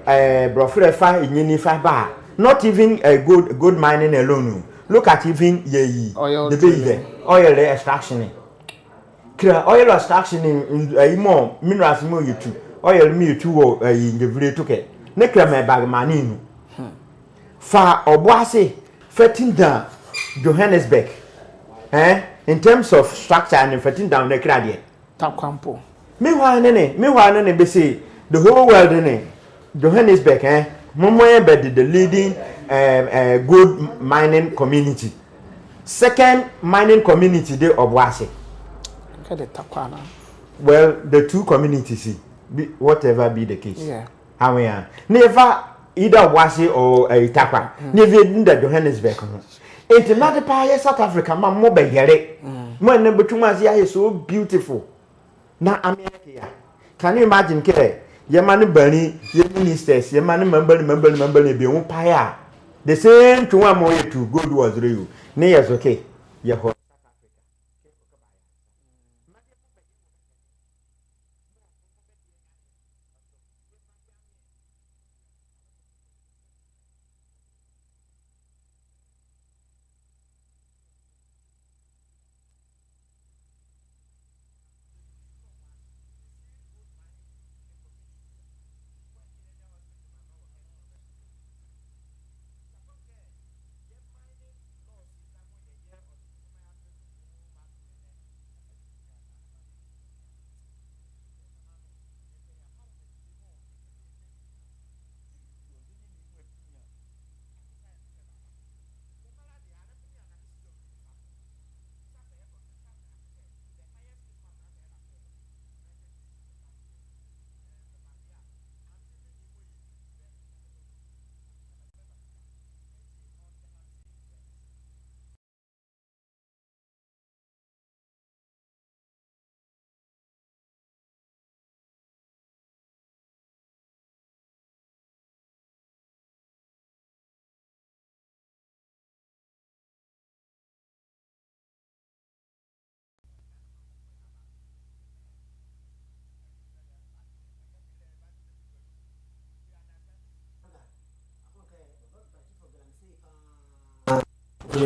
brofre fa nyini fa ba not even a good mining alone look at even ye the baby oil extraction oil extraction in more minerals more you too oil me too wo in the village toke ne kra me bag maninu fa oboase fetting down Johannesburg in terms of structure and fetting down the kra de takwampo me wa ne be say the whole world in Johannesburg Momoye be the leading good mining community. Second mining community de Obuasi. Well, the two communities, whatever be the case. Yeah. How we are. Never either Obuasi or Itakwa. Never in the Johannesburg. It's another part of South Africa. Ma mo be yere. Mo ne betumazi is so beautiful. Na America. Can you imagine ke? Ye man bani, ye ministers, ye man member be on paya. The same to one more to good was real. Nay, yes, okay. Ye ho.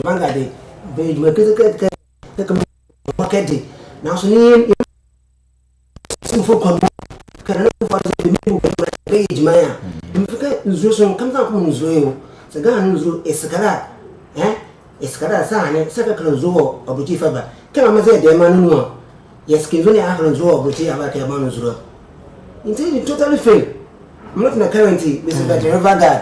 Banga de be me ke market now so ni so for kon kan for the me page maya me fika nzo so kam kan ko nzo yo se ga nzo esakara eskada sa ne saka klonzo obuti faba kama maze de manu no yes kinzo ne aklonzo obuti abaka manu zuro until it totally fail I'm not in a currency this is the river god